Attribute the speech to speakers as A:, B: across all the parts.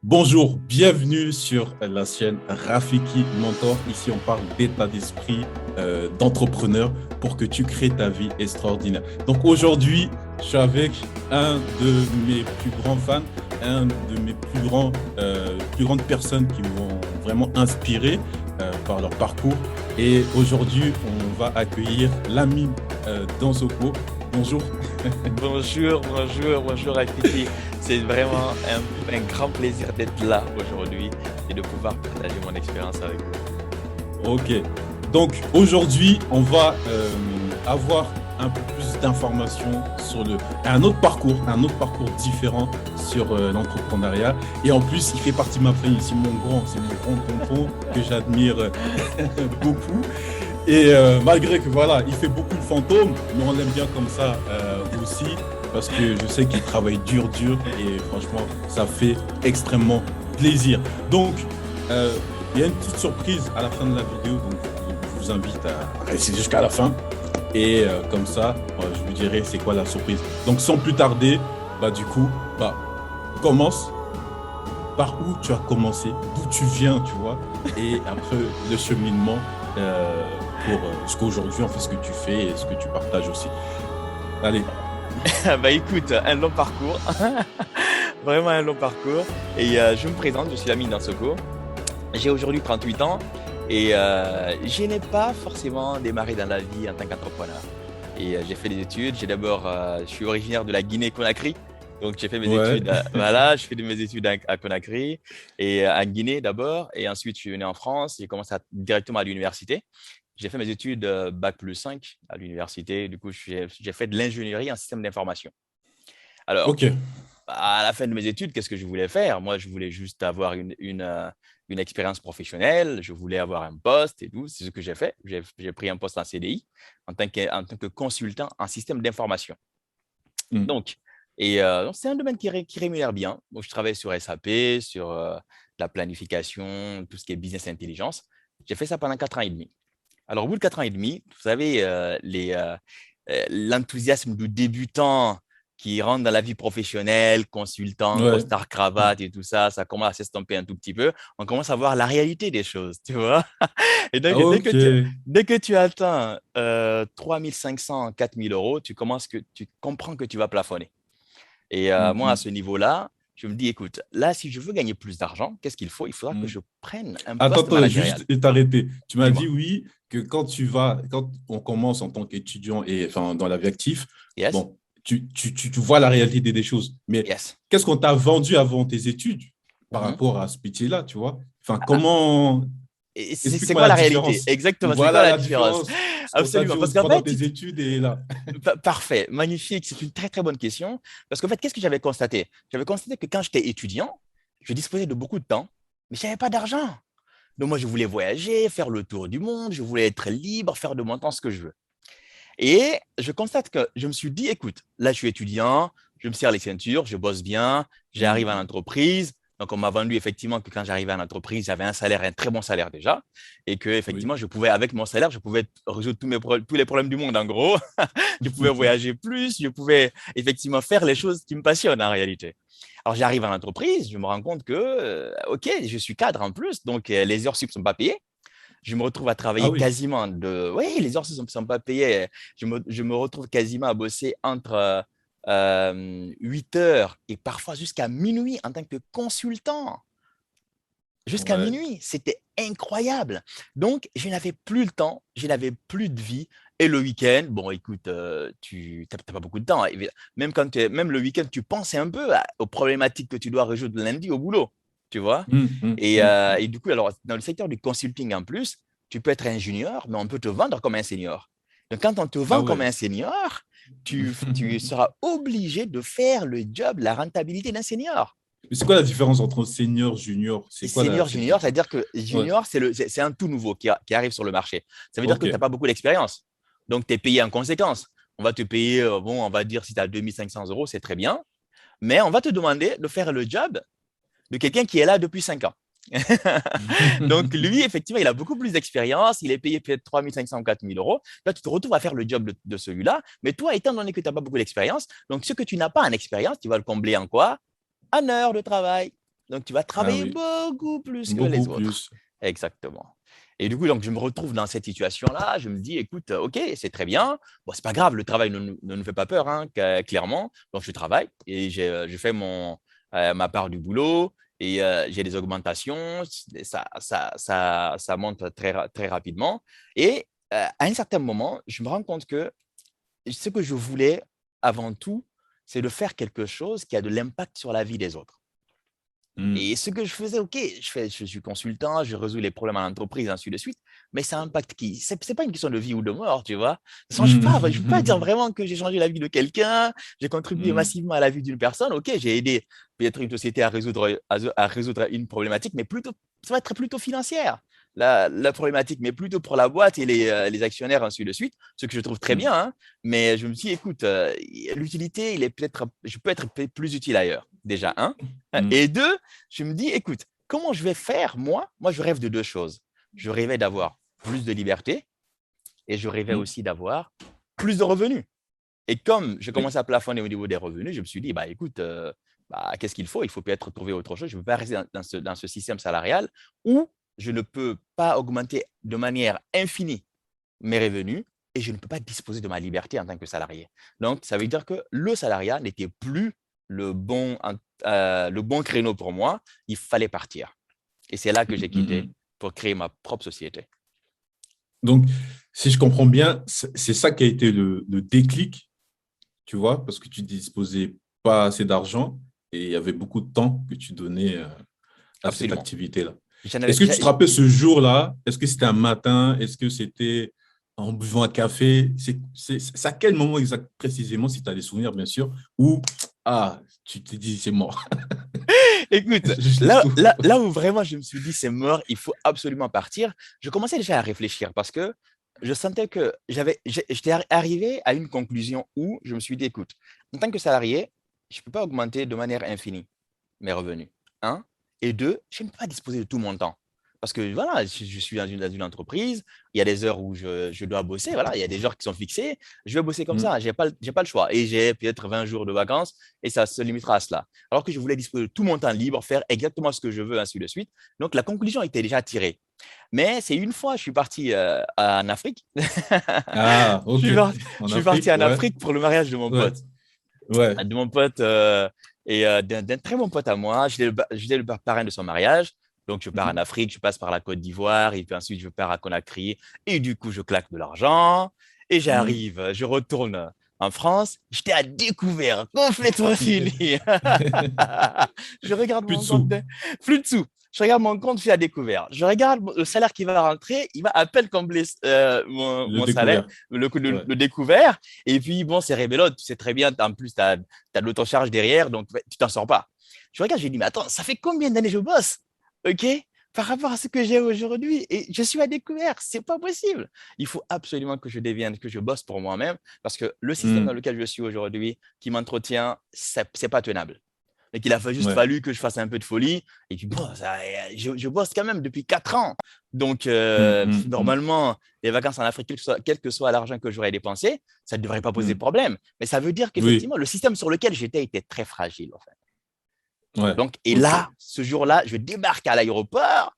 A: Bonjour, bienvenue sur la chaîne Rafiki Mentor. Ici, on parle d'état d'esprit d'entrepreneur pour que tu crées ta vie extraordinaire. Donc aujourd'hui, je suis avec un de mes plus grands fans, un de mes plus grandes personnes qui m'ont vraiment inspiré par leur parcours. Et aujourd'hui, on va accueillir l'ami Dansoko. Bonjour.
B: Bonjour Rafiki. C'est vraiment un grand plaisir d'être là aujourd'hui et de pouvoir partager mon expérience avec vous.
A: Ok. Donc aujourd'hui, on va avoir un peu plus d'informations sur un autre parcours différent sur l'entrepreneuriat. Et en plus, il fait partie de ma famille. C'est mon grand tonton que j'admire beaucoup. Et malgré que voilà, il fait beaucoup de fantômes, mais on l'aime bien comme ça aussi, parce que je sais qu'il travaille dur et franchement, ça fait extrêmement plaisir. Donc, il y a une petite surprise à la fin de la vidéo, donc je vous invite à rester jusqu'à la fin. Et comme ça, je vous dirai c'est quoi la surprise. Donc, sans plus tarder, du coup, commence par où tu as commencé, d'où tu viens, tu vois, et après le cheminement pour jusqu'à aujourd'hui, en fait, ce que tu fais et ce que tu partages aussi. Allez.
B: Écoute, un long parcours, vraiment un long parcours. Et je me présente, je suis l'ami Dansoko. J'ai aujourd'hui 38 ans et je n'ai pas forcément démarré dans la vie en tant qu'entrepreneur. Et j'ai fait des études. Je suis originaire de la Guinée-Conakry. Donc, j'ai fait mes
A: Ouais.
B: études, je fais mes études à Conakry et en Guinée d'abord. Et ensuite, je suis venu en France. J'ai commencé directement à l'université. J'ai fait mes études Bac+5 à l'université. Du coup, j'ai fait de l'ingénierie en système d'information. Alors,
A: Ok.
B: à la fin de mes études, qu'est-ce que je voulais faire? Moi, je voulais juste avoir une expérience professionnelle. Je voulais avoir un poste et tout. C'est ce que j'ai fait. J'ai pris un poste en CDI en tant que consultant en système d'information.
A: Mm.
B: Donc, donc, c'est un domaine qui rémunère bien. Donc, je travaille sur SAP, sur la planification, tout ce qui est business intelligence. J'ai fait ça pendant 4 ans et demi. Alors, au bout de 4 ans et demi, vous savez, l'enthousiasme du débutant qui rentre dans la vie professionnelle, consultant,
A: Ouais.
B: costard, cravate et tout ça, ça commence à s'estomper un tout petit peu. On commence à voir la réalité des choses, tu vois. Et donc,
A: Ok.
B: dès que tu atteins 3 500, 4 000 euros, tu comprends que tu vas plafonner. Et moi, à
A: Mhm.
B: ce niveau-là, je me dis, écoute, là, si je veux gagner plus d'argent, qu'est-ce qu'il faut? Il faudra que
A: Mm.
B: je prenne un
A: Attends,
B: poste
A: attends, je vais
B: managérial.
A: juste t'arrêter. Tu m'as dit
B: Dis-moi.
A: oui que quand on commence en tant qu'étudiant et enfin dans la vie active,
B: Yes?
A: bon, tu vois la réalité des choses. Mais
B: Yes.
A: qu'est-ce qu'on t'a vendu avant tes études par
B: Mhm.
A: rapport à ce métier-là, tu vois? Enfin, comment.
B: Et c'est
A: Explique-moi
B: quoi
A: la
B: la réalité?
A: différence.
B: Exactement, c'est quoi
A: Voilà
B: la
A: la
B: différence?
A: différence. Ce qu'on t'a dit
B: Absolument. Parce qu'en
A: pendant
B: fait,
A: tes études et là.
B: parfait, magnifique, c'est une très très bonne question. Parce qu'en fait, qu'est-ce que j'avais constaté? J'avais constaté que quand j'étais étudiant, je disposais de beaucoup de temps, mais je n'avais pas d'argent. Donc moi, je voulais voyager, faire le tour du monde, je voulais être libre, faire de mon temps ce que je veux. Et je constate que je me suis dit, écoute, là, je suis étudiant, je me serre les ceintures, je bosse bien, j'arrive à
A: Mm.
B: l'entreprise. Donc, on m'a vendu effectivement que quand j'arrivais à l'entreprise, j'avais un salaire, un très bon salaire déjà, et que
A: Oui.
B: effectivement, je pouvais, avec mon salaire, je pouvais résoudre tous les problèmes du monde, en gros. Je pouvais voyager plus, je pouvais effectivement faire les choses qui me passionnent en réalité. Alors, j'arrive à l'entreprise, je me rends compte que, OK, je suis cadre en plus, donc les heures sup ne sont pas payées. Je me retrouve à
A: Ah
B: travailler
A: oui.
B: quasiment de. Oui, les heures ne sont pas payées. Je me retrouve quasiment à bosser entre 8 heures et parfois jusqu'à minuit en tant que consultant. Jusqu'à
A: Ouais.
B: minuit. C'était incroyable. Donc, je n'avais plus le temps, je n'avais plus de vie. Et le week-end, bon, écoute, tu n'as pas beaucoup de temps. Même le week-end, tu penses un peu aux problématiques que tu dois résoudre lundi au boulot. Tu vois? Et du coup, alors, dans le secteur du consulting en plus, tu peux être un junior, mais on peut te vendre comme un senior. Donc, quand on te
A: Ah
B: vend comme
A: ouais.
B: un senior, tu seras obligé de faire le job, la rentabilité d'un senior.
A: Mais c'est quoi la différence entre senior, junior? C'est quoi
B: Senior,
A: cette
B: junior,
A: différence?
B: c'est-à-dire que
A: Ouais.
B: junior, c'est un tout nouveau qui arrive sur le marché. Ça veut dire que
A: Ok.
B: tu n'as pas beaucoup d'expérience. Donc, tu es payé en conséquence. On va te payer, bon, on va dire si tu as 2500 euros, c'est très bien. Mais on va te demander de faire le job de quelqu'un qui est là depuis 5 ans. Donc, lui, effectivement, il a beaucoup plus d'expérience. Il est payé peut-être 3500 ou 4000 euros. Là, tu te retrouves à faire le job de celui-là. Mais toi, étant donné que tu n'as pas beaucoup d'expérience, donc ce que tu n'as pas en expérience, tu vas le combler en quoi? En heures de travail. Donc, tu vas
A: Ah
B: travailler
A: oui,
B: beaucoup plus que
A: beaucoup
B: les autres.
A: plus.
B: Exactement. Et du coup, donc, je me retrouve dans cette situation-là. Je me dis, écoute, OK, c'est très bien. Bon, c'est pas grave, le travail ne nous fait pas peur, hein, clairement. Donc, je travaille et je fais ma part du boulot et j'ai des augmentations. Ça monte très rapidement. Et à un certain moment, je me rends compte que ce que je voulais avant tout, c'est de faire quelque chose qui a de l'impact sur la vie des autres.
A: Hmm.
B: Et ce que je faisais, OK, je suis consultant, je résous les problèmes à l'entreprise, ainsi de suite, mais ça impacte qui? C'est pas une question de vie ou de mort, tu vois. Ça change pas, je ne peux pas dire
A: Hmm.
B: vraiment que j'ai changé la vie de quelqu'un, j'ai contribué
A: Hmm.
B: massivement à la vie d'une personne. OK, j'ai aidé peut-être une société à résoudre une problématique, mais plutôt, ça va être plutôt financière, la problématique, mais plutôt pour la boîte et les actionnaires, ainsi de suite, ce que je trouve très
A: Hmm.
B: bien, hein. Mais je me dis, écoute, l'utilité, je peux être plus utile ailleurs, déjà, un.
A: Hmm.
B: Et deux, je me dis, écoute, comment je vais faire, moi? Moi, je rêve de deux choses. Je rêvais d'avoir plus de liberté et je rêvais
A: Hmm.
B: aussi d'avoir plus de revenus. Et comme je
A: Oui.
B: commençais à plafonner au niveau des revenus, je me suis dit, bah, écoute, qu'est-ce qu'il faut? Il faut peut-être trouver autre chose. Je ne peux pas rester dans ce système salarial où je ne peux pas augmenter de manière infinie mes revenus et je ne peux pas disposer de ma liberté en tant que salarié. Donc, ça veut dire que le salariat n'était plus le bon créneau pour moi. Il fallait partir. Et c'est là que j'ai
A: Hmm.
B: quitté pour créer ma propre société.
A: Donc, si je comprends bien, c'est ça qui a été le déclic, tu vois, parce que tu disposais pas assez d'argent et il y avait beaucoup de temps que tu donnais à cette
B: Absolument.
A: activité-là.
B: J'en avais,
A: Est-ce que tu te rappelles ce jour-là? Est-ce que c'était un matin? Est-ce que c'était en buvant un café? C'est à quel moment exact, précisément, si tu as des souvenirs, bien sûr, où tu te dis c'est mort.
B: Écoute,
A: Je laisse
B: là,
A: tout.
B: là, là où vraiment je me suis dit c'est mort, il faut absolument partir, je commençais déjà à réfléchir parce que je sentais que j'étais arrivé à une conclusion où je me suis dit, écoute, en tant que salarié, je ne peux pas augmenter de manière infinie mes revenus. Un. Et deux, je ne peux pas disposer de tout mon temps. Parce que voilà, je suis dans une entreprise, il y a des heures où je dois bosser, voilà, il y a des heures qui sont fixées, je vais bosser comme ça,
A: Mm.
B: j'ai pas le choix. Et j'ai peut-être 20 jours de vacances et ça se limitera à cela. Alors que je voulais disposer de tout mon temps libre, faire exactement ce que je veux, ainsi de suite. Donc la conclusion était déjà tirée. Mais c'est une fois, je suis parti en Afrique.
A: Ah,
B: je,
A: ok.
B: suis parti, je
A: En
B: suis parti
A: Afrique,
B: en
A: ouais.
B: Afrique pour le mariage de mon
A: Ouais.
B: pote.
A: Ouais.
B: De mon pote et d'un très bon pote à moi. J'étais le parrain de son mariage. Donc, je pars en
A: Mhm.
B: Afrique, je passe par la Côte d'Ivoire, et puis ensuite, je pars à Conakry. Et du coup, je claque de l'argent. Et
A: Mhm.
B: j'arrive, je retourne en France. J'étais à découvert, complètement fini. Je regarde
A: Plus de
B: mon compte,
A: sous.
B: plus de sous. Je regarde mon compte, je suis à découvert. Je regarde le salaire qui va rentrer, il va à peine combler
A: Le
B: mon salaire,
A: découvert. Ouais.
B: le découvert. Et puis, bon, c'est révélote, tu sais très bien, en plus, tu as de l'autocharge derrière, donc tu t'en sors pas. Je regarde, je dis, mais attends, ça fait combien d'années je bosse? OK? Par rapport à ce que j'ai aujourd'hui, et je suis à découvert, c'est pas possible. Il faut absolument que je devienne, que je bosse pour moi-même, parce que le système dans
A: Mm.
B: lequel je suis aujourd'hui, qui m'entretient, c'est pas tenable. Donc, il a juste
A: Ouais.
B: fallu que je fasse un peu de folie. Et puis, bon, je bosse quand même depuis 4 ans. Donc,
A: Mm, mm, mm.
B: normalement, les vacances en Afrique, quel que soit l'argent que j'aurais dépensé, ça ne devrait pas poser de
A: Mm.
B: problème. Mais ça veut dire
A: Oui.
B: qu'effectivement, le système sur lequel j'étais était très fragile, en fait.
A: Ouais.
B: Donc, et
A: Ok.
B: là, ce jour-là, je débarque à l'aéroport.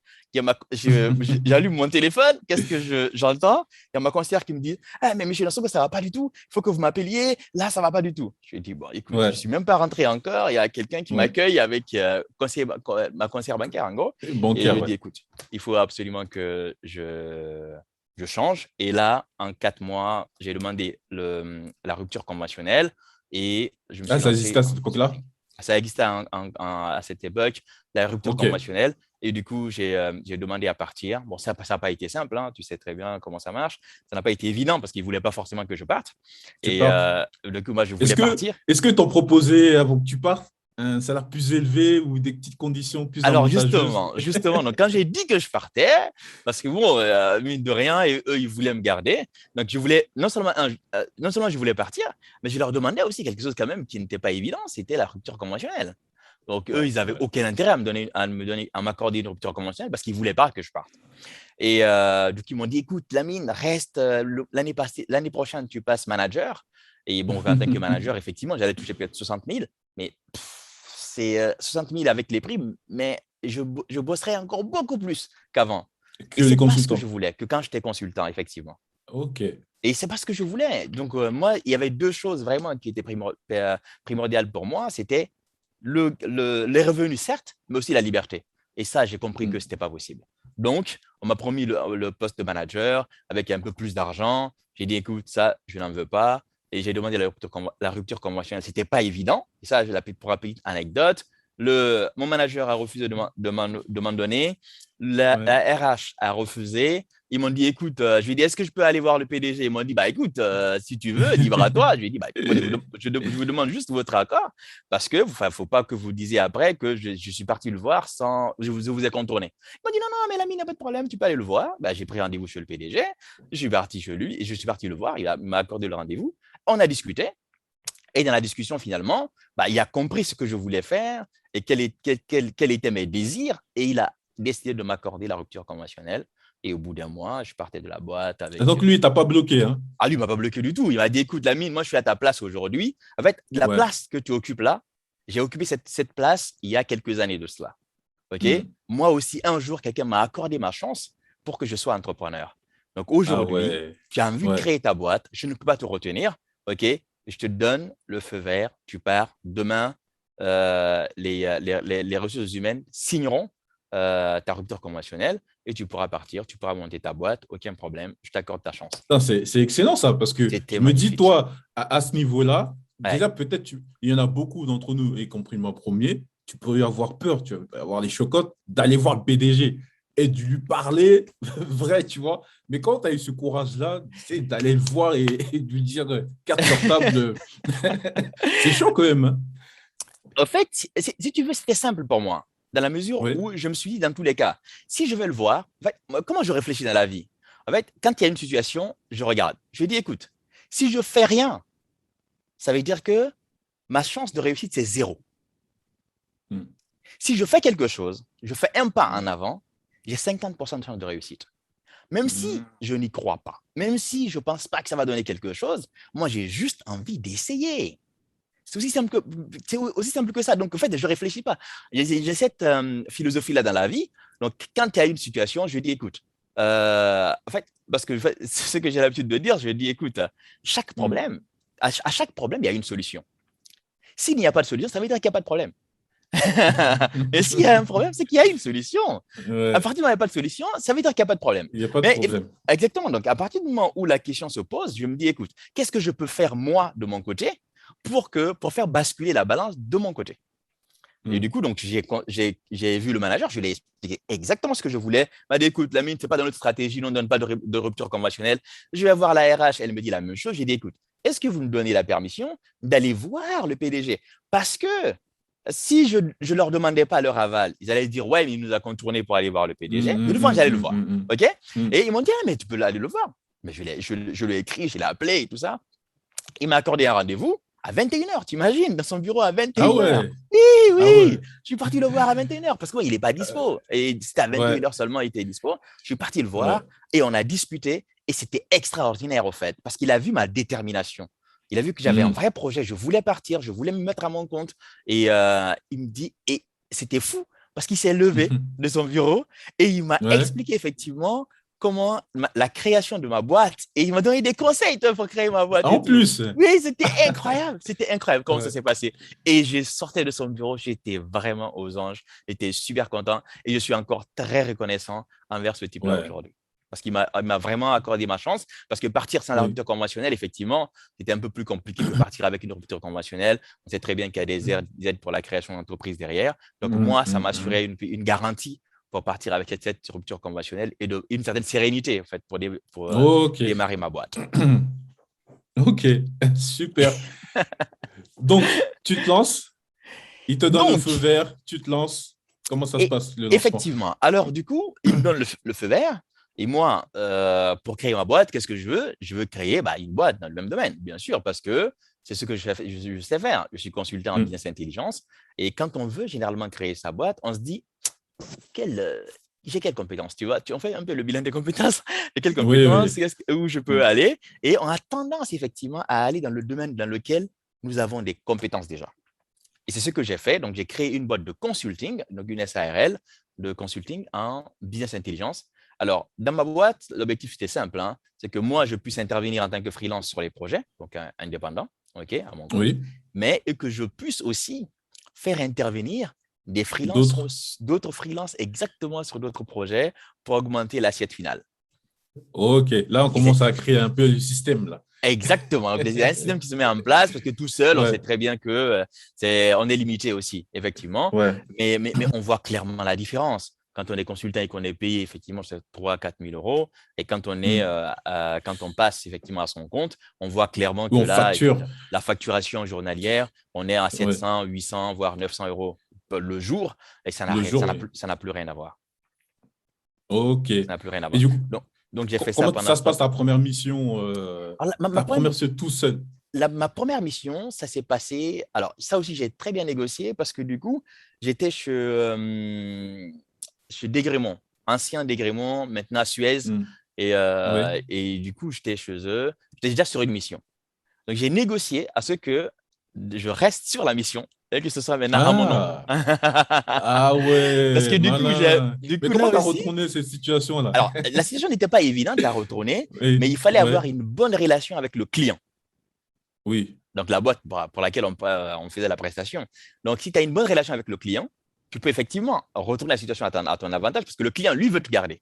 B: J'allume mon téléphone. Qu'est-ce que j'entends? Il y a ma conseillère qui me dit, ah, mais monsieur Nassouba, ça ne va pas du tout. Il faut que vous m'appeliez. Là, ça ne va pas du tout. Je lui ai dit, bon, écoute, je ne
A: Ouais.
B: suis même pas rentré encore. Il y a quelqu'un qui
A: Ouais.
B: m'accueille avec ma conseillère bancaire, en gros. Et je
A: Bancaire,
B: lui ai
A: ouais.
B: dit, écoute, il faut absolument que je change. Et là, en 4 mois, j'ai demandé la rupture conventionnelle et je me
A: Ah,
B: suis
A: ça existait
B: lancé.
A: à cette époque-là?
B: Ça existait à cette époque, la rupture
A: Ok.
B: conventionnelle. Et du coup, j'ai demandé à partir. Bon, ça n'a pas été simple, hein, tu sais très bien comment ça marche. Ça n'a pas été évident parce qu'ils ne voulaient pas forcément que je parte.
A: Tu
B: Et
A: pars.
B: du coup, moi, je
A: Est-ce
B: voulais
A: que
B: partir.
A: est-ce que t'en proposais avant que tu partes un salaire plus élevé ou des petites conditions plus
B: Alors,
A: avantageuses?
B: justement, donc, quand j'ai dit que je partais, parce que bon, mine de rien, et eux, ils voulaient me garder. Donc, je voulais, non seulement je voulais partir, mais je leur demandais aussi quelque chose quand même qui n'était pas évident, c'était la rupture conventionnelle. Donc, eux,
A: Ouais,
B: ils n'avaient
A: ouais.
B: aucun intérêt à m'accorder une rupture conventionnelle parce qu'ils ne voulaient pas que je parte. Et du coup, ils m'ont dit, écoute, Lamine, reste l'année prochaine, tu passes manager. Et bon, en tant que manager, effectivement, j'allais toucher peut-être 60 000, mais c'est 60 000 avec les primes, mais je bosserai encore beaucoup plus qu'avant. Et
A: Que
B: ce
A: les
B: n'est pas ce que je
A: consultants.
B: voulais, que quand j'étais consultant, effectivement.
A: Ok.
B: Et ce n'est pas ce que je voulais. Donc, moi, il y avait deux choses vraiment qui étaient primordiales pour moi. C'était les revenus, certes, mais aussi la liberté. Et ça, j'ai compris que
A: Mm.
B: ce n'était pas possible. Donc, on m'a promis le poste de manager avec un peu plus d'argent. J'ai dit, écoute, ça, je n'en veux pas. Et j'ai demandé la rupture conventionnelle. Ce n'était pas évident. Et ça, pour la petite anecdote, mon manager a refusé de m'en donner.
A: Ouais.
B: La RH a refusé. Ils m'ont dit, écoute, je lui ai dit, est-ce que je peux aller voir le PDG? Ils m'ont dit, bah écoute, si tu veux, libre à toi. Je lui ai dit, bah, moi, je vous demande juste votre accord parce que ne faut pas que vous disiez après que je suis parti le voir sans, je vous ai contourné. Il m'a dit, non, non, mais l'ami, n'a pas de problème, tu peux aller le voir. Bah, j'ai pris rendez-vous chez le PDG, je suis parti chez lui et je suis parti le voir. M'a accordé le rendez-vous. On a discuté. Et dans la discussion, finalement, bah, il a compris ce que je voulais faire et quels étaient mes désirs. Et il a décidé de m'accorder la rupture conventionnelle. Et au bout d'un mois, je partais de la boîte avec.
A: Donc lui, il t'a pas bloqué, hein?
B: Ah, lui, il m'a pas bloqué du tout. Il m'a dit, écoute, Lamine, moi, je suis à ta place aujourd'hui. En fait, la
A: Ouais.
B: place que tu occupes là, j'ai occupé cette place il y a quelques années de cela. OK?
A: Mm.
B: Moi aussi, un jour, quelqu'un m'a accordé ma chance pour que je sois entrepreneur. Donc
A: Ah
B: aujourd'hui,
A: ouais.
B: tu as envie de
A: Ouais.
B: créer ta boîte. Je ne peux pas te retenir. OK? Je te donne le feu vert. Tu pars demain. Les ressources humaines signeront ta rupture conventionnelle et tu pourras partir. Tu pourras monter ta boîte. Aucun problème. Je t'accorde ta chance.
A: Putain, c'est excellent ça, parce que
B: C'était
A: je me dis,
B: magnifique.
A: toi, à ce niveau-là,
B: Ouais.
A: déjà peut-être, il y en a beaucoup d'entre nous, y compris moi premier, tu peux y avoir peur, tu vas avoir les chocottes, d'aller voir le PDG et de lui parler vrai, tu vois. Mais quand tu as eu ce courage-là, tu sais, d'aller le voir et de lui dire carte sur table, c'est chaud quand même, hein.
B: En fait, si tu veux, c'était simple pour moi, dans la mesure
A: Oui.
B: où je me suis dit, dans tous les cas, si je vais le voir, en fait, comment je réfléchis dans la vie? En fait, quand il y a une situation, je regarde. Je dis, écoute, si je fais rien, ça veut dire que ma chance de réussite, c'est zéro.
A: Mm.
B: Si je fais quelque chose, je fais un pas en avant, j'ai 50% de chance de réussite. Même si
A: Mm.
B: je n'y crois pas, même si je ne pense pas que ça va donner quelque chose, moi, j'ai juste envie d'essayer. C'est aussi simple que ça. Donc, en fait, je ne réfléchis pas. J'ai cette philosophie-là dans la vie. Donc, quand il y a une situation, je dis, écoute, en fait, parce que ce que j'ai l'habitude de dire, je dis, écoute, chaque
A: Mm.
B: problème, à chaque problème, il y a une solution. S'il n'y a pas de solution, ça veut dire qu'il n'y a pas de problème. Et s'il y a un problème, c'est qu'il y a une solution. À
A: Ouais,
B: partir du moment où il n'y a pas de solution, ça veut dire qu'il n'y a pas de problème.
A: il n'y a pas de
B: Mais
A: problème.
B: exactement, donc à partir du moment où la question se pose, je me dis, écoute, qu'est-ce que je peux faire moi de mon côté pour faire basculer la balance de mon côté? Et du
A: Mm.
B: coup, donc, j'ai vu le manager, je lui ai expliqué exactement ce que je voulais. Il m'a dit, écoute, Lamine, ce n'est pas dans notre stratégie, nous, on ne donne pas de rupture conventionnelle. Je vais voir la RH, elle me dit la même chose. J'ai dit, écoute, est-ce que vous me donnez la permission d'aller voir le PDG? Parce que si je ne leur demandais pas leur aval, ils allaient dire, ouais, mais il nous a contourné pour aller voir le
A: Mm,
B: PDG.
A: mm,
B: Mais une fois,
A: mm,
B: j'allais le
A: mm,
B: voir.
A: mm,
B: OK?
A: mm.
B: Et ils m'ont dit, ah, mais tu peux aller le voir. Mais je lui ai écrit, je l'ai appelé et tout ça. Il m'a accordé un rendez-vous à 21h, t'imagines, dans son bureau à
A: Ah
B: 21h.
A: ouais,
B: Oui,
A: ah
B: oui,
A: ouais.
B: je suis parti le voir à 21h parce que moi, il n'est pas dispo. Et c'était à
A: Ouais,
B: 21h seulement, il était dispo. Je suis parti le voir
A: ouais.
B: et on a discuté et c'était extraordinaire au fait parce qu'il a vu ma détermination. Il a vu que j'avais un
A: Mm.
B: vrai projet, je voulais partir, je voulais me mettre à mon compte. Et il me dit, et c'était fou parce qu'il s'est levé de son bureau et il m'a
A: Ouais.
B: expliqué effectivement comment la création de ma boîte et il m'a donné des conseils toi, pour créer ma boîte et
A: En
B: tout.
A: plus,
B: Oui, c'était incroyable comment ça
A: ouais.
B: s'est passé. Et je sortais de son bureau, j'étais vraiment aux anges, j'étais super content et je suis encore très reconnaissant envers ce type-là
A: Ouais.
B: aujourd'hui. Parce qu'il m'a vraiment accordé ma chance. Parce que partir sans la
A: Oui.
B: rupture conventionnelle, effectivement, c'était un peu plus compliqué que partir avec une rupture conventionnelle. On sait très bien qu'il y a des aides pour la création d'entreprise derrière. Donc,
A: Mm,
B: moi, ça
A: mm, mm.
B: m'assurait une garantie pour partir avec cette rupture conventionnelle et une certaine sérénité en fait, pour
A: Ok.
B: démarrer ma boîte.
A: Ok, super. Donc, tu te lances, il te donne le feu
B: Donc,
A: vert, tu te lances. Comment ça se
B: et
A: passe, le lancement?
B: effectivement, alors du coup, il me donne le feu vert. Et moi, pour créer ma boîte, qu'est-ce que je veux? Je veux créer une boîte dans le même domaine, bien sûr, parce que c'est ce que je sais faire. Je suis consultant en
A: Mm.
B: business intelligence. Et quand on veut généralement créer sa boîte, on se dit, j'ai quelles compétences, tu vois? On fait un peu le bilan des compétences. J'ai quelles
A: Oui,
B: compétences,
A: oui.
B: où je peux
A: Mm.
B: aller? Et on a tendance effectivement à aller dans le domaine dans lequel nous avons des compétences déjà. Et c'est ce que j'ai fait. Donc, j'ai créé une boîte de consulting, donc une SARL de consulting en business intelligence. Alors, dans ma boîte, l'objectif c'était simple, hein, c'est que moi, je puisse intervenir en tant que freelance sur les projets, donc indépendant, ok, à mon compte,
A: Oui.
B: mais et que je puisse aussi faire intervenir des freelances,
A: D'autres.
B: d'autres freelances exactement sur d'autres projets pour augmenter l'assiette finale.
A: Ok. Là, on
B: Et c'est
A: commence à créer un peu le système, là.
B: exactement. Donc, il y a un système qui se met en place parce que tout seul, on sait
A: Ouais.
B: très bien que on est limité aussi, effectivement.
A: Ouais.
B: Mais on voit clairement la différence. Quand on est consultant et qu'on est payé, effectivement, c'est 3 000 à 4 000 euros. Et
A: Hmm.
B: quand on passe effectivement à son compte, on voit clairement
A: Oui,
B: que
A: on
B: là,
A: facture.
B: la facturation journalière, on est à
A: Ouais.
B: 700, 800, voire 900 euros le jour. Et
A: Le jour, oui.
B: ça n'a plus rien à voir.
A: Ok.
B: Ça n'a plus rien à
A: Et
B: voir.
A: du coup,
B: Donc j'ai fait ça
A: comment
B: pendant
A: ça se passe ta première mission,
B: alors,
A: ta première, c'est tout seul?
B: ma première mission, ça s'est passé. Alors, ça aussi, j'ai très bien négocié parce que du coup, j'étais chez Desgrémont, ancien Desgrémont, maintenant Suez.
A: Hmm. Oui.
B: Et du coup, j'étais chez eux. J'étais déjà sur une mission. Donc, j'ai négocié à ce que je reste sur la mission et que ce soit maintenant à mon nom.
A: Ah, ah
B: Parce que
A: ouais, malin.
B: du
A: Mais
B: coup,
A: comment
B: là
A: tu as
B: aussi,
A: retourné cette situation-là?
B: alors, la situation n'était pas évidente à retourner, mais
A: Oui,
B: il fallait
A: ouais,
B: avoir une bonne relation avec le client.
A: oui,
B: Donc, la boîte pour laquelle on faisait la prestation. Donc, si tu as une bonne relation avec le client, tu peux effectivement retourner la situation à ton avantage parce que le client, lui, veut te garder.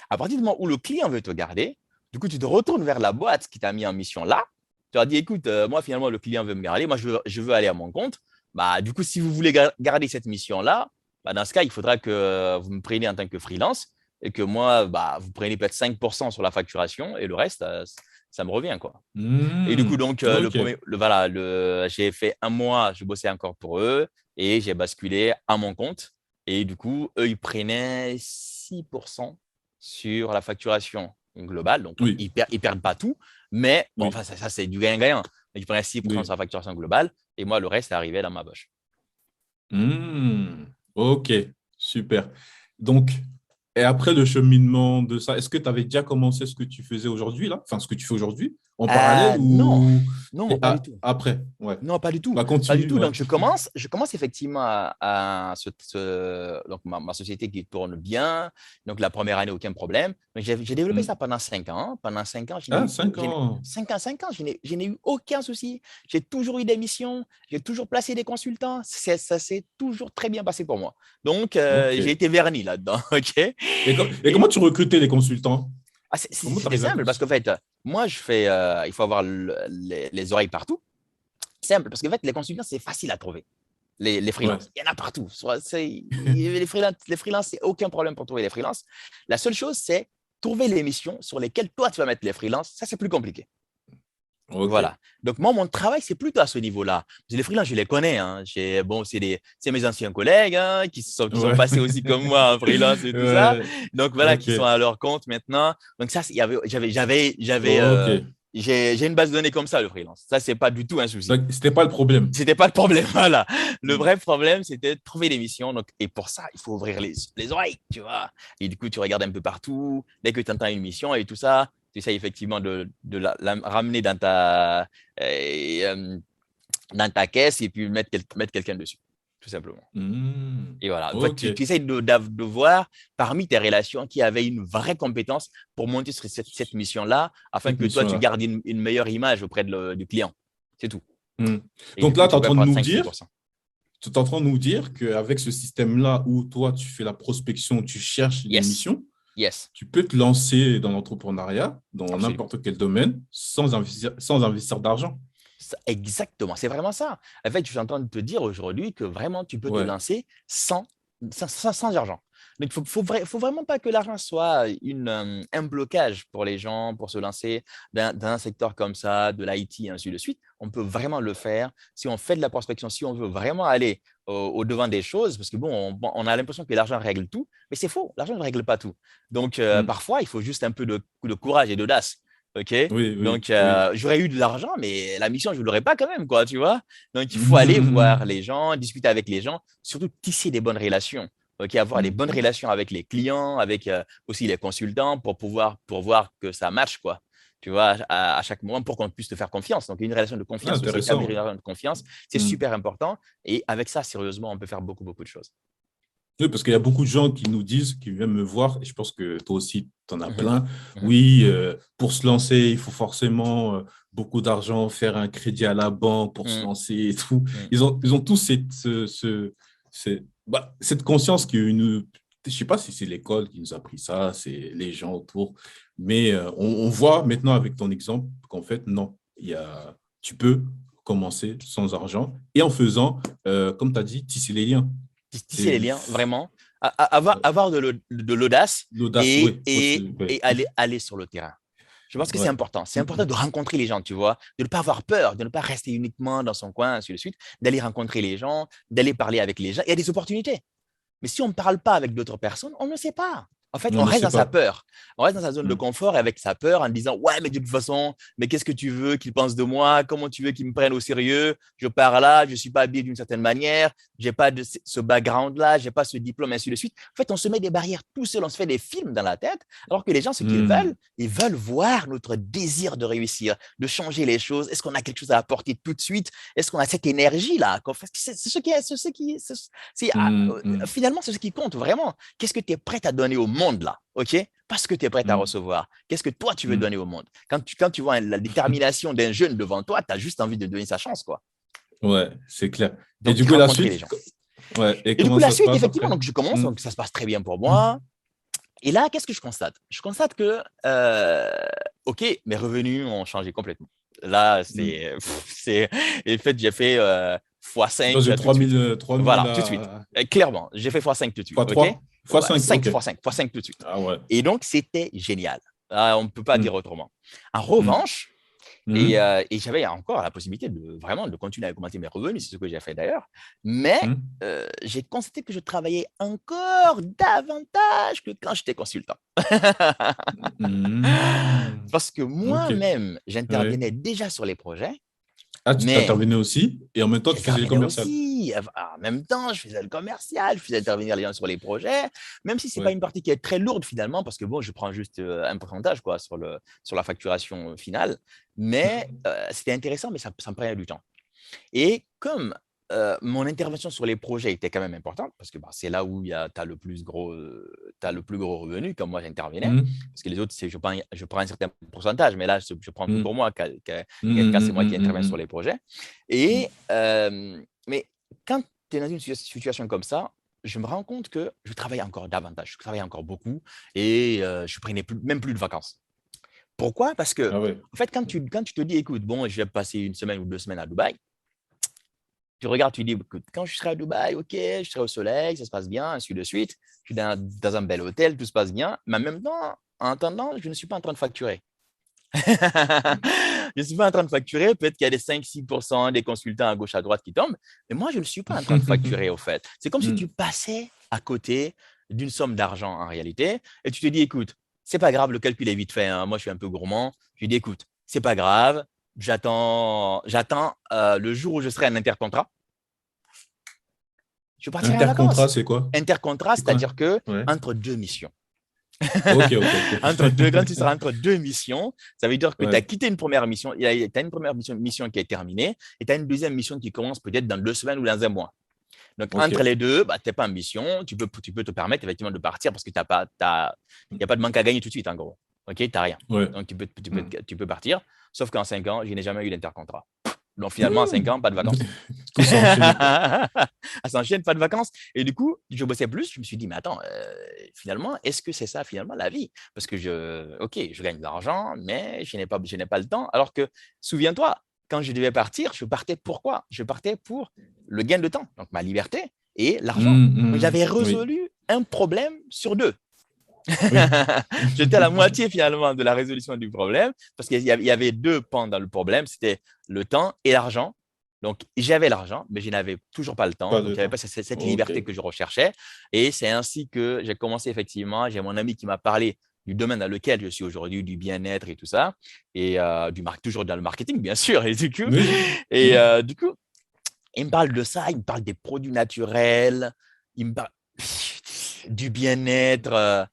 B: À partir du moment où le client veut te garder, du coup, tu te retournes vers la boîte qui t'a mis en mission là. Tu leur dis, écoute, moi, finalement, le client veut me garder. Moi, je veux aller à mon compte. Bah, du coup, si vous voulez garder cette mission-là, bah, dans ce cas, il faudra que vous me preniez en tant que freelance et que moi, bah, vous preniez peut-être 5% sur la facturation et le reste, ça me revient, quoi. Et du coup,
A: hmm,
B: donc,
A: ok,
B: voilà, j'ai fait un mois, je bossais encore pour eux et j'ai basculé à mon compte. Et du coup, eux, ils prenaient 6% sur la facturation globale. Donc,
A: oui,
B: ils perdent pas tout. Mais bon,
A: oui,
B: enfin, ça c'est du gain-gain. Ils prenaient 6% sur
A: oui.
B: la facturation globale et moi, le reste arrivait dans ma poche.
A: Hmm, ok, super. Donc, et après le cheminement de ça, est-ce que tu avais déjà commencé ce que tu faisais aujourd'hui, là? Enfin, ce que tu fais aujourd'hui, en parallèle
B: Non,
A: ou
B: non, pas du tout.
A: après? Ouais.
B: Non, pas du tout.
A: Bah,
B: Pas du
A: continue,
B: tout.
A: ouais.
B: Donc, je commence effectivement donc ma société qui tourne bien. Donc, la première année, aucun problème. Donc, j'ai développé ça
A: Hmm.
B: pendant 5 ans. Pendant 5 ans,
A: Ah, 5 ans.
B: 5 ans, je n'ai eu aucun souci. J'ai toujours eu des missions. J'ai toujours placé des consultants. Ça s'est toujours très bien passé pour moi. Donc,
A: Ok.
B: j'ai été verni là-dedans. OK?
A: Et comment
B: Et
A: tu recrutais les consultants? Comment tu
B: c'était
A: arrivais à...
B: simple parce qu'en fait, moi, il faut avoir les oreilles partout. Simple parce qu'en fait, les consultants, c'est facile à trouver. Les
A: Ouais.
B: freelances. Il y en a partout. Les freelances, c'est aucun problème pour trouver les freelances. La seule chose, c'est trouver les missions sur lesquelles toi, tu vas mettre les freelances. Ça, c'est plus compliqué.
A: Ok.
B: Voilà. Donc, moi, mon travail, c'est plutôt à ce niveau-là. Les freelances, je les connais. Hein. Bon, c'est mes anciens collègues hein, qui sont
A: Ouais.
B: passés aussi comme moi en freelance et tout ça.
A: Ouais.
B: Donc, voilà, qui sont
A: Ok.
B: à leur compte maintenant. Donc, ça,
A: Ok.
B: j'ai une base de données comme ça, le freelance. Ça, c'est pas du tout un souci.
A: Donc, c'était pas le problème.
B: C'était pas le problème, voilà. Le
A: Hmm.
B: vrai problème, c'était de trouver des missions. Donc, et pour ça, il faut ouvrir les oreilles, tu vois. Et du coup, tu regardes un peu partout. Dès que tu entends une mission et tout ça, tu essaies effectivement de la ramener dans ta caisse et puis mettre quelqu'un dessus, tout simplement.
A: Hmm.
B: Et voilà. En fait,
A: Ok.
B: tu essaies de voir parmi tes relations qui avaient une vraie compétence pour monter sur cette mission-là afin
A: Cette
B: que toi, tu
A: mission-là.
B: gardes une meilleure image auprès du client. C'est tout.
A: Hmm.
B: Et du
A: Donc
B: coup,
A: là, tu es
B: tu
A: en
B: peux
A: train de
B: prendre
A: nous
B: 5-6%.
A: dire, tu es en train de nous dire qu'avec ce système-là où toi, tu fais la prospection, tu cherches des
B: Yes.
A: missions,
B: Yes.
A: tu peux te lancer dans l'entrepreneuriat, dans
B: Absolument.
A: n'importe quel domaine, sans investir d'argent.
B: Exactement. C'est vraiment ça. En fait, je suis en train de te dire aujourd'hui que vraiment, tu peux te
A: Ouais.
B: lancer sans argent. Donc, il faut vraiment pas que l'argent soit un blocage pour les gens pour se lancer dans un secteur comme ça, de l'IT et ainsi de suite. On peut vraiment le faire si on fait de la prospection, si on veut vraiment aller au-devant des choses, parce que bon, on a l'impression que l'argent règle tout, mais c'est faux, l'argent ne règle pas tout. Donc,
A: Hmm.
B: parfois, il faut juste un peu de courage et d'audace. OK?
A: Oui, oui,
B: Donc,
A: oui.
B: j'aurais eu de l'argent, mais la mission, je ne l'aurais pas quand même, quoi, tu vois? Donc, il faut aller voir les gens, discuter avec les gens, surtout tisser des bonnes relations. OK, avoir des bonnes relations avec les clients, avec aussi les consultants pour voir que ça marche, quoi. tu vois, à chaque moment pour qu'on puisse te faire confiance. Donc, une relation de
A: Ah,
B: confiance aussi,
A: intéressant.
B: établir une relation de confiance, c'est
A: Hmm.
B: super important. Et avec ça, sérieusement, on peut faire beaucoup, beaucoup de choses.
A: Oui, parce qu'il y a beaucoup de gens qui nous disent, qui viennent me voir, et je pense que toi aussi, tu en as
B: Mhm,
A: plein.
B: mhm,
A: Oui, pour se lancer, il faut forcément beaucoup d'argent, faire un crédit à la banque pour se
B: mhm,
A: lancer et tout.
B: mhm,
A: Ils ont tous cette conscience que je sais pas si c'est l'école qui nous a pris ça, c'est les gens autour, mais on voit maintenant avec ton exemple qu'en fait, non, tu peux commencer sans argent et en faisant, comme tu as dit, tisser les liens.
B: tisser les
A: C'est
B: liens, vraiment, avoir de l'audace
A: l'audace, oui.
B: et aller sur le terrain. Je pense que c'est
A: Ouais.
B: important. C'est important de rencontrer les gens, tu vois, de ne pas avoir peur, de ne pas rester uniquement dans son coin, ainsi de suite, d'aller rencontrer les gens, d'aller parler avec les gens. Il y a des opportunités. Mais si on ne parle pas avec d'autres personnes, on ne sait pas. En fait,
A: On
B: on
A: ne
B: reste
A: sait
B: dans sa
A: pas.
B: peur. On reste dans sa zone de
A: Mm.
B: confort et avec sa peur en disant ouais, mais de toute façon, mais qu'est-ce que tu veux qu'ils pensent de moi? Comment tu veux qu'ils me prennent au sérieux? Je pars là, je ne suis pas habillé d'une certaine manière, je n'ai pas de ce background-là, je n'ai pas ce diplôme, ainsi de suite. En fait, on se met des barrières tout seul, on se fait des films dans la tête, alors que les gens, ce qu'ils veulent,
A: Mm.
B: ils veulent voir notre désir de réussir, de changer les choses. Est-ce qu'on a quelque chose à apporter tout de suite? Est-ce qu'on a cette énergie-là? C'est ce qui est,
A: Mm. Mm.
B: finalement, c'est ce qui compte vraiment. Qu'est-ce que tu es prêt à donner au monde là? OK? Pas ce que tu es prêt à
A: Mm.
B: recevoir. Qu'est-ce que toi, tu veux
A: Mm.
B: donner au monde? Quand tu vois la détermination d'un jeune devant toi, tu as juste envie de donner sa chance, quoi.
A: Ouais, c'est clair. Et
B: Donc,
A: du coup, la
B: rencontrer les
A: suite,
B: gens.
A: ouais, et
B: Et du coup,
A: comment
B: la
A: ça se
B: suite,
A: passe
B: effectivement,
A: après?
B: donc je commence,
A: Mm.
B: donc ça se passe très bien pour moi.
A: Mm.
B: Et là, qu'est-ce que je constate? Je constate que, OK, mes revenus ont changé complètement. Là,
A: Mm.
B: en fait, j'ai fait
A: Tu es
B: x5
A: passé
B: tout de suite.
A: 3000
B: Voilà, tout de suite.
A: à
B: Clairement, j'ai fait x5 tout de suite.
A: fois
B: OK?
A: 3 fois 5,
B: 5
A: ok.
B: x5, x5 tout de suite.
A: Ah ouais.
B: Et donc, c'était génial. On ne peut pas dire
A: Mm.
B: autrement. En
A: Mm.
B: revanche,
A: Mm.
B: et j'avais encore la possibilité de vraiment de continuer à augmenter mes revenus, c'est ce que j'ai fait d'ailleurs. Mais
A: Mm.
B: j'ai constaté que je travaillais encore davantage que quand j'étais consultant.
A: Mm.
B: Parce que
A: Ok.
B: moi-même,
A: Ouais.
B: j'intervenais déjà sur les projets,
A: Ah, tu
B: mais
A: t'intervenais aussi et en même temps, tu faisais le
B: j'intervenais
A: commercial.
B: aussi. En même temps, je faisais le commercial, je faisais intervenir les gens sur les projets, même si ce n'est pas
A: Ouais.
B: une partie qui est très lourde finalement, parce que bon, je prends juste un pourcentage quoi, sur la facturation finale. Mais c'était intéressant, mais ça me prenait du temps. Et comme mon intervention sur les projets était quand même importante, parce que bah, c'est là où tu as t'as le plus gros revenu, comme moi j'intervenais,
A: Mm.
B: parce que les autres, je prends un certain pourcentage, mais là, je prends tout
A: Mm.
B: pour moi
A: Mm.
B: quand c'est
A: Mm.
B: moi qui
A: Mm.
B: interviens sur
A: Mm.
B: les projets.
A: Mm.
B: Et, mais quand tu es dans une situation comme ça, je me rends compte que je travaille encore davantage, je travaille encore beaucoup et je prenais même plus de vacances. Pourquoi? Parce que,
A: Ah ouais.
B: en fait, quand tu te dis, écoute, bon, je vais passer une semaine ou 2 semaines à Dubaï, tu regardes, tu dis, écoute, quand je serai à Dubaï, ok, je serai au soleil, ça se passe bien, ainsi de suite. Je suis dans un bel hôtel, tout se passe bien. Mais en même temps, en attendant, je ne suis pas en train de facturer. Je ne suis pas en train de facturer. Peut-être qu'il y a des 5-6% des consultants à gauche, à droite qui tombent. Mais moi, je ne suis pas en train de facturer, au fait. C'est comme si tu
A: Mm.
B: passais à côté d'une somme d'argent en réalité. Et tu te dis, écoute, c'est pas grave, le calcul est vite fait, hein. Moi, je suis un peu gourmand. Je dis, écoute, c'est pas grave. J'attends le jour où je serai en intercontrat. Je partirai en
A: Intercontrat,
B: vacances.
A: c'est quoi?
B: Intercontrat,
A: C'est quoi?
B: c'est-à-dire que
A: Ouais.
B: entre deux missions.
A: Ok, ok, ok.
B: Quand tu seras entre deux missions, ça veut dire que tu as
A: Ouais.
B: quitté une première mission, tu as une première mission qui est terminée et tu as une deuxième mission qui commence peut-être dans 2 semaines ou dans un mois. Donc,
A: Ok.
B: entre les deux, bah, tu n'es pas en mission, tu peux te permettre effectivement de partir parce qu'il n'y a pas de manque à gagner tout de suite, en gros. OK, tu n'as rien.
A: Ouais.
B: Donc,
A: Mm.
B: tu peux partir. Sauf qu'en 5 ans, je n'ai jamais eu d'intercontrat. Donc, finalement, en 5 ans, pas de vacances.
A: Tout s'est enchaîné, quoi.
B: Ça s'enchaîne, pas de vacances. Et du coup, je bossais plus. Je me suis dit, mais attends, finalement, est-ce que c'est ça, finalement, la vie? Parce que OK, je gagne de l'argent, mais je n'ai pas le temps. Alors que, souviens-toi, quand je devais partir, je partais pourquoi? Je partais pour le gain de temps, donc ma liberté et l'argent.
A: Mm,
B: Donc,
A: mm.
B: j'avais
A: Oui.
B: résolu un problème sur deux.
A: Oui.
B: J'étais à la moitié finalement de la résolution du problème parce qu'il y avait deux pans dans le problème, c'était le temps et l'argent. Donc, j'avais l'argent, mais je n'avais toujours pas le temps.
A: Pas
B: Donc,
A: de
B: il n'y avait pas
A: temps.
B: cette
A: Ok.
B: liberté que je recherchais. Et c'est ainsi que j'ai commencé effectivement. J'ai mon ami qui m'a parlé du domaine dans lequel je suis aujourd'hui, du bien-être et tout ça. Et toujours dans le marketing, bien sûr.
A: Oui.
B: Et
A: Mm.
B: du coup, il me parle de ça, il me parle des produits naturels, il me parle du bien-être.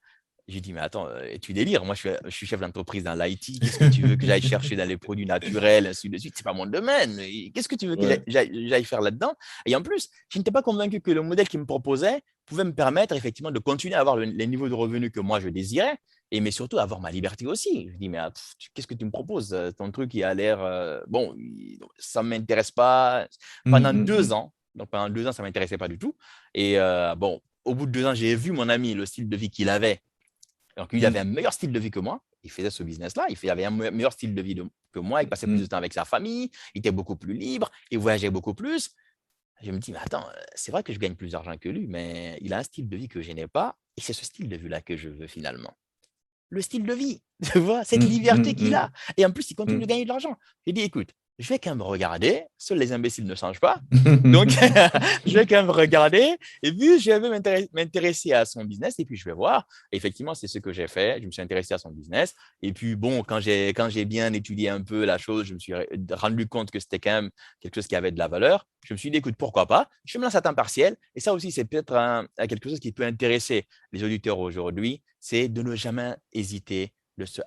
B: J'ai dit, mais attends, tu délires. Moi, je suis chef d'entreprise dans l'IT. Qu'est-ce que tu veux que j'aille chercher dans les produits naturels, ainsi de suite? C'est pas mon domaine. Qu'est-ce que tu veux que
A: Ouais.
B: j'aille faire là-dedans? Et en plus, je n'étais pas convaincu que le modèle qu'il me proposait pouvait me permettre effectivement de continuer à avoir les niveaux de revenus que moi je désirais, mais surtout avoir ma liberté aussi. Je dis, mais qu'est-ce que tu me proposes? Ton truc, il a l'air, bon, ça ne m'intéresse pas. Pendant deux
A: Mhm.
B: ans, donc pendant 2 ans, ça ne m'intéressait pas du tout. Et bon, au bout de 2 ans, j'ai vu mon ami, le style de vie qu'il avait. Donc, il avait un meilleur style de vie que moi. Il faisait ce business-là. Il avait un meilleur style de vie que moi. Il passait plus de
A: Mhm.
B: temps avec sa famille. Il était beaucoup plus libre. Il voyageait beaucoup plus. Je me dis, mais attends, c'est vrai que je gagne plus d'argent que lui, mais il a un style de vie que je n'ai pas. Et c'est ce style de vie-là que je veux finalement. Le style de vie, tu vois, cette
A: Mhm.
B: liberté qu'il a.
A: Mhm.
B: Et en plus, il continue de
A: Mhm.
B: gagner de l'argent. J'ai dit, écoute, je vais quand même regarder. Seuls les imbéciles ne changent pas. Donc, je vais quand même regarder. Et puis, je vais m'intéresser à son business. Et puis, je vais voir. Effectivement, c'est ce que j'ai fait. Je me suis intéressé à son business. Et puis, bon, quand j'ai bien étudié un peu la chose, je me suis rendu compte que c'était quand même quelque chose qui avait de la valeur. Je me suis dit, écoute, pourquoi pas? Je me lance à temps partiel. Et ça aussi, c'est peut-être quelque chose qui peut intéresser les auditeurs aujourd'hui. C'est de ne jamais hésiter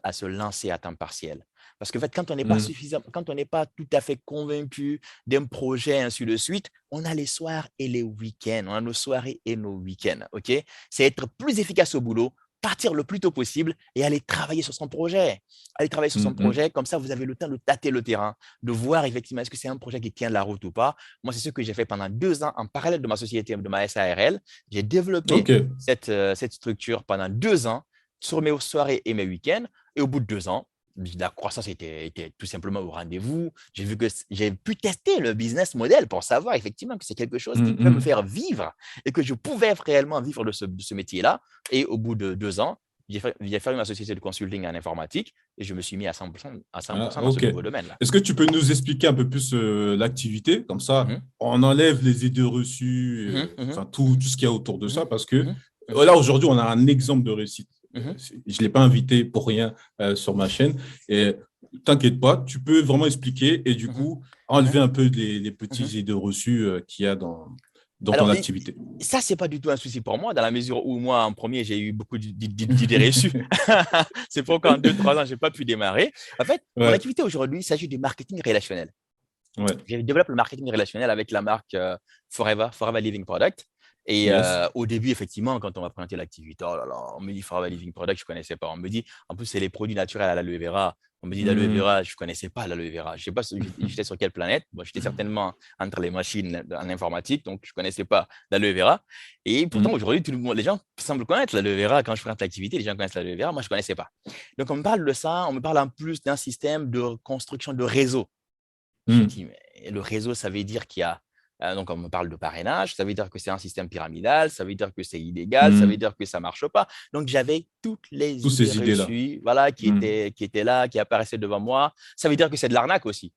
B: à se lancer à temps partiel. Parce que en fait, quand on n'est pas
A: Mhm.
B: suffisant, quand on n'est pas tout à fait convaincu d'un projet, ainsi de suite, on a les soirs et les week-ends. On a nos soirées et nos week-ends. OK? C'est être plus efficace au boulot, partir le plus tôt possible et aller travailler sur son projet. Aller travailler sur son
A: Mhm.
B: projet, comme ça, vous avez le temps de tâter le terrain, de voir effectivement est-ce que c'est un projet qui tient la route ou pas. Moi, c'est ce que j'ai fait pendant 2 ans en parallèle de ma société, de ma SARL. J'ai développé
A: Ok.
B: cette structure pendant 2 ans sur mes soirées et mes week-ends. Et au bout de 2 ans, la croissance était tout simplement au rendez-vous. J'ai vu que j'ai pu tester le business model pour savoir effectivement que c'est quelque chose qui pouvait me
A: Mhm.
B: faire vivre et que je pouvais réellement vivre de ce métier-là. Et au bout de 2 ans, j'ai fait ma société de consulting en informatique et je me suis mis à 100%, à
A: Ah,
B: 100% dans ce
A: ok.
B: nouveau domaine-là.
A: Est-ce que tu peux nous expliquer un peu plus l'activité? Comme ça,
B: Mhm,
A: on enlève les idées reçues,
B: mhm, mhm,
A: enfin tout ce qu'il y a autour de
B: mhm,
A: ça, parce que
B: mhm, mhm,
A: là, aujourd'hui, on a un exemple de réussite.
B: mhm,
A: Je ne l'ai pas invité pour rien sur ma chaîne. Et t'inquiète pas, tu peux vraiment expliquer et du
B: mhm,
A: coup,
B: mhm,
A: enlever un peu les
B: mhm.
A: petites idées reçues qu'il y a dans ton
B: Alors,
A: activité.
B: ça, c'est pas du tout un souci pour moi, dans la mesure où moi, en premier, j'ai eu beaucoup d'idées reçues. C'est pourquoi en 2, 3 ans, je n'ai pas pu démarrer. En fait, mon
A: Ouais,
B: activité aujourd'hui, il s'agit du marketing relationnel.
A: ouais,
B: Je développe le marketing relationnel avec la marque Forever Living Product. Et
A: yes.
B: au début, effectivement, quand on m'a présenté l'activité, oh là là, on me dit Forever Living Product, je ne connaissais pas. On me dit, en plus, c'est les produits naturels à l'aloe vera. On me dit l'aloe
A: Hmm,
B: vera, je ne connaissais pas l'aloe vera. Je ne sais pas si j'étais sur quelle planète. Bon, j'étais certainement entre les machines en informatique, donc je ne connaissais pas l'aloe vera. Et pourtant,
A: hmm,
B: aujourd'hui, tout le monde, les gens semblent connaître l'aloe vera. Quand je présente l'activité, les gens connaissent l'aloe vera. Moi, je ne connaissais pas. Donc, on me parle de ça. On me parle en plus d'un système de construction de réseau. Je
A: hmm,
B: dis, mais le réseau, ça veut dire qu'il y a. Donc, on me parle de parrainage, ça veut dire que c'est un système pyramidal, ça veut dire que c'est illégal, ça veut
A: hmm.
B: dire que ça ne marche pas. Donc, j'avais toutes
A: Toutes
B: les idées
A: ces idées-là.
B: reçues voilà,
A: Hmm,
B: qui étaient là, qui apparaissaient devant moi. Ça veut dire que c'est de l'arnaque aussi.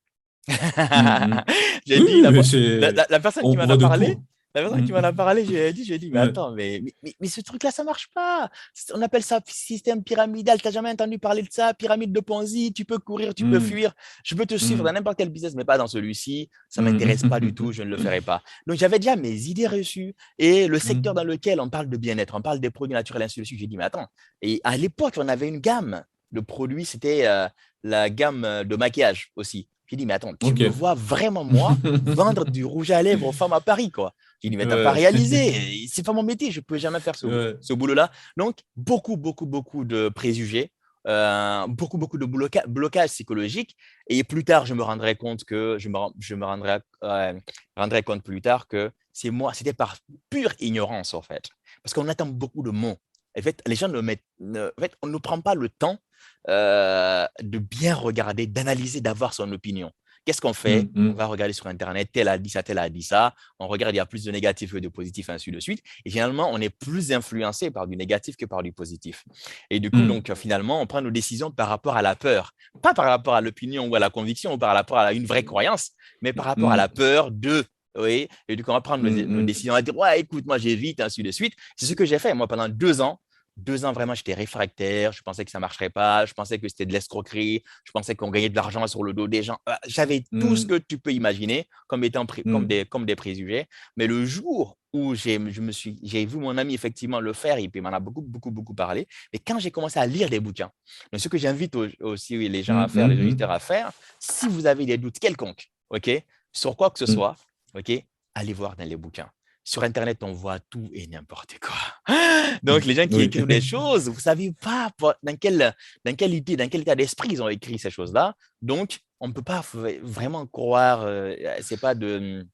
A: hmm, hmm.
B: J'ai
A: Oui,
B: dit,
A: oui, mais c'est.
B: la personne qui
A: On
B: m'en
A: voit
B: a
A: de
B: parlé,
A: tout.
B: la personne
A: Hmm,
B: qui m'en a parlé, j'ai dit, mais
A: ouais.
B: attends, mais ce truc-là, ça marche pas. On appelle ça système pyramidal. Tu n'as jamais entendu parler de ça? Pyramide de Ponzi, tu peux courir, tu peux
A: Hmm,
B: fuir. Je peux te suivre dans
A: hmm,
B: n'importe quel business, mais pas dans celui-ci. Ça m'intéresse pas du tout,
A: hmm.
B: je ne le ferai pas. Donc, j'avais déjà mes idées reçues et le secteur dans
A: Hmm,
B: lequel on parle de bien-être, on parle des produits naturels, ainsi de suite. J'ai dit, mais attends. Et à l'époque, on avait une gamme de produits, c'était la gamme de maquillage aussi. J'ai dit, mais attends, tu
A: ok.
B: me vois vraiment, moi, vendre du rouge à lèvres aux femmes à Paris, quoi. J'ai dit, mais t'as pas
A: Ouais.
B: réalisé, c'est pas mon métier, je peux jamais faire
A: Ouais.
B: ce boulot-là. Donc, beaucoup de préjugés, beaucoup de blocages psychologiques. Et plus tard, je me rendrai compte que, je me rendrai compte plus tard que c'est moi, c'était par pure ignorance, en fait. Parce qu'on attend beaucoup de mots. En fait, les gens en fait, on ne prend pas le temps de bien regarder, d'analyser, d'avoir son opinion. Qu'est-ce qu'on
A: Hmm,
B: fait? On
A: hmm,
B: va regarder sur Internet, tel a dit ça. On regarde, il y a plus de négatifs que de positifs, ainsi de suite. Et finalement, on est plus influencé par du négatif que par du positif. Et du coup,
A: hmm,
B: donc, finalement, on prend nos décisions par rapport à la peur. Pas par rapport à l'opinion ou à la conviction ou par rapport à une vraie croyance, mais par rapport à
A: hmm,
B: la peur de. Oui, et du coup, on va prendre
A: hmm,
B: nos
A: hmm.
B: décisions. On va dire, ouais, écoute, moi, j'évite, ainsi de suite. C'est ce que j'ai fait, moi, pendant 2 ans. 2 ans, vraiment, j'étais réfractaire. Je pensais que ça ne marcherait pas. Je pensais que c'était de l'escroquerie. Je pensais qu'on gagnait de l'argent sur le dos des gens. J'avais tout ce
A: Mhm.
B: que tu peux imaginer comme étant
A: Mhm.
B: comme des préjugés. Mais le jour où j'ai vu mon ami effectivement le faire, il m'en a beaucoup, beaucoup, beaucoup parlé. Mais quand j'ai commencé à lire des bouquins, donc ce que j'invite aussi les gens à faire, les auditeurs
A: Mhm.
B: à faire, si vous avez des doutes quelconques, OK, sur quoi que ce
A: Mhm.
B: soit, OK, allez voir dans les bouquins. Sur Internet, on voit tout et n'importe quoi. Donc, les gens qui
A: Oui.
B: écrivent des choses, vous ne savez pas dans quel état d'esprit ils ont écrit ces choses-là. Donc, on ne peut pas vraiment croire, c'est pas de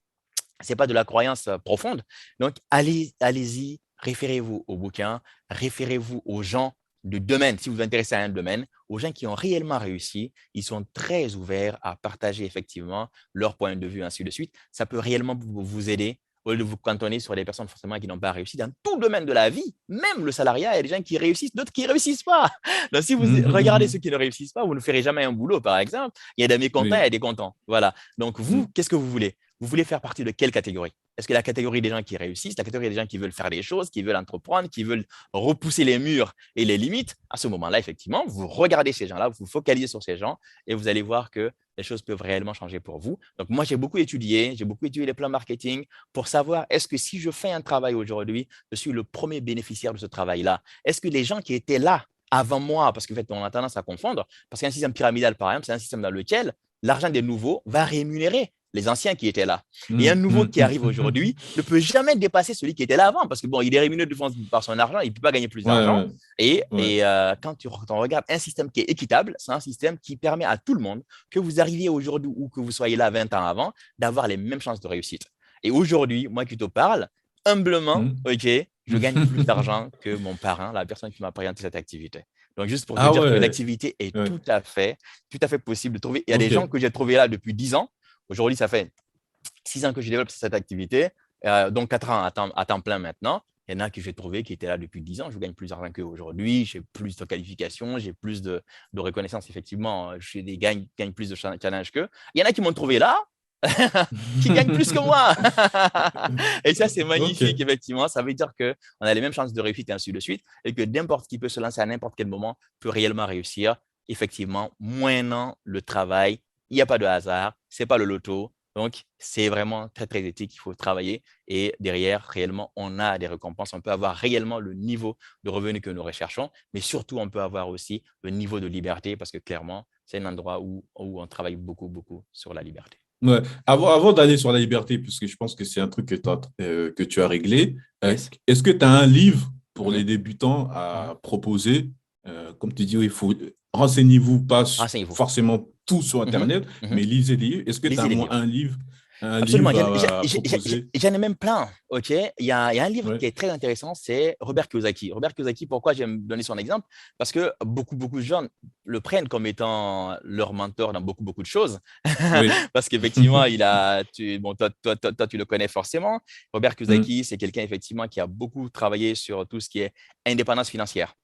B: la croyance profonde. Donc, allez-y, référez-vous aux bouquins, référez-vous aux gens du domaine, si vous vous intéressez à un domaine, aux gens qui ont réellement réussi. Ils sont très ouverts à partager effectivement leur point de vue, ainsi de suite. Ça peut réellement vous aider au lieu de vous cantonner sur des personnes forcément qui n'ont pas réussi dans tout domaine de la vie. Même le salariat, il y a des gens qui réussissent, d'autres qui ne réussissent pas. Donc, si vous regardez ceux
A: Mhm.
B: qui ne réussissent pas, vous ne ferez jamais un boulot, par exemple. Il y a des mécontents, il y
A: Oui.
B: a des contents. Voilà. Donc, vous,
A: Mhm.
B: qu'est-ce que vous voulez? Vous voulez faire partie de quelle catégorie? Est-ce que la catégorie des gens qui réussissent, la catégorie des gens qui veulent faire des choses, qui veulent entreprendre, qui veulent repousser les murs et les limites? À ce moment-là, effectivement, vous regardez ces gens-là, vous vous focalisez sur ces gens et vous allez voir que les choses peuvent réellement changer pour vous. Donc, moi, j'ai beaucoup étudié les plans marketing pour savoir est-ce que si je fais un travail aujourd'hui, je suis le premier bénéficiaire de ce travail-là? Est-ce que les gens qui étaient là avant moi, parce qu'en fait, on a tendance à confondre, parce qu'un système pyramidal, par exemple, c'est un système dans lequel l'argent des nouveaux va rémunérer les anciens qui étaient là. Et un
A: Mhm.
B: nouveau qui arrive
A: Mhm.
B: aujourd'hui ne peut jamais dépasser celui qui était là avant parce que bon, il est rémunéré par son argent, il ne peut pas gagner plus
A: Ouais,
B: d'argent.
A: ouais, ouais.
B: Et quand on regarde un système qui est équitable, c'est un système qui permet à tout le monde, que vous arriviez aujourd'hui ou que vous soyez là 20 ans avant, d'avoir les mêmes chances de réussite. Et aujourd'hui, moi qui te parle, humblement,
A: Mhm.
B: OK, je gagne plus d'argent que mon parrain, la personne qui m'a présenté cette activité. Donc, juste pour te
A: Ah
B: dire que
A: ouais.
B: l'activité est
A: Ouais.
B: tout à fait possible de trouver. Il y a des
A: Ok.
B: gens que j'ai trouvés là depuis 10 ans. Aujourd'hui, ça fait 6 ans que je développe cette activité, donc 4 ans à temps plein maintenant. Il y en a que j'ai trouvé qui étaient là depuis 10 ans. Je gagne plus d'argent qu'eux aujourd'hui. J'ai plus de qualifications, j'ai plus de reconnaissance. Effectivement, je gagne plus de challenge qu'eux. Il y en a qui m'ont trouvé là, qui gagnent plus que moi. Et ça, c'est
A: Ok.
B: magnifique, effectivement. Ça veut dire qu'on a les mêmes chances de réussite et ainsi de suite. Et que n'importe qui peut se lancer à n'importe quel moment peut réellement réussir. Effectivement, moyennant le travail, il n'y a pas de hasard, ce n'est pas le loto. Donc, c'est vraiment très, très éthique. Il faut travailler. Et derrière, réellement, on a des récompenses. On peut avoir réellement le niveau de revenu que nous recherchons. Mais surtout, on peut avoir aussi le niveau de liberté parce que clairement, c'est un endroit où on travaille beaucoup, beaucoup sur la liberté.
A: Ouais. Avant d'aller sur la liberté, puisque je pense que c'est un truc que tu as réglé,
B: Yes.
A: est-ce que tu as un livre pour
B: Mhm,
A: les débutants
B: mhm.
A: à proposer? Comme tu dis, oui, il faut renseignez-vous pas
B: Renseignez-vous.
A: forcément tout sur
B: Mhm,
A: Internet, mais
B: mhm.
A: lisez des livres. Est-ce que tu as
B: Lisez
A: au
B: les
A: moins
B: livres.
A: un
B: Absolument.
A: livre à proposer?
B: J'en ai même plein. OK? Il y a un livre
A: Ouais.
B: qui est très intéressant, c'est Robert Kiyosaki. Robert Kiyosaki, pourquoi j'aime donner son exemple? Parce que beaucoup, beaucoup de gens le prennent comme étant leur mentor dans beaucoup, beaucoup de choses.
A: Oui.
B: Parce qu'effectivement, bon, toi, tu le connais forcément. Robert
A: Mm,
B: Kiyosaki, c'est quelqu'un effectivement qui a beaucoup travaillé sur tout ce qui est indépendance financière.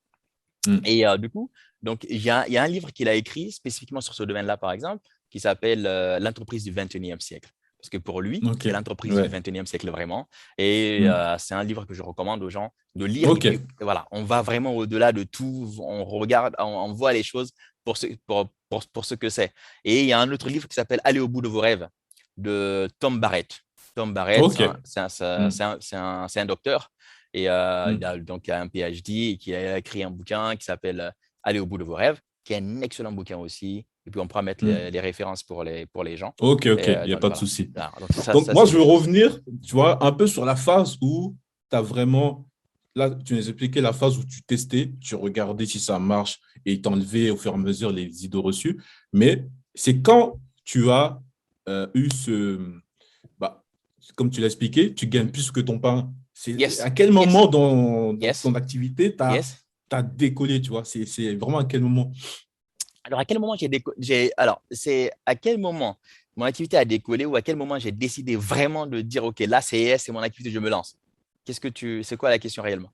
A: mm.
B: Et du coup, donc, il y a un livre qu'il a écrit spécifiquement sur ce domaine-là, par exemple, qui s'appelle L'entreprise du 21e siècle. Parce que pour lui,
A: Ok.
B: c'est l'entreprise du
A: Ouais.
B: 21e siècle vraiment. Et
A: Mm.
B: c'est un livre que je recommande aux gens de lire. Et
A: Ok.
B: puis voilà, on va vraiment au-delà de tout. On regarde, on voit les choses pour ce que c'est. Et il y a un autre livre qui s'appelle Aller au bout de vos rêves de Tom Barrett. Tom Barrett,
A: Ok. Mm,
B: c'est un docteur et
A: mm,
B: il a un PhD et qui a écrit un bouquin qui s'appelle Aller au bout de vos rêves, qui est un excellent bouquin aussi. Et puis, on pourra mettre
A: mm.
B: les références pour les gens.
A: Ok, ok,
B: Et,
A: il n'y a
B: donc,
A: pas de
B: voilà.
A: souci.
B: Donc,
A: Donc,
B: ça
A: moi,
B: c'est
A: je
B: des
A: veux
B: choses.
A: revenir, tu vois, un peu sur la phase où tu as vraiment. Là, tu nous expliquais la phase où tu testais, tu regardais si ça marche et t'enlevais au fur et à mesure les idées reçues. Mais c'est quand tu as eu ce. Bah, comme tu l'as expliqué, tu gagnes
B: Mhm.
A: plus que ton pain. C'est
B: Yes,
A: à quel
B: yes,
A: moment dans
B: yes,
A: ton activité tu as,
B: yes.
A: décollé, tu vois? C'est vraiment à quel moment?
B: Alors, à quel moment alors, c'est à quel moment mon activité a décollé ou à quel moment j'ai décidé vraiment de dire, OK, là, c'est mon activité, je me lance. C'est quoi la question réellement?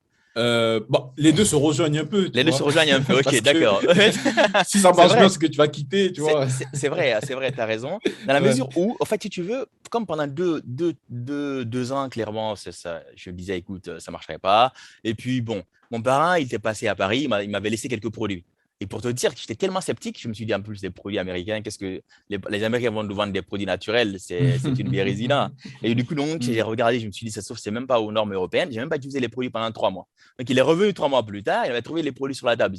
A: Bon, les deux se rejoignent un peu, tu
B: Les deux se
A: vois,
B: rejoignent un peu. OK,
A: parce que
B: d'accord.
A: si ça
B: C'est
A: marche bien,
B: vrai.
A: c'est que tu vas quitter, tu vois.
B: C'est vrai, tu as raison. Dans la
A: Ouais.
B: mesure où, en fait, si tu veux, comme pendant 2 ans, clairement, je me disais, écoute, ça ne marcherait pas. Et puis, bon, Mon parrain, il était passé à Paris, il m'avait laissé quelques produits. Et pour te dire que j'étais tellement sceptique, je me suis dit, en plus, des produits américains, qu'est-ce que les Américains vont nous vendre des produits naturels? C'est une bérésina. Et du coup, donc, j'ai regardé, je me suis dit, ça se trouve, c'est même pas aux normes européennes. J'ai même pas utilisé les produits pendant 3 mois. Donc, il est revenu 3 mois plus tard, il avait trouvé les produits sur la table.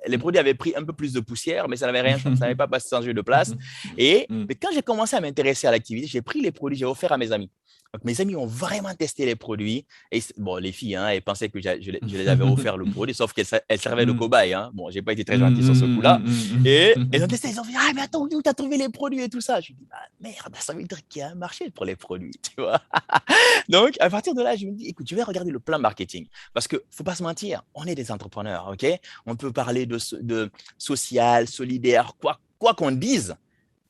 B: Les produits avaient pris un peu plus de poussière, mais ça n'avait rien, ça n'avait pas changé de place. Mais quand j'ai commencé à m'intéresser à l'activité, j'ai pris les produits, j'ai offert à mes amis. Donc, mes amis ont vraiment testé les produits. Et bon, les filles, hein, elles pensaient que je les avais offert le produit, sauf qu'elles servaient de cobaye. Hein. Bon, j'ai pas été très gentil sur ce coup-là. Et elles ont testé, elles ont dit, ah, mais attends, où tu as trouvé les produits et tout ça? Je me dis, ah, merde, ça veut dire qu'il y a un marché pour les produits, tu vois. Donc, à partir de là, je me dis, écoute, je vais regarder le plan marketing. Parce que, faut pas se mentir, on est des entrepreneurs, OK? On peut parler de social, solidaire, quoi qu'on dise,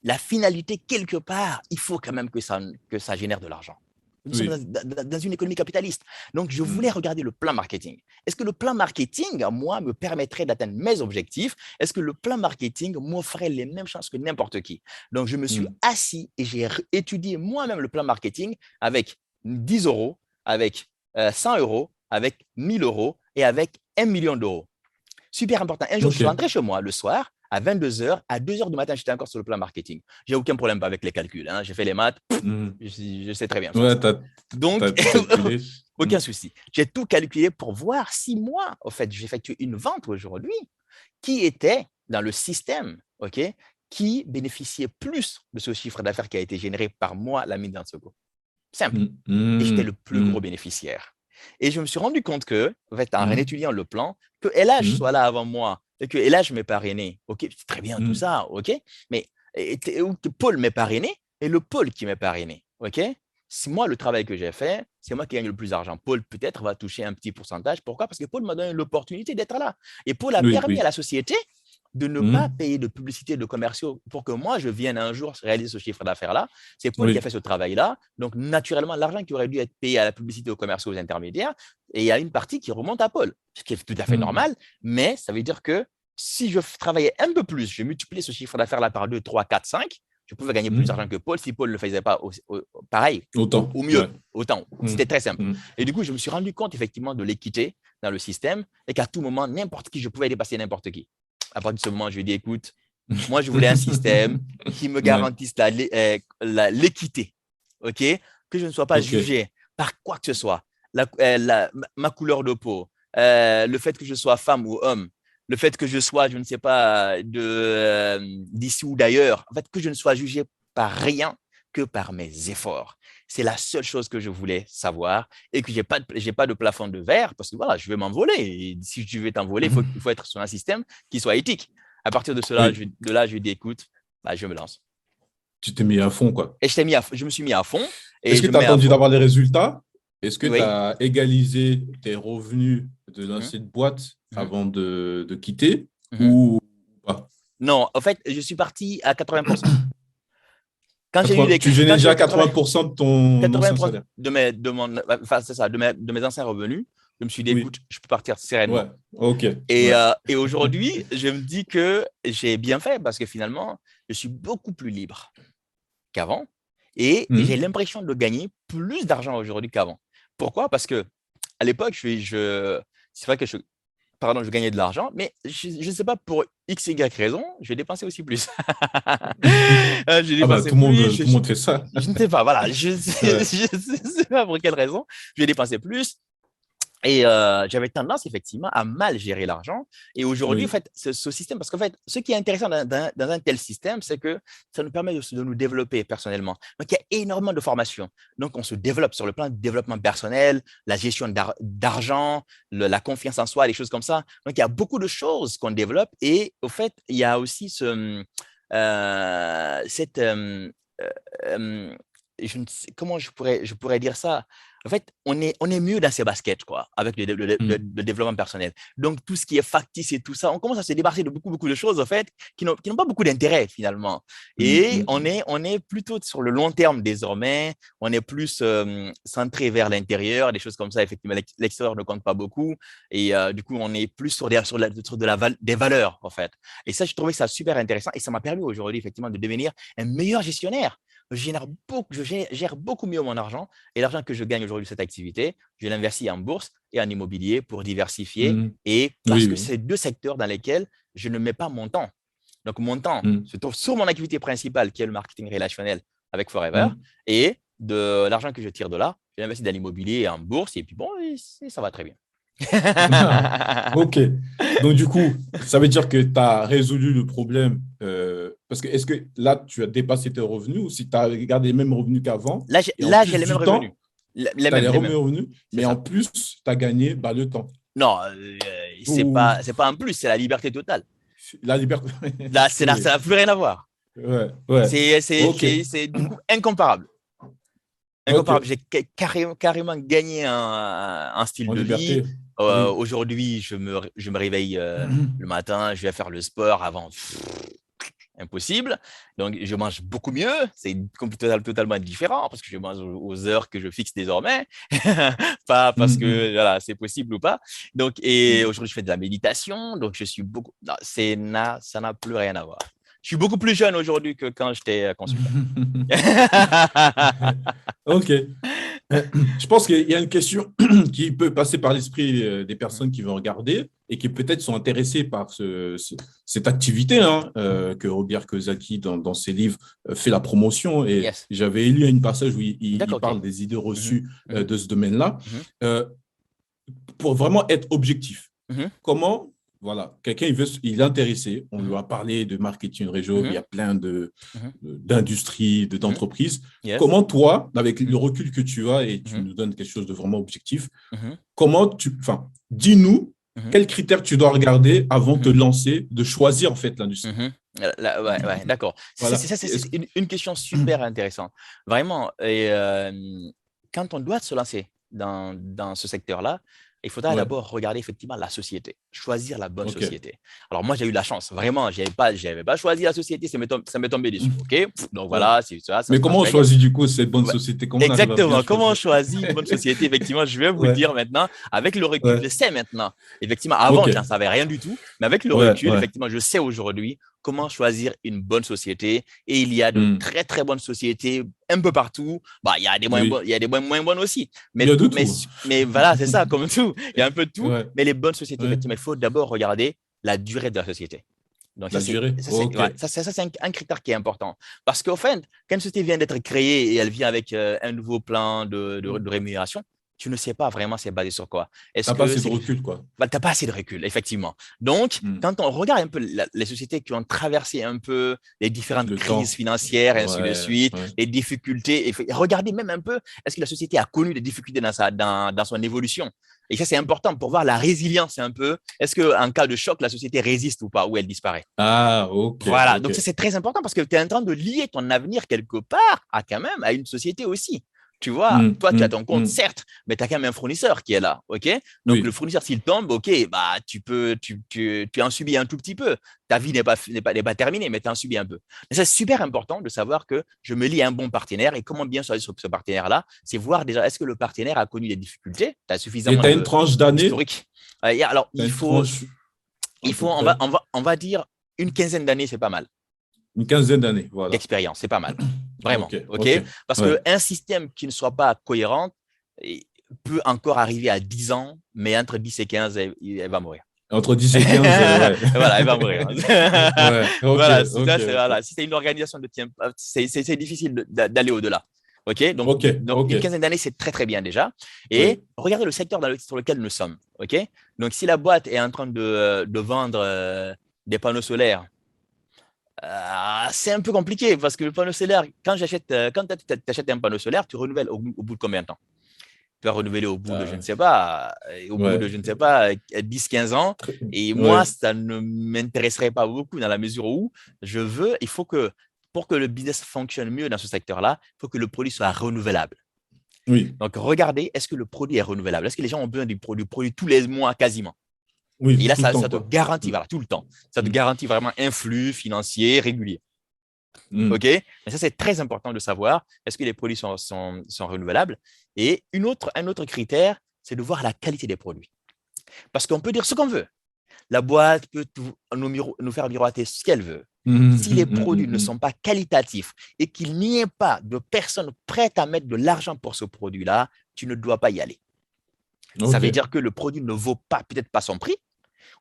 B: la finalité, quelque part, il faut quand même que ça génère de l'argent. Nous sommes dans une économie capitaliste. Donc, je voulais regarder le plan marketing. Est-ce que le plan marketing, moi, me permettrait d'atteindre mes objectifs? Est-ce que le plan marketing m'offrait les mêmes chances que n'importe qui? Donc, je me suis assis et j'ai étudié moi-même le plan marketing avec 10 euros, avec 100 euros, avec 1000 euros et avec 1 million d'euros. Super important. Un jour, je suis rentré chez moi le soir, à 22h, à 2h du matin, j'étais encore sur le plan marketing. J'ai aucun problème avec les calculs. Hein. J'ai fait les maths, je sais très bien faire ça. Donc, aucun souci. J'ai tout calculé pour voir si moi, au fait, j'effectue une vente aujourd'hui qui était dans le système, OK, qui bénéficiait plus de ce chiffre d'affaires qui a été généré par moi, la mine d'Ansogo. Simple. Et j'étais le plus gros bénéficiaire. Et je me suis rendu compte que, en fait, en étudiant le plan, que LH soit là avant moi et que LH m'ait parrainé. OK, c'est très bien tout ça, OK, mais Paul m'est parrainé et le Paul qui m'est parrainé. OK, c'est moi le travail que j'ai fait, c'est moi qui gagne le plus d'argent. Paul peut-être va toucher un petit pourcentage. Pourquoi? Parce que Paul m'a donné l'opportunité d'être là. Et Paul a permis à la société de ne pas payer de publicité de commerciaux pour que moi, je vienne un jour réaliser ce chiffre d'affaires-là. C'est Paul qui a fait ce travail-là. Donc, naturellement, l'argent qui aurait dû être payé à la publicité aux commerciaux, aux intermédiaires, et il y a une partie qui remonte à Paul, ce qui est tout à fait normal. Mais ça veut dire que si je travaillais un peu plus, je multipliais ce chiffre d'affaires-là par 2, 3, 4, 5, je pouvais gagner plus d'argent que Paul si Paul ne le faisait pas pareil,
A: autant.
B: Ou mieux, autant. C'était très simple. Et du coup, je me suis rendu compte effectivement de l'équité dans le système et qu'à tout moment, n'importe qui, je pouvais dépasser n'importe qui. À partir de ce moment, je lui ai dit, écoute, moi, je voulais un système qui me garantisse l'équité, OK? Que je ne sois pas jugé par quoi que ce soit, ma couleur de peau, le fait que je sois femme ou homme, le fait que je sois, je ne sais pas, d'ici ou d'ailleurs, en fait, que je ne sois jugé par rien que par mes efforts. C'est la seule chose que je voulais savoir et que je n'ai pas de plafond de verre parce que voilà, je vais m'envoler. Et si tu veux t'envoler, il faut être sur un système qui soit éthique. À partir de cela, je lui ai dit, écoute, bah, je me lance.
A: Tu t'es mis à fond, quoi.
B: Et je me suis mis à fond.
A: Est-ce que tu as attendu d'avoir les résultats? Est-ce que tu as égalisé tes revenus de l'ancienne boîte avant de quitter ou pas?
B: Non, en fait, je suis parti à 80%.
A: Tu génères déjà 80% de ton ancien salaire.
B: De mes anciens revenus, je me suis dit, écoute, je peux partir sereinement. Et aujourd'hui, je me dis que j'ai bien fait parce que finalement, je suis beaucoup plus libre qu'avant et j'ai l'impression de gagner plus d'argent aujourd'hui qu'avant. Pourquoi? Parce que à l'époque, c'est vrai que je gagnais de l'argent, mais je ne sais pas, pour X, Y raison, je vais dépenser aussi plus.
A: Tout le monde fait ça.
B: Je ne sais pas, voilà, je ne sais pas pour quelle raison, je vais dépenser plus. Et j'avais tendance, effectivement, à mal gérer l'argent. Et aujourd'hui, en fait, ce système, parce qu'en fait, ce qui est intéressant dans un tel système, c'est que ça nous permet de nous développer personnellement. Donc, il y a énormément de formations. Donc, on se développe sur le plan du développement personnel, la gestion d'argent, la confiance en soi, des choses comme ça. Donc, il y a beaucoup de choses qu'on développe. Et au fait, il y a aussi comment je pourrais dire ça? En fait, on est mieux dans ces baskets, quoi, avec le développement personnel. Donc, tout ce qui est factice et tout ça, on commence à se débarrasser de beaucoup de choses, en fait, qui n'ont pas beaucoup d'intérêt, finalement. Et on est plutôt sur le long terme désormais. On est plus centré vers l'intérieur, des choses comme ça. Effectivement, l'extérieur ne compte pas beaucoup. Et du coup, on est plus sur des valeurs, en fait. Et ça, je trouvais ça super intéressant. Et ça m'a permis aujourd'hui, effectivement, de devenir un meilleur gestionnaire. gère beaucoup mieux mon argent. Et l'argent que je gagne aujourd'hui de cette activité, je l'investis en bourse et en immobilier pour diversifier.
A: Mhm.
B: Et parce
A: Oui,
B: que
A: oui.
B: c'est deux secteurs dans lesquels je ne mets pas mon temps. Donc, mon temps
A: Mhm.
B: se trouve sur mon activité principale, qui est le marketing relationnel avec Forever.
A: Mhm.
B: Et de l'argent que je tire de là, je l'investis dans l'immobilier et en bourse. Et puis, bon, ça va très bien.
A: Ok. Donc, du coup, ça veut dire que tu as résolu le problème. Parce que est-ce que là, tu as dépassé tes revenus ou si tu as gardé les mêmes revenus qu'avant et en
B: J'ai
A: plus
B: les mêmes
A: du
B: revenus.
A: temps, tu as les
B: Les mêmes.
A: revenus,
B: C'est
A: mais en
B: ça.
A: plus, tu as gagné bah, le temps.
B: Non,
A: Ou
B: c'est pas un plus, c'est la liberté totale.
A: la liberté.
B: Là,
A: Oui.
B: ça n'a plus rien à voir.
A: Ouais, ouais. Ok.
B: C'est du coup incomparable.
A: Ok.
B: Incomparable. J'ai carrément gagné un style
A: En
B: de vie.
A: liberté. Oui.
B: Aujourd'hui, je me réveille le matin, je vais faire le sport avant. Impossible. Donc, je mange beaucoup mieux. C'est totalement différent parce que je mange aux heures que je fixe désormais. Pas parce que voilà, c'est possible ou pas. Donc, et aujourd'hui, je fais de la méditation. Donc, je suis beaucoup. Non, ça n'a plus rien à voir. Je suis beaucoup plus jeune aujourd'hui que quand j'étais consultant.
A: Ok. Je pense qu'il y a une question qui peut passer par l'esprit des personnes qui vont regarder et qui peut-être sont intéressées par cette activité hein, que Robert Kiyosaki, dans ses livres, fait la promotion. Et
B: Yes.
A: j'avais lu une passage où il
B: D'accord, ok.
A: parle des idées reçues
B: Mhm.
A: de ce domaine-là.
B: Mhm.
A: Euh, pour vraiment être objectif,
B: Mhm.
A: comment, voilà, quelqu'un il est intéressé, on lui
B: Mhm.
A: a parlé de marketing réseau, il y
B: Mhm.
A: a plein
B: Mhm.
A: d'industries,
B: Mhm.
A: d'entreprises.
B: Yes.
A: Comment toi, avec le
B: Mhm.
A: recul que tu as et tu
B: Mhm.
A: nous donnes quelque chose de vraiment objectif,
B: Mhm.
A: enfin, dis-nous
B: Mhm.
A: quels critères tu dois regarder avant de te
B: Mhm.
A: lancer, de choisir en fait l'industrie.
B: Mhm. Ouais, d'accord.
A: Voilà.
B: C'est une question super intéressante. Vraiment. Et quand on doit se lancer dans ce secteur-là, il faudra
A: Ouais,
B: d'abord regarder effectivement la société, choisir la bonne
A: ok.
B: société. Alors moi, j'ai eu la chance, vraiment, j'avais pas choisi la société, ça m'est tombé dessus. OK? Donc
A: Ouais.
B: voilà, c'est ça, ça
A: Mais
B: se passe
A: comment on
B: très bien.
A: choisit du coup cette bonne
B: Ouais,
A: société? Comment on arrive à bien
B: exactement. Comment on
A: choisir?
B: choisit une bonne société? Effectivement, je vais vous le
A: Ouais,
B: dire maintenant. Avec le recul, je
A: ouais,
B: sais maintenant. Effectivement,
A: ok.
B: avant, je n'en savais rien du tout. Mais avec le
A: Ouais,
B: recul,
A: ouais.
B: effectivement, je sais aujourd'hui comment choisir une bonne société. Et il y a de
A: Hmm.
B: très, très bonnes sociétés un peu partout. Bah, il y a des
A: Oui.
B: il y a des moins bonnes aussi.
A: Il y a de tout.
B: Mais voilà, c'est ça, comme tout. Il y a un peu de tout.
A: Ouais,
B: Mais les bonnes sociétés,
A: ouais.
B: effectivement, il faut d'abord regarder la durée de la société. Donc,
A: La durée. Ok.
B: ouais, c'est un critère qui est important. Parce qu'au fait, quand une société vient d'être créée et elle vient avec un nouveau plan de rémunération, tu ne sais pas vraiment c'est basé sur quoi. Est-ce
A: T'as pas
B: que
A: assez de
B: c'est
A: recul, quoi.
B: bah, tu n'as pas assez de recul, effectivement. Donc,
A: Hmm.
B: quand on regarde un peu les sociétés qui ont traversé un peu les différentes
A: Le
B: crises
A: temps.
B: financières et ainsi de
A: Ouais,
B: suite,
A: ouais.
B: les difficultés, et regardez même un peu, est-ce que la société a connu des difficultés dans son évolution? Et ça, c'est important pour voir la résilience un peu. Est-ce qu'en cas de choc, la société résiste ou pas, ou elle disparaît?
A: Ah, ok,
B: Voilà,
A: ok.
B: donc ça c'est très important parce que tu es en train de lier ton avenir quelque part à quand même à une société aussi. Tu vois,
A: Hmm,
B: toi tu as
A: hmm,
B: ton compte
A: hmm.
B: certes, mais tu as quand même un fournisseur qui est là, ok? Donc le
A: Oui.
B: fournisseur s'il tombe, ok, bah tu en subis un tout petit peu. Ta vie n'est pas terminée, mais tu en subis un peu. Mais c'est super important de savoir que je me lie à un bon partenaire et comment bien choisir ce partenaire-là, c'est voir déjà est-ce que le partenaire a connu des difficultés, tu as
A: Et
B: suffisamment
A: t'as une
B: de
A: tranche d'année?
B: historique. Alors
A: T'as une tranche à peu près?
B: on va dire une quinzaine d'années, c'est pas mal
A: Une quinzaine d'années, voilà.
B: d'expérience, c'est pas mal.
A: Ok,
B: Vraiment, ok?
A: ok.
B: Parce
A: Ouais.
B: qu'un système qui ne soit pas cohérent peut encore arriver à 10 ans, mais entre 10 et 15, elle va mourir.
A: Entre 10 et 15, ouais.
B: Voilà, elle va mourir.
A: Ouais, ok,
B: Voilà,
A: ok, ok.
B: voilà, si c'est une organisation de tient, c'est difficile d'aller au-delà. OK?
A: Ok,
B: Donc,
A: ok.
B: une quinzaine d'années, c'est très, très bien déjà. Et
A: Oui.
B: regardez le secteur sur lequel nous sommes. OK? Donc, si la boîte est en train de vendre des panneaux solaires, c'est un peu compliqué parce que le panneau solaire, quand tu achètes un panneau solaire, tu renouvelles au bout de combien de temps? Tu vas renouveler au bout de, je ne
A: Euh,
B: sais pas, au bout de,
A: ouais.
B: je ne sais pas, 10-15 ans. Et moi,
A: Ouais.
B: ça ne m'intéresserait pas beaucoup dans la mesure où il faut que, pour que le business fonctionne mieux dans ce secteur-là, il faut que le produit soit renouvelable.
A: Oui.
B: Donc, regardez, est-ce que le produit est renouvelable? Est-ce que les gens ont besoin du produit tous les mois quasiment? Et
A: Oui,
B: là,
A: tout le temps,
B: ça te
A: quoi.
B: garantit,
A: Mm,
B: voilà, tout le temps. Ça te
A: mm,
B: garantit vraiment un flux financier régulier.
A: mm.
B: OK? Mais ça, c'est très important de savoir est-ce que les produits sont renouvelables. Et un autre critère, c'est de voir la qualité des produits. Parce qu'on peut dire ce qu'on veut. La boîte peut nous faire miroiter ce qu'elle veut. Si les produits ne sont pas qualitatifs et qu'il n'y ait pas de personnes prêtes à mettre de l'argent pour ce produit-là, tu ne dois pas y aller. Ça veut dire que le produit ne vaut pas, peut-être pas son prix,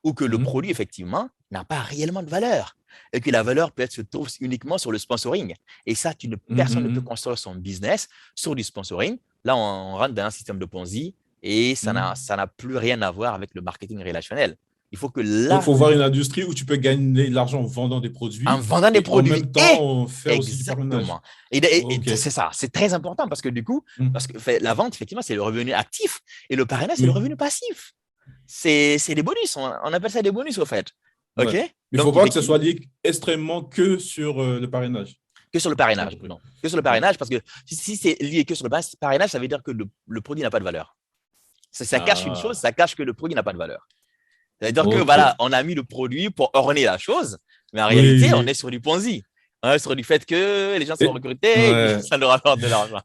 B: ou que le produit, effectivement, n'a pas réellement de valeur. Et que la valeur peut-être se trouve uniquement sur le sponsoring. Et ça, personne ne peut construire son business sur du sponsoring. Là, on rentre dans un système de Ponzi et ça n'a plus rien à voir avec le marketing relationnel. Il faut que là.
A: Donc, il faut voir une industrie où tu peux gagner de l'argent en vendant des produits.
B: En vendant des produits.
A: En même temps, faire aussi du parrainage.
B: Exactement. Et c'est ça, c'est très important parce que du coup, parce que la vente, effectivement, c'est le revenu actif et le parrainage, c'est le revenu passif. C'est des bonus, on appelle ça des bonus au fait. OK.
A: Mais il ne faut pas que ce soit lié extrêmement que sur le parrainage.
B: Que sur le parrainage, non. Que sur le parrainage, parce que si c'est lié que sur le parrainage, ça veut dire que le produit n'a pas de valeur. Ça cache une chose, ça cache que le produit n'a pas de valeur. C'est-à-dire que voilà, on a mis le produit pour orner la chose, mais en réalité, on est sur du Ponzi. On est sur du fait que les gens sont recrutés et que ça leur apporte de l'argent.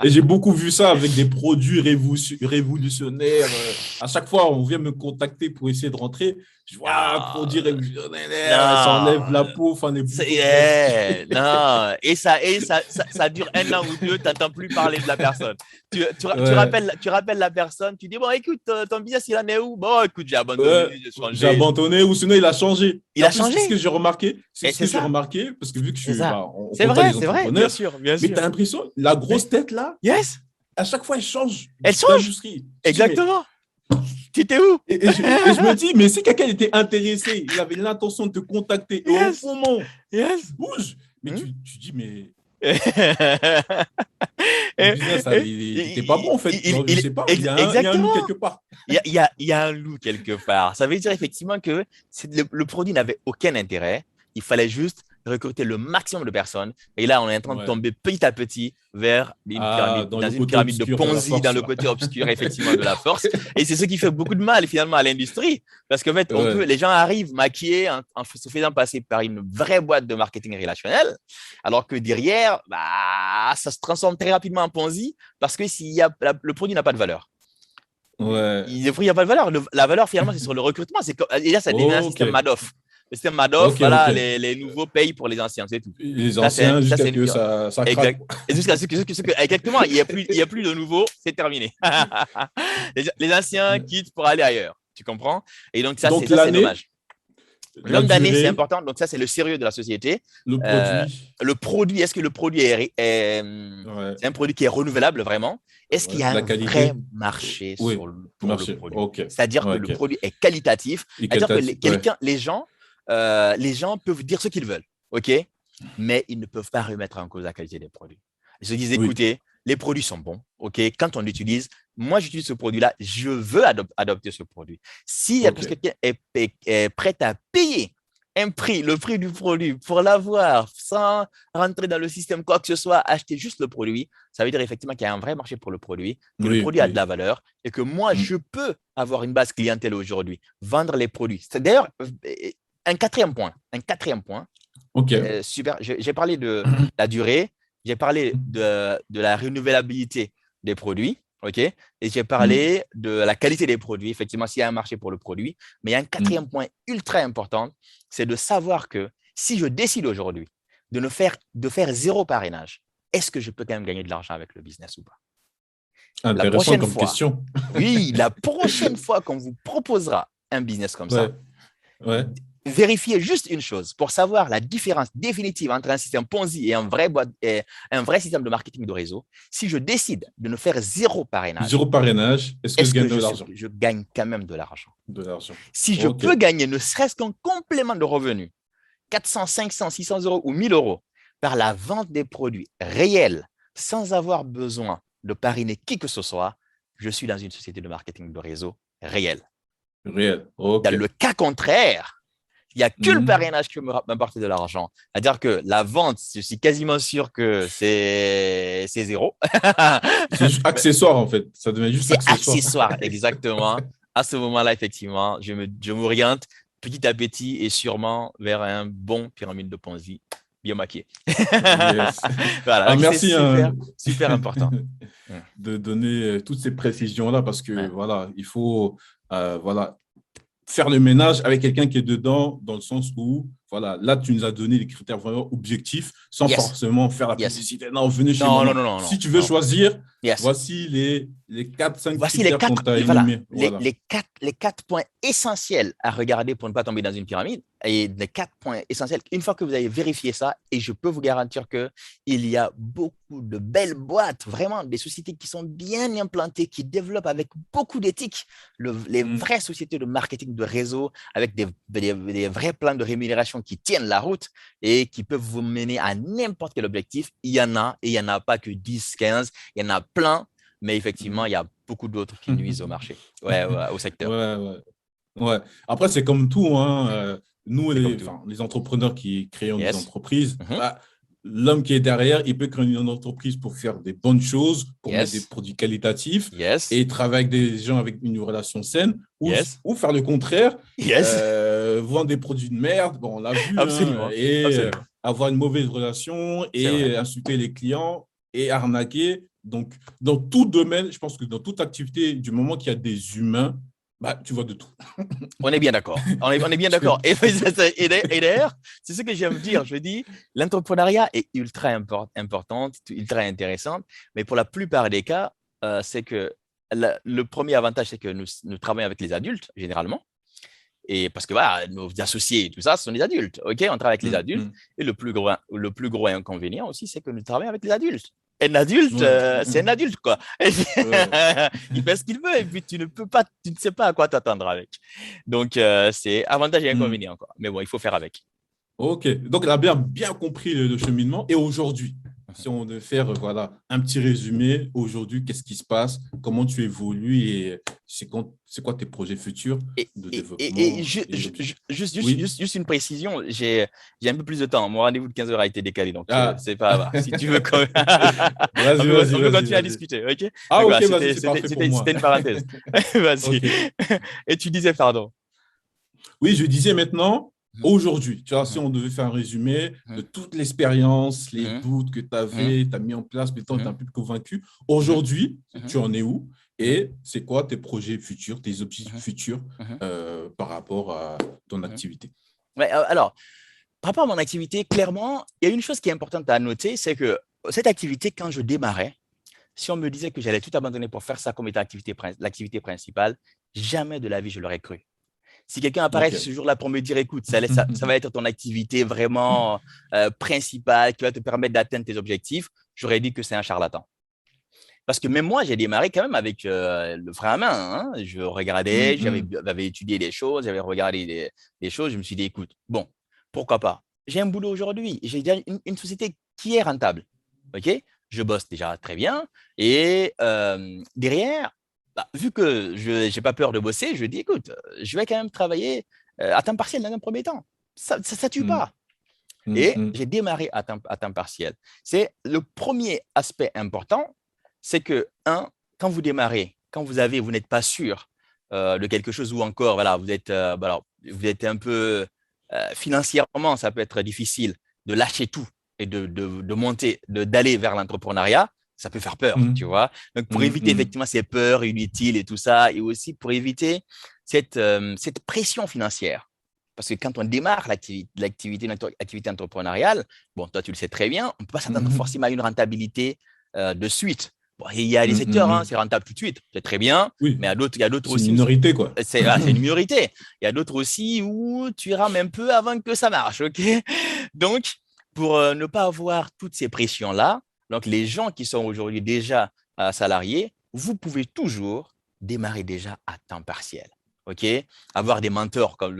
A: Et j'ai beaucoup vu ça avec des produits révolutionnaires. À chaque fois, on vient me contacter pour essayer de rentrer. Je vois un produit révolutionnaire, ça enlève la peau, non.
B: Et ça dure 1 an ou 2, tu n'entends plus parler de la personne. Tu rappelles la personne, tu dis, bon, écoute, ton business, il en est où? Bon, écoute, j'ai abandonné, j'ai changé.
A: J'ai abandonné, ou sinon, il a changé.
B: Il a changé.
A: C'est ce que j'ai remarqué. C'est ce que j'ai remarqué, parce que vu que je suis
B: c'est vrai, bien sûr.
A: Mais tu as l'impression, la grosse tête là, à chaque fois, elle change.
B: Elle change. Exactement. Tu étais où?
A: Et je me dis, mais si quelqu'un était intéressé, il avait l'intention de te contacter, et au moment, bouge. Mais tu dis, mais. Le business, il n'était pas bon en fait. Je ne sais pas, il y a un loup quelque part.
B: Il y a un loup quelque part. Ça veut dire effectivement que le produit n'avait aucun intérêt. Il fallait juste recruter le maximum de personnes. Et là, on est en train de tomber petit à petit vers une pyramide de Ponzi, dans le côté obscur, effectivement, de la force. Et c'est ce qui fait beaucoup de mal, finalement, à l'industrie. Parce qu'en fait, les gens arrivent maquillés en se faisant passer par une vraie boîte de marketing relationnel, alors que derrière, ça se transforme très rapidement en Ponzi parce que le produit n'a pas de valeur. Le produit n'a pas de valeur. La valeur, finalement, c'est sur le recrutement. Et là, ça devient un système Madoff. Le système Madoff, les nouveaux payent pour les anciens, c'est tout.
A: Les anciens, jusqu'à que ça craque.
B: Exactement, il n'y a plus de nouveaux, c'est terminé. Les anciens quittent pour aller ailleurs, tu comprends? Et donc, c'est dommage. Le nombre d'années, c'est important. Donc, ça, c'est le sérieux de la société. Le produit, est-ce que le produit c'est un produit qui est renouvelable vraiment? Est-ce qu'il y a un vrai marché pour le produit? C'est-à-dire que le produit est qualitatif. C'est-à-dire que les gens peuvent dire ce qu'ils veulent, mais ils ne peuvent pas remettre en cause la qualité des produits. Ils se disent, écoutez, les produits sont bons, quand on l'utilise, moi j'utilise ce produit-là, je veux adopter ce produit. Si quelqu'un est prêt à payer le prix du produit pour l'avoir sans rentrer dans le système quoi que ce soit, acheter juste le produit, ça veut dire effectivement qu'il y a un vrai marché pour le produit, que le produit a de la valeur et que moi, je peux avoir une base clientèle aujourd'hui, vendre les produits. C'est d'ailleurs un quatrième point. Super. J'ai parlé de la durée, j'ai parlé de la renouvelabilité des produits, et j'ai parlé de la qualité des produits, effectivement, s'il y a un marché pour le produit. Mais il y a un quatrième point ultra important, c'est de savoir que si je décide aujourd'hui de faire 0 parrainage, est-ce que je peux quand même gagner de l'argent avec le business ou pas?
A: Intéressant comme question.
B: Oui, la prochaine fois qu'on vous proposera un business comme ça, vérifiez juste une chose pour savoir la différence définitive entre un système Ponzi et un vrai système de marketing de réseau. Si je décide de ne faire 0 parrainage,
A: est-ce que je gagne de l'argent?
B: Je gagne quand même de l'argent. Si je
A: Ok.
B: peux gagner ne serait-ce qu'un complément de revenu, 400, 500, 600 euros ou 1000 euros par la vente des produits réels sans avoir besoin de parrainer qui que ce soit, je suis dans une société de marketing de réseau réelle.
A: Ok.
B: Dans le cas contraire, il n'y a que le parrainage qui m'apporte de l'argent. C'est-à-dire que la vente, je suis quasiment sûr que c'est 0.
A: C'est juste accessoire, en fait. Ça devient juste
B: accessoire, exactement. À ce moment-là, effectivement, je m'oriente petit à petit et sûrement vers un bon pyramide de Ponzi bien maquillé.
A: Yes.
B: Voilà,
A: merci.
B: C'est super important.
A: De donner toutes ces précisions-là parce que, il faut… faire le ménage avec quelqu'un qui est dedans, dans le sens où, voilà, là, tu nous as donné les critères vraiment objectifs, sans
B: Yes,
A: forcément faire la
B: yes.
A: publicité. Non, venez chez moi.
B: Non, non,
A: Non.
B: non, non,
A: Si
B: non,
A: tu veux
B: non.
A: choisir,
B: Yes.
A: voici les 4-5
B: Voici les
A: critères qu'on
B: quatre,
A: t'a
B: voilà,
A: énumés. Voilà.
B: les quatre points essentiels à regarder pour ne pas tomber dans une pyramide. Et les 4 points essentiels, une fois que vous avez vérifié ça, et je peux vous garantir qu'il y a beaucoup de belles boîtes, vraiment des sociétés qui sont bien implantées, qui développent avec beaucoup d'éthique les vraies sociétés de marketing de réseau, avec des vrais plans de rémunération qui tiennent la route et qui peuvent vous mener à n'importe quel objectif. Il y en a, et il n'y en a pas que 10, 15, il y en a plein. Mais effectivement, il y a beaucoup d'autres qui nuisent au marché, au secteur.
A: Ouais. Ouais. Après, c'est comme tout, hein. Nous,
B: C'est comme tout.
A: Les entrepreneurs qui créons des
B: Yes.
A: entreprises, l'homme qui est derrière, il peut créer une entreprise pour faire des bonnes choses, pour mettre des
B: Yes.
A: produits qualitatifs
B: Yes.
A: et travailler avec des gens avec une relation saine,
B: Yes.
A: ou faire le contraire,
B: Yes.
A: vendre des produits de merde, bon, on l'a vu,
B: Absolument.
A: hein, et
B: Absolument.
A: avoir une mauvaise relation
B: C'est vrai.
A: et insulter les clients et arnaquer. Donc, dans tout domaine, je pense que dans toute activité, du moment qu'il y a des humains, bah, tu vois de tout.
B: On est bien d'accord. On est bien d'accord. Et d'ailleurs, c'est ce que j'aime dire. Je dis, l'entrepreneuriat est ultra important, ultra intéressant, mais pour la plupart des cas, c'est que le premier avantage, c'est que nous travaillons avec les adultes, généralement. Et parce que voilà, nos associés et tout ça, ce sont des adultes. OK, on travaille avec les adultes. Et le plus gros inconvénient aussi, c'est que nous travaillons avec les adultes. Un adulte, c'est un adulte, quoi. Il fait ce qu'il veut et puis tu ne sais pas à quoi t'attendre avec. Donc, c'est avantage et inconvénient, quoi. Mais bon, il faut faire avec.
A: OK. Donc, on a bien compris le cheminement. Et aujourd'hui, si on veut faire voilà, un petit résumé, aujourd'hui, qu'est-ce qui se passe? Comment tu évolues et c'est quoi tes projets futurs de développement?
B: Juste une précision, j'ai un peu plus de temps. Mon rendez-vous de 15h a été décalé, donc c'est pas grave. Si tu veux, on peut continuer à discuter. OK?
A: Ah,
B: donc,
A: OK,
B: voilà,
A: vas-y, c'est parfait pour moi.
B: C'était une parenthèse. Vas-y.
A: Okay.
B: Et tu disais, pardon.
A: Oui, je disais maintenant, aujourd'hui, tu vois, si on devait faire un résumé de toute l'expérience, les doutes que tu avais, tu as mis en place, mais tu es un peu convaincu. Aujourd'hui, tu en es où? Et c'est quoi tes projets futurs, tes objectifs futurs par rapport à ton activité?
B: Ouais, alors, par rapport à mon activité, clairement, il y a une chose qui est importante à noter, c'est que cette activité, quand je démarrais, si on me disait que j'allais tout abandonner pour faire ça comme étant l'activité principale, jamais de la vie je l'aurais cru. Si quelqu'un apparaît ce jour-là pour me dire, écoute, ça va être ton activité vraiment principale qui va te permettre d'atteindre tes objectifs, j'aurais dit que c'est un charlatan. Parce que même moi, j'ai démarré quand même avec le frein à main. Hein. Je regardais, j'avais étudié des choses, j'avais regardé des choses. Je me suis dit, écoute, bon, pourquoi pas? J'ai un boulot aujourd'hui. J'ai déjà une société qui est rentable. OK? Je bosse déjà très bien. Et derrière, vu que je n'ai pas peur de bosser, je dis, écoute, je vais quand même travailler à temps partiel dans un premier temps. Ça ne tue pas. Et j'ai démarré à temps partiel. C'est le premier aspect important, c'est que, quand vous démarrez, quand vous n'êtes pas sûr de quelque chose ou encore, voilà, vous êtes un peu financièrement, ça peut être difficile de lâcher tout et de monter, d'aller vers l'entrepreneuriat, ça peut faire peur, tu vois. Donc, pour éviter effectivement ces peurs inutiles et tout ça, et aussi pour éviter cette pression financière. Parce que quand on démarre l'activité entrepreneuriale, bon, toi, tu le sais très bien, on ne peut pas s'attendre forcément à une rentabilité de suite. Bon, il y a des secteurs, c'est rentable tout de suite, c'est très bien, mais il y a d'autres aussi.
A: C'est une minorité, quoi.
B: C'est une minorité. Il y a d'autres aussi où tu rames un peu avant que ça marche, OK? Donc, pour ne pas avoir toutes ces pressions-là, donc les gens qui sont aujourd'hui déjà salariés, vous pouvez toujours démarrer déjà à temps partiel. OK, avoir des mentors comme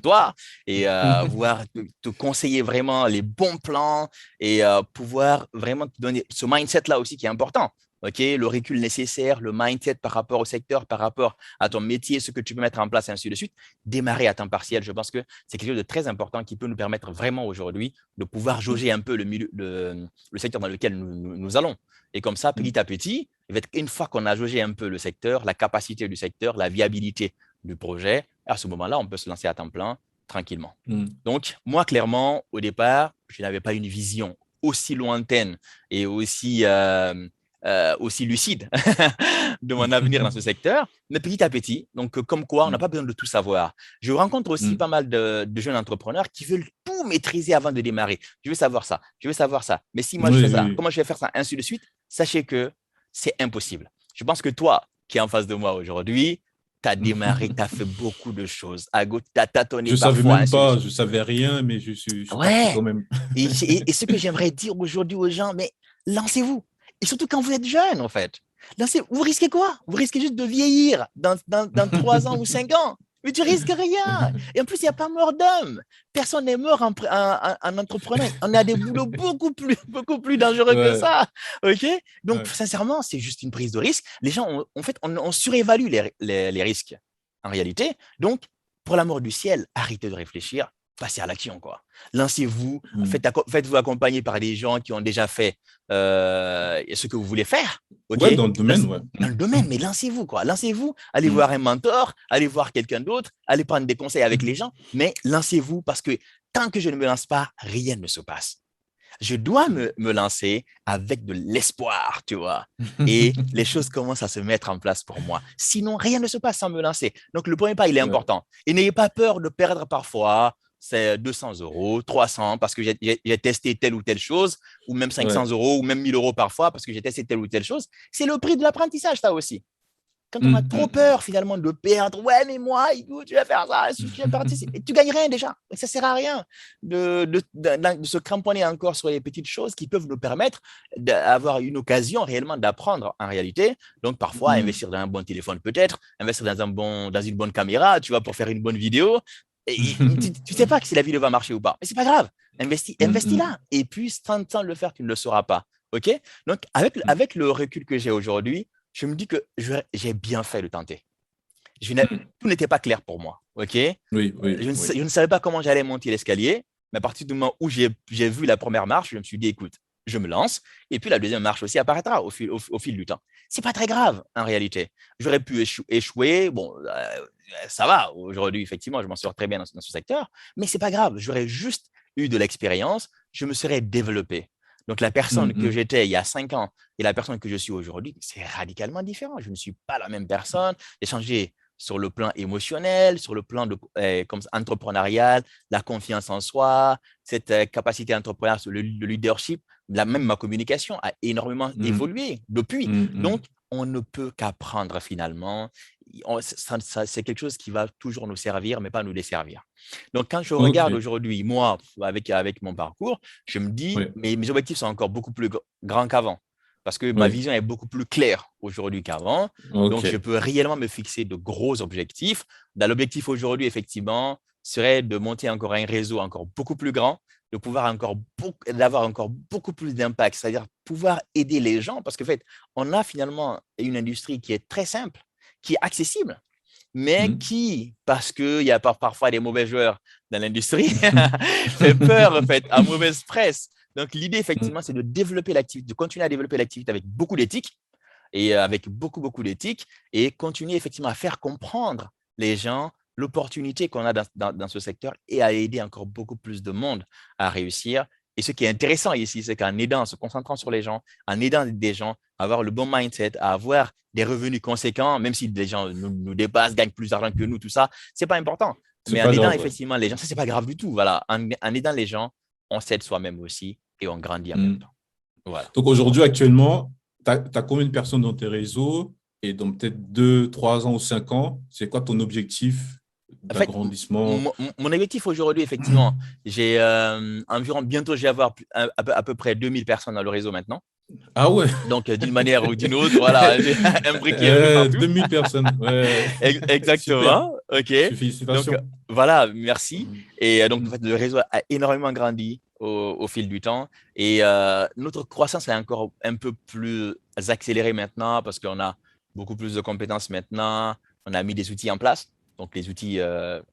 B: toi et pouvoir te conseiller vraiment les bons plans et pouvoir vraiment te donner ce mindset-là aussi qui est important. OK, le recul nécessaire, le mindset par rapport au secteur, par rapport à ton métier, ce que tu peux mettre en place, et ainsi de suite. Démarrer à temps partiel, je pense que c'est quelque chose de très important qui peut nous permettre vraiment aujourd'hui de pouvoir jauger un peu le secteur dans lequel nous allons. Et comme ça, petit à petit, une fois qu'on a jaugé un peu le secteur, la capacité du secteur, la viabilité du projet, à ce moment-là, on peut se lancer à temps plein tranquillement. Donc, moi, clairement, au départ, je n'avais pas une vision aussi lointaine et aussi aussi lucide de mon avenir dans ce secteur, mais petit à petit. Donc, comme quoi, on n'a pas besoin de tout savoir. Je rencontre aussi pas mal de jeunes entrepreneurs qui veulent tout maîtriser avant de démarrer. Je veux savoir ça, je veux savoir ça. Mais si moi je fais
A: Oui,
B: ça,
A: oui.
B: comment je vais faire ça, ainsi de suite, sachez que c'est impossible. Je pense que toi, qui es en face de moi aujourd'hui, tu as démarré, tu as fait beaucoup de choses. À gauche, tu as tâtonné
A: Je savais
B: parfois,
A: même
B: ainsi de
A: pas,
B: suite.
A: je savais rien, mais je suis parti
B: Ouais.
A: quand même.
B: Et ce que j'aimerais dire aujourd'hui aux gens, mais lancez-vous. Et surtout quand vous êtes jeune, en fait. Lancez, vous risquez quoi? Vous risquez juste de vieillir dans 3 ans ou 5 ans. Mais tu risques rien. Et en plus, il n'y a pas mort d'homme. Personne n'est mort en entrepreneur. On a des boulots beaucoup plus dangereux que
A: Ouais,
B: ça. OK? Donc,
A: ouais.
B: sincèrement, c'est juste une prise de risque. Les gens, en fait, on surévalue les risques en réalité. Donc, pour l'amour du ciel, arrêtez de réfléchir, passez à l'action, quoi. Lancez-vous, faites-vous accompagner par des gens qui ont déjà fait ce que vous voulez faire, ok?
A: Ouais, dans le domaine, ouais.
B: Dans le domaine, mais lancez-vous, quoi. Lancez-vous, allez
A: Mm.
B: voir un mentor, allez voir quelqu'un d'autre, allez prendre des conseils avec les gens, mais lancez-vous parce que tant que je ne me lance pas, rien ne se passe. Je dois me lancer avec de l'espoir, tu vois. Et les choses commencent à se mettre en place pour moi. Sinon, rien ne se passe sans me lancer. Donc, le premier pas, il est
A: Ouais,
B: important. Et n'ayez pas peur de perdre parfois c'est 200 €, 300 parce que j'ai testé telle ou telle chose, ou même 500
A: ouais.
B: euros, ou même 1000 € parfois parce que j'ai testé telle ou telle chose. C'est le prix de l'apprentissage, ça aussi. Quand on a
A: Mm,
B: trop
A: mm.
B: peur finalement de perdre, ouais, mais moi, écoute, je vais faire ça, si je participe, et tu gagnes rien déjà. Et ça sert à rien de se cramponner encore sur les petites choses qui peuvent nous permettre d'avoir une occasion réellement d'apprendre en réalité. Donc parfois,
A: Mm.
B: investir dans un bon téléphone peut-être, investir dans une bonne caméra, tu vois, pour faire une bonne vidéo. Et tu sais pas si la vidéo va marcher ou pas, mais c'est pas grave.
A: Mm,
B: Investis
A: mm.
B: là. Et puis, sans le faire, tu ne le sauras pas. OK? Donc, avec le recul que j'ai aujourd'hui, je me dis que j'ai bien fait de tenter.
A: Mm.
B: Tout n'était pas clair pour moi. OK?
A: Oui, oui,
B: Je
A: oui.
B: ne savais pas comment j'allais monter l'escalier, mais à partir du moment où j'ai vu la première marche, je me suis dit, écoute, je me lance, et puis la deuxième marche aussi apparaîtra au fil du temps. C'est pas très grave, en réalité. J'aurais pu échouer. Bon, ça va. Aujourd'hui, effectivement, je m'en sors très bien dans ce secteur, mais c'est pas grave. J'aurais juste eu de l'expérience, je me serais développé. Donc, la
A: Mm,
B: personne que
A: mm.
B: j'étais il y a 5 ans et la personne que je suis aujourd'hui, c'est radicalement différent. Je ne suis pas la même personne. J'ai changé sur le plan émotionnel, sur le plan comme entrepreneurial, la confiance en soi, cette capacité entrepreneuriale, le leadership, même ma communication a énormément
A: Mm,
B: évolué depuis.
A: mm,
B: Donc,
A: mm.
B: on ne peut qu'apprendre finalement. C'est quelque chose qui va toujours nous servir, mais pas nous desservir. Donc, quand je regarde
A: Ok,
B: aujourd'hui, moi, avec mon parcours, je me dis,
A: ouais,
B: mes objectifs sont encore beaucoup plus grands qu'avant parce que ma
A: ouais,
B: vision est beaucoup plus claire aujourd'hui qu'avant.
A: ok.
B: Donc, je peux réellement me fixer de gros objectifs. L'objectif aujourd'hui, effectivement, serait de monter encore un réseau encore beaucoup plus grand, de pouvoir d'avoir encore beaucoup plus d'impact, c'est-à-dire pouvoir aider les gens parce qu'en fait, on a finalement une industrie qui est très simple, qui est accessible, mais
A: Mm.
B: qui, parce qu'il y a parfois des mauvais joueurs dans l'industrie, fait peur en fait, à mauvaise presse. Donc, l'idée, effectivement, c'est de développer l'activité, de continuer à développer l'activité avec beaucoup d'éthique et avec beaucoup d'éthique et continuer effectivement à faire comprendre les gens l'opportunité qu'on a dans ce secteur et à aider encore beaucoup plus de monde à réussir. Et ce qui est intéressant ici, c'est qu'en aidant, en se concentrant sur les gens, en aidant des gens à avoir le bon mindset, à avoir des revenus conséquents, même si des gens nous dépassent, gagnent plus d'argent que nous, tout ça, c'est pas important.
A: C'est
B: Mais en
A: pas
B: aidant
A: grave, ouais.
B: effectivement les gens, ça, c'est pas grave du tout. Voilà. En aidant les gens, on s'aide soi-même aussi et on grandit en même
A: Mm.
B: temps. Voilà.
A: Donc aujourd'hui, actuellement, tu as combien de personnes dans tes réseaux? Et dans peut-être 2, 3 ans ou 5 ans, c'est quoi ton objectif
B: En fait,
A: d'agrandissement?
B: mon objectif aujourd'hui, effectivement, j'ai environ, bientôt, je vais avoir à peu près 2000 personnes dans le réseau maintenant.
A: Ah ouais,
B: Donc, d'une manière ou d'une autre, voilà, j'ai imbriqué un peu partout.
A: 2000 personnes. Ouais, super.
B: Exactement. OK. Donc,
A: Félicitations.
B: voilà, merci.
A: Mm.
B: Et donc, en
A: Mm.
B: fait, le réseau a énormément grandi au fil du temps. Et notre croissance est encore un peu plus accélérée maintenant parce qu'on a beaucoup plus de compétences maintenant. On a mis des outils en place, donc les outils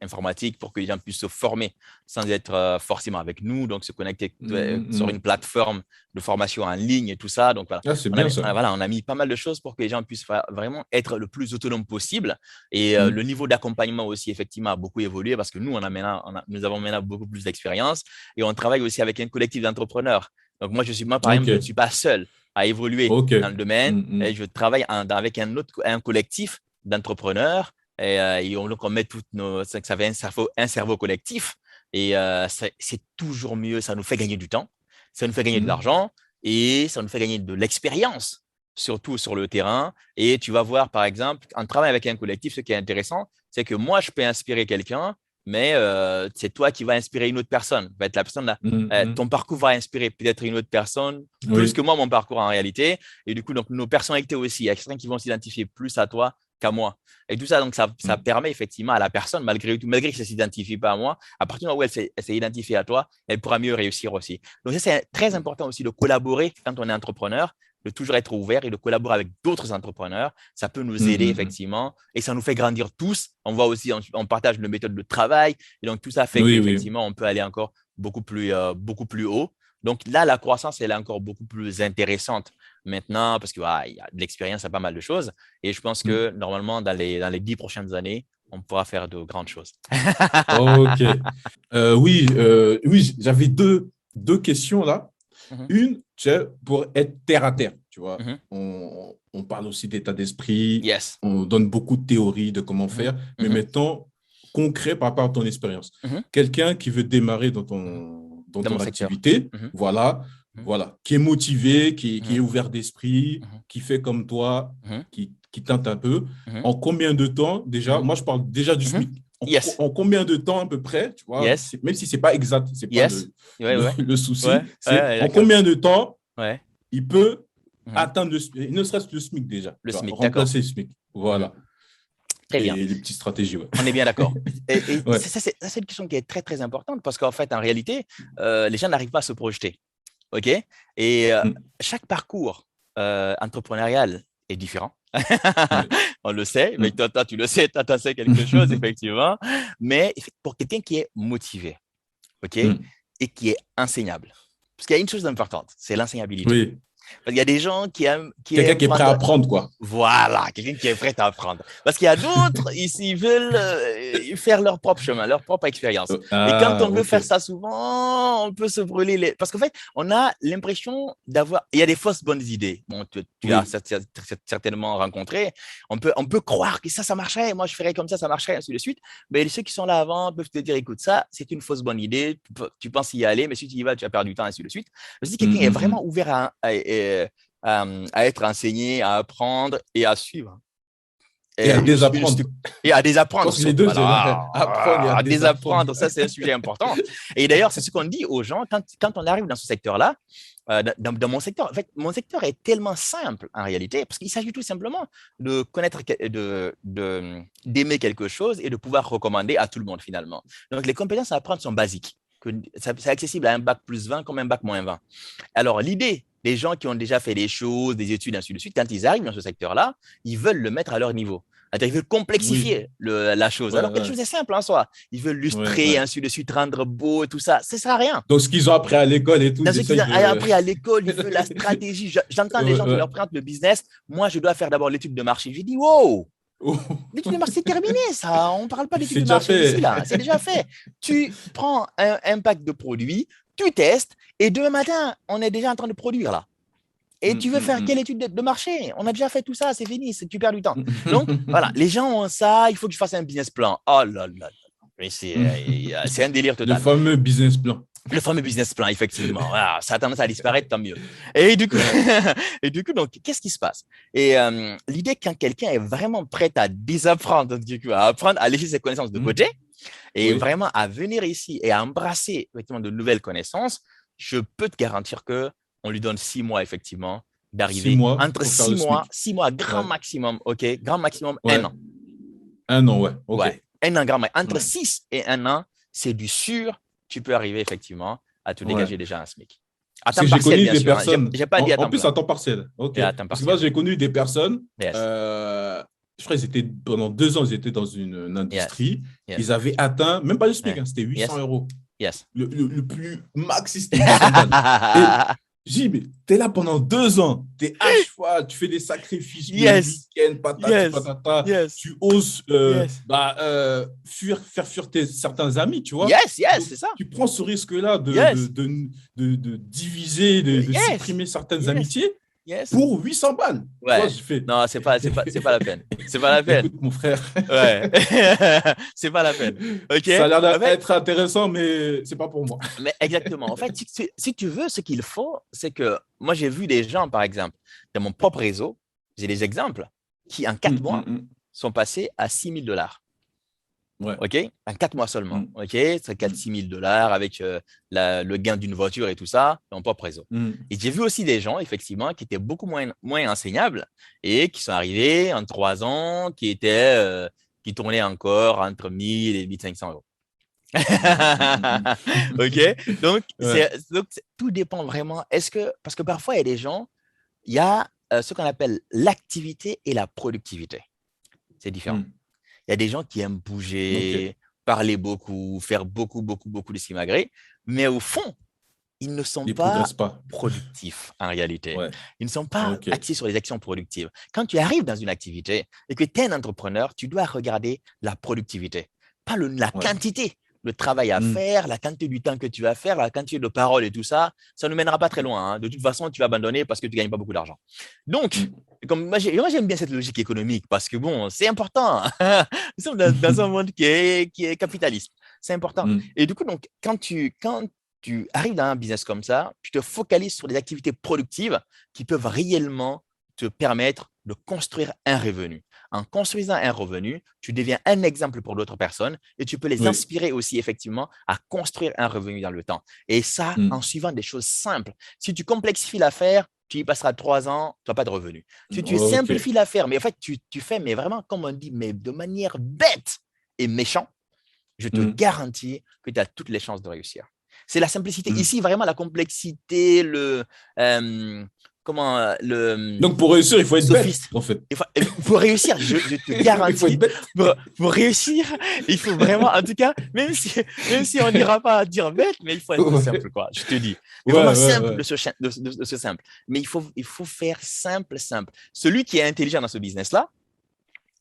B: informatiques pour que les gens puissent se former sans être forcément avec nous, donc se connecter
A: Mm, mm,
B: sur une
A: mm.
B: plateforme de formation en ligne et tout ça. Donc voilà,
A: Ah, c'est bien ça.
B: voilà, on a mis pas mal de choses pour que les gens puissent vraiment être le plus autonome possible. Et
A: Mm.
B: le niveau d'accompagnement aussi, effectivement, a beaucoup évolué parce que nous, nous avons maintenant beaucoup plus d'expérience et on travaille aussi avec un collectif d'entrepreneurs. Donc moi, par exemple, je ne
A: Ok.
B: suis pas seul. à évoluer
A: Ok.
B: dans le domaine. Et je travaille avec un collectif d'entrepreneurs. Donc, on met toutes nos. Ça fait un cerveau collectif. Et c'est toujours mieux. Ça nous fait gagner du temps. Ça nous fait gagner de l'argent. Et ça nous fait gagner de l'expérience, surtout sur le terrain. Et tu vas voir, par exemple, en travaillant avec un collectif, ce qui est intéressant, c'est que moi, je peux inspirer quelqu'un, mais c'est toi qui vas inspirer une autre personne. Va être la personne là. Ton parcours va inspirer peut-être une autre personne, plus
A: Oui.
B: que moi, mon parcours en réalité. Et du coup, donc, nos personnalités aussi. Il y a certains qui vont s'identifier plus à toi qu'à moi. Et tout ça, donc, ça permet effectivement à la personne, malgré tout, malgré que ça ne s'identifie pas à moi, à partir du moment où elle s'est identifiée à toi, elle pourra mieux réussir aussi. Donc, ça, c'est très important aussi de collaborer quand on est entrepreneur, de toujours être ouvert et de collaborer avec d'autres entrepreneurs. Ça peut nous aider effectivement et ça nous fait grandir tous. On voit aussi, on partage nos méthodes de travail et donc tout ça fait
A: Oui, oui.
B: qu'effectivement, on peut aller encore beaucoup plus haut. Donc là, la croissance, elle est encore beaucoup plus intéressante maintenant parce qu'il y a de l'expérience à pas mal de choses. Et je pense que normalement, dans les 10 prochaines années, on pourra faire de grandes choses.
A: Ok. Oui, oui, j'avais deux questions là. Une, tu sais, pour être terre à terre, tu vois. On parle aussi d'état d'esprit,
B: Yes.
A: on donne beaucoup de théories de comment faire, mais maintenant, concret par rapport à ton expérience. Quelqu'un qui veut démarrer dans ton activité, voilà, qui est motivé, qui est ouvert d'esprit, qui fait comme toi, qui tente un peu. En combien de temps, déjà, moi je parle déjà du SMIC. En combien de temps à peu près, tu vois, même si ce n'est pas exact, ce n'est pas le souci, c'est en combien de temps il peut atteindre ne serait-ce que le SMIC déjà.
B: Le SMIC,
A: remplacer le SMIC. Voilà.
B: Très bien.
A: Et les petites stratégies.
B: On est bien d'accord. Et ça, c'est une question qui est très, très importante parce qu'en fait, en réalité, les gens n'arrivent pas à se projeter. OK? Et chaque parcours entrepreneurial est différent. On le sait, mais toi, tu le sais, tu sais quelque chose, effectivement. Mais pour quelqu'un qui est motivé, OK, et qui est enseignable, parce qu'il y a une chose importante, c'est l'enseignabilité.
A: Oui.
B: Parce qu'il y a des gens qui aiment…
A: Quelqu'un qui est prêt à apprendre, quoi.
B: Voilà, quelqu'un qui est prêt à apprendre. Parce qu'il y a d'autres, ils veulent faire leur propre chemin, leur propre expérience. Et quand on veut faire ça souvent, on peut se brûler. Parce qu'en fait, on a l'impression d'avoir… Il y a des fausses bonnes idées. Bon, tu as certainement rencontré. On peut croire que ça marcherait. Moi, je ferais comme ça marcherait, ainsi de suite. Mais ceux qui sont là avant peuvent te dire, écoute, ça, c'est une fausse bonne idée. Tu penses y aller, mais si tu y vas, tu vas perdre du temps, ainsi de suite. Mais si quelqu'un est vraiment ouvert à être enseigné, à apprendre et à suivre.
A: Et à désapprendre.
B: Et à désapprendre.
A: Les deux,
B: voilà.
A: Apprendre et à
B: désapprendre. Ça, c'est un sujet important. Et d'ailleurs, c'est ce qu'on dit aux gens quand on arrive dans ce secteur-là. Dans mon secteur, en fait, mon secteur est tellement simple en réalité, parce qu'il s'agit tout simplement de connaître, d'aimer quelque chose et de pouvoir recommander à tout le monde finalement. Donc, les compétences à apprendre sont basiques. C'est accessible à un bac plus 20 comme un bac moins 20. Alors, l'idée des gens qui ont déjà fait des choses, des études, ainsi de suite, quand ils arrivent dans ce secteur-là, ils veulent le mettre à leur niveau. Ils veulent complexifier la chose. Alors que la chose est simple en soi. Ils veulent lustrer, ainsi de suite, rendre beau, tout ça. Ça ne sert à rien.
A: Donc, ce qu'ils ont appris à l'école et tout.
B: Dans ce qu'ils ont appris à l'école, ils veulent la stratégie. J'entends les gens qui leur présentent le business. Moi, je dois faire d'abord l'étude de marché. J'ai dit, wow! L'étude de marché, c'est terminé, ça. On ne parle pas d'étude de marché ici, là. C'est déjà fait. Tu prends un pack de produits, tu testes, et demain matin, on est déjà en train de produire, là. Et tu veux faire quelle étude de marché? On a déjà fait tout ça, c'est fini, tu perds du temps. Donc, voilà, les gens ont ça, il faut que je fasse un business plan. Oh là là, mais c'est un délire total.
A: Le fameux business plan.
B: Le fameux business plan, effectivement. Voilà, ça a tendance à disparaître, tant mieux. Et du coup, donc, qu'est-ce qui se passe? Et l'idée, quand quelqu'un est vraiment prêt à désapprendre, à apprendre à laisser ses connaissances de côté, et vraiment à venir ici et à embrasser effectivement de nouvelles connaissances, je peux te garantir qu'on lui donne 6 mois, effectivement, d'arriver
A: 6 mois
B: entre 6 mois, grand maximum, OK? Grand maximum, 1 an.
A: 1 an, ouais.
B: Ouais, 1 an, grand maximum. Entre 6 et 1 an, c'est du sûr. Tu peux arriver effectivement à te dégager déjà un SMIC. À temps partiel, bien sûr.
A: Personnes,
B: j'ai pas dit à temps
A: en plus,
B: plein.
A: à temps partiel. OK.
B: Parce
A: que moi, j'ai connu des personnes,
B: yes.
A: Je crois qu'ils étaient, pendant 2 ans, ils étaient dans une industrie. Yes. Ils avaient atteint, même pas le SMIC, c'était 800 euros.
B: Yes.
A: Le plus max, c'était 800 J'ai dit, mais t'es là pendant 2 ans, t'es H fois, tu fais des sacrifices, le week-end, patata, tu oses faire fuir certains amis, tu vois.
B: C'est ça.
A: Tu prends ce risque-là de diviser, de supprimer certaines amitiés.
B: Yes.
A: pour 800 balles. Tu vois,
B: Ouais.
A: j'ai fait.
B: Non, c'est pas la peine. C'est pas la peine.
A: Écoute, mon frère,
B: Ouais. C'est pas la peine. OK?
A: ça a l'air
B: En fait,
A: d'être intéressant, mais c'est pas pour moi.
B: mais exactement. En fait, si tu veux, ce qu'il faut, c'est que moi, j'ai vu des gens, par exemple, dans mon propre réseau, j'ai des exemples qui, en 4 mois, sont passés à $6 000.
A: Ouais.
B: OK? En 4 mois seulement.
A: Mm,
B: OK? C'est 4 000 $, 6 000 avec le gain d'une voiture et tout ça, dans mon propre réseau.
A: mm.
B: Et j'ai vu aussi des gens, effectivement, qui étaient beaucoup moins enseignables et qui sont arrivés en 3 ans, qui tournaient encore entre 1 000 et 1 500 euros. OK? Donc,
A: Ouais.
B: tout dépend vraiment. Parce que parfois, il y a des gens, il y a ce qu'on appelle l'activité et la productivité. C'est différent.
A: Mm.
B: Il y a des gens qui aiment
A: Ok.
B: bouger, parler beaucoup, faire beaucoup, beaucoup, beaucoup de simagrées, mais au fond, ils ne sont
A: Ils
B: pas
A: progressent pas.
B: productifs en réalité.
A: Ouais.
B: Ils ne sont pas
A: Ok.
B: axés sur les actions productives. Quand tu arrives dans une activité et que tu es un entrepreneur, tu dois regarder la productivité, pas la
A: Ouais.
B: quantité. Le travail à
A: Mm.
B: faire, la quantité du temps que tu vas faire, la quantité de paroles et tout ça, ça ne mènera pas très loin, hein. De toute façon, tu vas abandonner parce que tu ne gagnes pas beaucoup d'argent. Donc,
A: Mm.
B: comme moi, j'aime bien cette logique économique parce que bon, c'est important. Nous sommes dans un monde qui est capitaliste. C'est important.
A: Mm.
B: Et du coup, donc, quand tu arrives dans un business comme ça, tu te focalises sur des activités productives qui peuvent réellement te permettre de construire un revenu. En construisant un revenu, tu deviens un exemple pour d'autres personnes et tu peux les
A: Oui.
B: inspirer aussi effectivement à construire un revenu dans le temps. Et ça, en
A: Mm.
B: suivant des choses simples. Si tu complexifies l'affaire, tu y passeras 3 ans, tu n'as pas de revenu. Si tu
A: Ok.
B: simplifies l'affaire, mais en fait, tu fais, mais vraiment, comme on dit, mais de manière bête et méchant, je te
A: Mm.
B: garantis que tu as toutes les chances de réussir. C'est la simplicité.
A: Mm.
B: Ici, vraiment, la complexité, le
A: Donc, pour réussir, il faut être bête,
B: sophiste.
A: en fait.
B: Pour réussir, je te
A: Il faut être
B: garantis,
A: bête.
B: pour réussir, il faut vraiment, en tout cas, même si on n'ira pas dire bête, mais il faut être
A: Ouais.
B: simple, quoi, je te dis. Mais
A: Ouais,
B: vraiment
A: ouais,
B: simple
A: ouais.
B: de ce simple. Mais il faut faire simple, simple. Celui qui est intelligent dans ce business-là,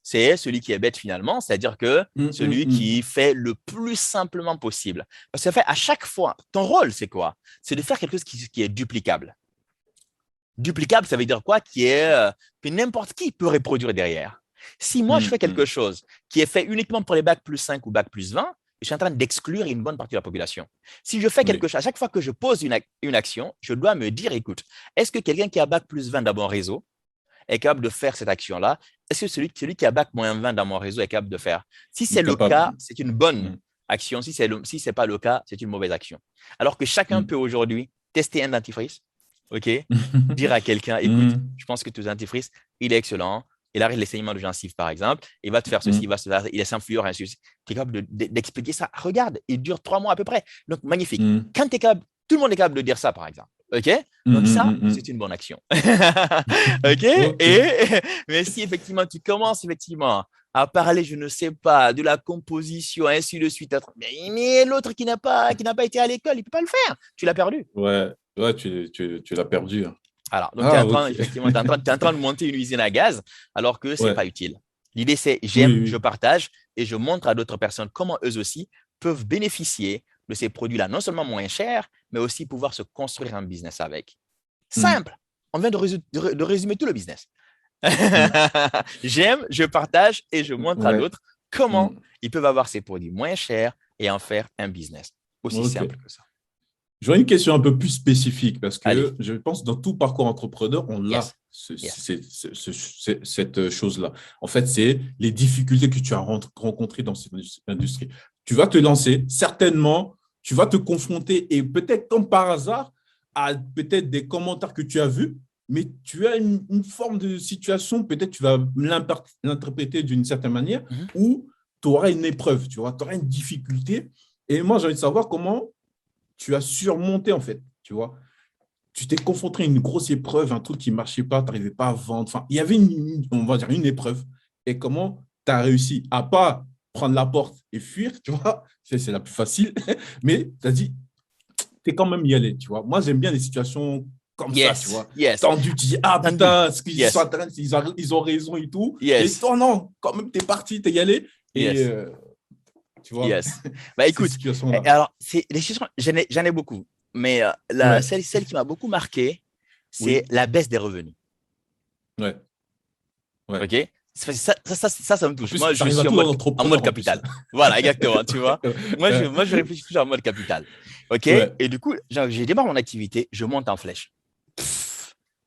B: c'est celui qui est bête finalement, c'est-à-dire que
A: Mm, mm,
B: celui
A: mm.
B: qui fait le plus simplement possible. Parce qu'en fait, à chaque fois, ton rôle, c'est quoi? C'est de faire quelque chose qui est duplicable. Duplicable, ça veut dire quoi? Que n'importe qui peut reproduire derrière. Si moi, je
A: Mm,
B: fais quelque
A: mm.
B: chose qui est fait uniquement pour les bacs plus 5 ou bacs plus 20, je suis en train d'exclure une bonne partie de la population. Si je fais quelque
A: Oui.
B: chose, à chaque fois que je pose une action, je dois me dire, écoute, est-ce que quelqu'un qui a bac plus 20 dans mon réseau est capable de faire cette action-là? Est-ce que celui qui a bac moins 20 dans mon réseau est capable de faire? Si
A: Il est
B: c'est le
A: capable.
B: cas, c'est une bonne
A: Mm,
B: action. Si ce n'est pas le cas, c'est une mauvaise action. Alors que chacun
A: mm.
B: peut aujourd'hui tester un dentifrice, OK? Dire à quelqu'un, écoute,
A: Mm,
B: je pense que ton dentifrice, il est excellent. Il arrête les saignements de gencives, par exemple. Il va te faire ceci, il
A: mm,
B: va se faire, il est sans fluor, ainsi de suite. Tu es capable d'expliquer ça. Regarde, il dure 3 mois à peu près. Donc, magnifique.
A: mm,
B: Quand tu es capable, tout le monde est capable de dire ça, par exemple. OK?
A: mm,
B: Donc,
A: mm,
B: ça,
A: mm,
B: c'est
A: mm.
B: une bonne action. OK?
A: Ok.
B: Mais si effectivement, tu commences effectivement à parler, je ne sais pas, de la composition, ainsi de suite, mais l'autre qui n'a pas été à l'école, il ne peut pas le faire. Tu l'as perdu.
A: Ouais, ouais, tu l'as perdu, hein.
B: Alors, donc, tu es
A: Ah,
B: en train,
A: ok.
B: effectivement, t'es en train de monter une usine à gaz alors que ce n'est
A: Ouais.
B: pas utile. L'idée, c'est
A: Oui,
B: j'aime, je
A: oui.
B: partage et je montre à d'autres personnes comment eux aussi peuvent bénéficier de ces produits-là, non seulement moins chers, mais aussi pouvoir se construire un business avec.
A: Mm,
B: Simple. On vient de résumer tout le business.
A: mm.
B: J'aime, je partage et je montre à
A: Ouais.
B: d'autres comment
A: Mm.
B: ils peuvent avoir ces produits moins chers et en faire un business. Aussi
A: Ok.
B: simple que ça.
A: J'aurais une question un peu plus spécifique parce
B: Allez.
A: que je pense que dans tout parcours entrepreneur, on a
B: Yes. Yes.
A: cette chose-là. En fait, c'est les difficultés que tu as rencontrées dans cette industrie. Tu vas te lancer, certainement, tu vas te confronter et peut-être comme par hasard à peut-être des commentaires que tu as vus, mais tu as une forme de situation, peut-être tu vas l'interpréter d'une certaine manière,
B: Mhm.
A: où tu auras une épreuve, tu vois, tu auras une difficulté. Et moi, j'ai envie de savoir comment tu as surmonté, en fait, tu vois. Tu t'es confronté à une grosse épreuve, un truc qui ne marchait pas, tu n'arrivais pas à vendre. Enfin, il y avait, on va dire, une épreuve. Et comment tu as réussi à pas prendre la porte et fuir, tu vois, c'est la plus facile, mais tu as dit, tu es quand même y allé, tu vois. Moi, j'aime bien les situations comme ça, tu
B: Yes.
A: vois.
B: Yes.
A: Tendu, tu dis, ah
B: Tendu.
A: putain, ce qu'ils sont
B: Yes.
A: en train, ils ont raison et tout. Et
B: Yes.
A: toi, non, quand même, tu es parti, tu es y allé. Et
B: Yes.
A: tu vois,
B: Yes. Bah
A: ces
B: écoute,
A: situations-là.
B: alors, les situations, j'en ai beaucoup, mais
A: Ouais.
B: celle qui m'a beaucoup marqué, c'est la baisse des revenus.
A: Ouais. Ouais.
B: OK? Ça me touche.
A: Plus,
B: Moi,
A: ça
B: je
A: arrive à
B: suis
A: tout
B: en mode
A: entrepreneur en plus.
B: capital. Voilà, exactement, tu vois.
A: Ouais.
B: Moi, je réfléchis toujours en mode capital. OK?
A: Ouais.
B: Et du coup, j'ai démarré mon activité, je monte en flèche.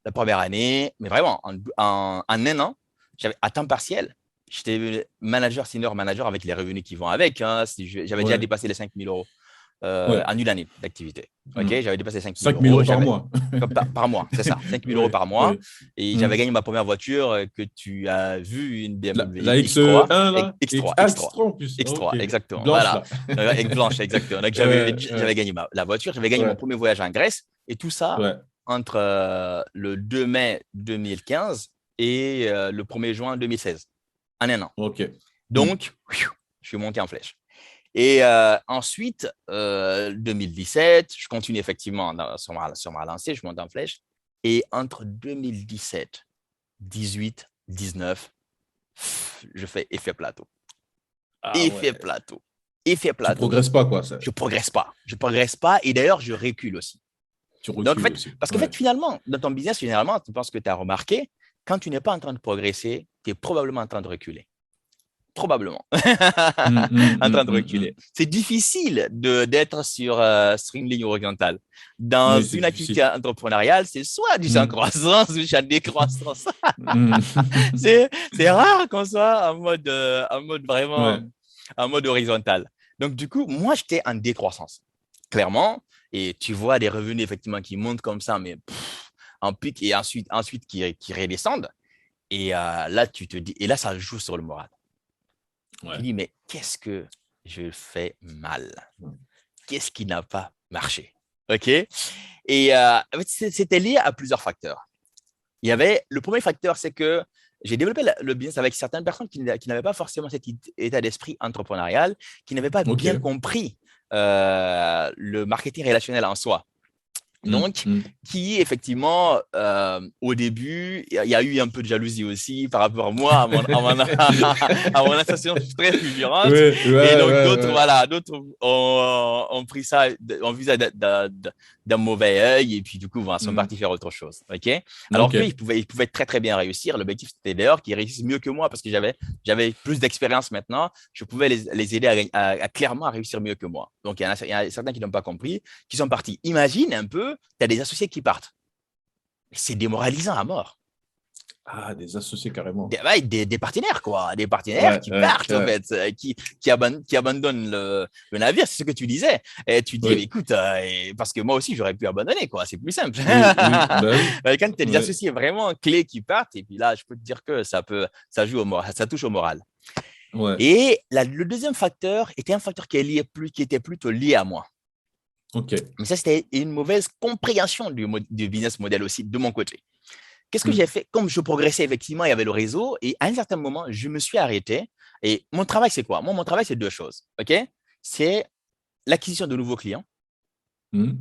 B: La première année, mais vraiment, en un an, j'avais à temps partiel, j'étais manager, senior manager avec les revenus qui vont avec. Hein. J'avais déjà
A: Ouais.
B: dépassé les 5 000 euros
A: Ouais.
B: en une année d'activité. OK?
A: Mm.
B: J'avais dépassé 5 000
A: 5 000
B: euros.
A: euros par mois.
B: Par mois, c'est ça, 5 000 euros
A: Ouais.
B: par mois.
A: Ouais.
B: Et
A: Mm.
B: j'avais gagné ma première voiture que tu as vue, une BMW
A: La
B: X3.
A: X1 là
B: X3.
A: X3 en plus.
B: X3,
A: Ok.
B: exactement.
A: Blanche
B: Voilà.
A: là.
B: Avec blanche, exactement. Donc,
A: Ouais.
B: j'avais gagné la voiture, j'avais gagné mon
A: Ouais.
B: premier voyage en Grèce. Et tout ça
A: Ouais.
B: entre le 2 mai 2015 et le 1er juin 2016, en un an.
A: Ok.
B: Donc, je suis monté en flèche. Et ensuite, 2017, je continue effectivement sur ma lancée, je monte en flèche. Et entre 2017, 18, 19, je fais effet plateau.
A: Ah ouais.
B: Effet
A: Tu
B: plateau.
A: progresses pas, quoi. Ça.
B: Je progresse pas. Et d'ailleurs, je recule aussi.
A: Tu
B: Donc, en
A: recules
B: fait,
A: aussi.
B: parce qu'en fait, finalement, dans ton business, généralement, tu penses que tu as remarqué, quand tu n'es pas en train de progresser, tu es probablement en train de reculer. Probablement en train de reculer. C'est difficile d'être sur une ligne horizontale. Dans
A: Oui, c'est
B: une activité
A: difficile.
B: entrepreneuriale, c'est soit du en croissance ou du en décroissance.
A: Mm.
B: C'est rare qu'on soit en mode vraiment
A: Ouais.
B: en mode horizontal. Donc, du coup, moi, j'étais en décroissance, clairement. Et tu vois des revenus, effectivement, qui montent comme ça, mais en pic et ensuite qui redescendent. Et là, tu te dis, et là, ça joue sur le moral.
A: Ouais.
B: Tu dis, mais qu'est-ce que je fais mal? Qu'est-ce qui n'a pas marché? OK? Et c'était lié à plusieurs facteurs. Il y avait le premier facteur, c'est que j'ai développé le business avec certaines personnes qui n'avaient pas forcément cet état d'esprit entrepreneurial, qui n'avaient pas bien compris le marketing relationnel en soi. Donc, qui effectivement, au début, il y a eu un peu de jalousie aussi par rapport à moi, à mon association très fulgurante. Et donc, d'autres ont pris ça, ont vu ça d'un mauvais œil et puis du coup, sont partis faire autre chose. OK? Alors qu'ils pouvaient très, très bien réussir. L'objectif, c'était d'ailleurs qu'ils réussissent mieux que moi parce que j'avais plus d'expérience maintenant. Je pouvais les aider à clairement réussir mieux que moi. Donc, il y a certains qui n'ont pas compris, qui sont partis. Imagine un peu, tu as des associés qui partent. C'est démoralisant à mort.
A: Ah, des associés carrément.
B: Des partenaires, quoi. Des partenaires qui partent, en fait, qui abandonnent le navire, c'est ce que tu disais. Et tu dis, écoute, parce que moi aussi, j'aurais pu abandonner, quoi. C'est plus simple. Quand tu as des associés vraiment clés qui partent, et puis là, je peux te dire que ça joue au moral, ça touche au moral.
A: Ouais.
B: Et le deuxième facteur était un facteur qui était plutôt lié à moi.
A: Okay.
B: Mais ça, c'était une mauvaise compréhension du business model aussi de mon côté. Qu'est-ce que j'ai fait? Comme je progressais, effectivement, il y avait le réseau. Et à un certain moment, je me suis arrêté. Et mon travail, c'est quoi? Moi, mon travail, c'est deux choses. Okay? C'est l'acquisition de nouveaux clients.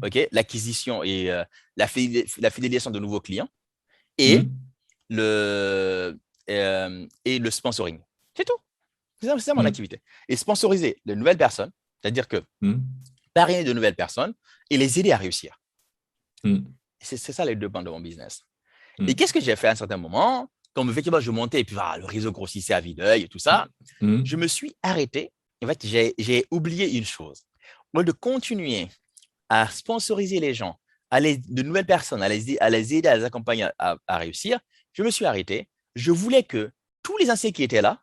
B: Okay? L'acquisition et la fidélisation de nouveaux clients. Et, le sponsoring. C'est tout. C'est ça mon activité. Et sponsoriser de nouvelles personnes, c'est-à-dire que parrainer de nouvelles personnes et les aider à réussir. C'est ça les deux pans de mon business. Et qu'est-ce que j'ai fait à un certain moment? Comme effectivement, je montais et puis le réseau grossissait à vue d'œil et tout ça, je me suis arrêté. En fait, j'ai oublié une chose. Au lieu de continuer à sponsoriser les gens, de nouvelles personnes, à les aider, à les accompagner à réussir, je me suis arrêté. Je voulais que tous les anciens qui étaient là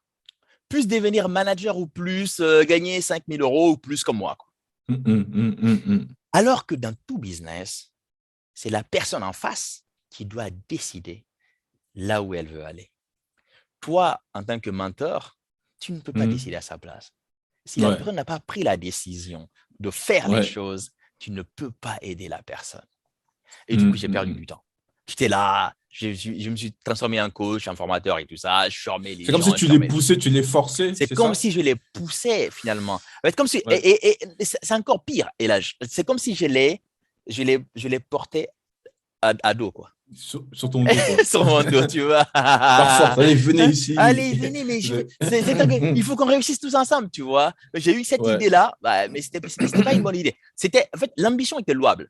B: puissent devenir manager ou plus, gagner 5 000 euros ou plus comme moi, quoi. Alors que dans tout business, c'est la personne en face qui doit décider là où elle veut aller. Toi, en tant que mentor, tu ne peux pas décider à sa place. Si la personne n'a pas pris la décision de faire les choses, tu ne peux pas aider la personne. Et du coup, j'ai perdu du temps. J'étais là, je me suis transformé en coach, en formateur et tout ça. Je formais les gens.
A: C'est comme si tu les poussais, tu les forçais.
B: C'est comme si je les poussais finalement. En fait, comme si, et c'est encore pire. Et là, c'est comme si je les portais à dos, quoi.
A: Sur ton dos, quoi.
B: Sur mon dos, tu vois.
A: Par force, allez, venez ici.
B: Allez, venez, mais il faut qu'on réussisse tous ensemble, tu vois. J'ai eu cette idée-là, mais c'était pas une bonne idée. En fait, l'ambition était louable.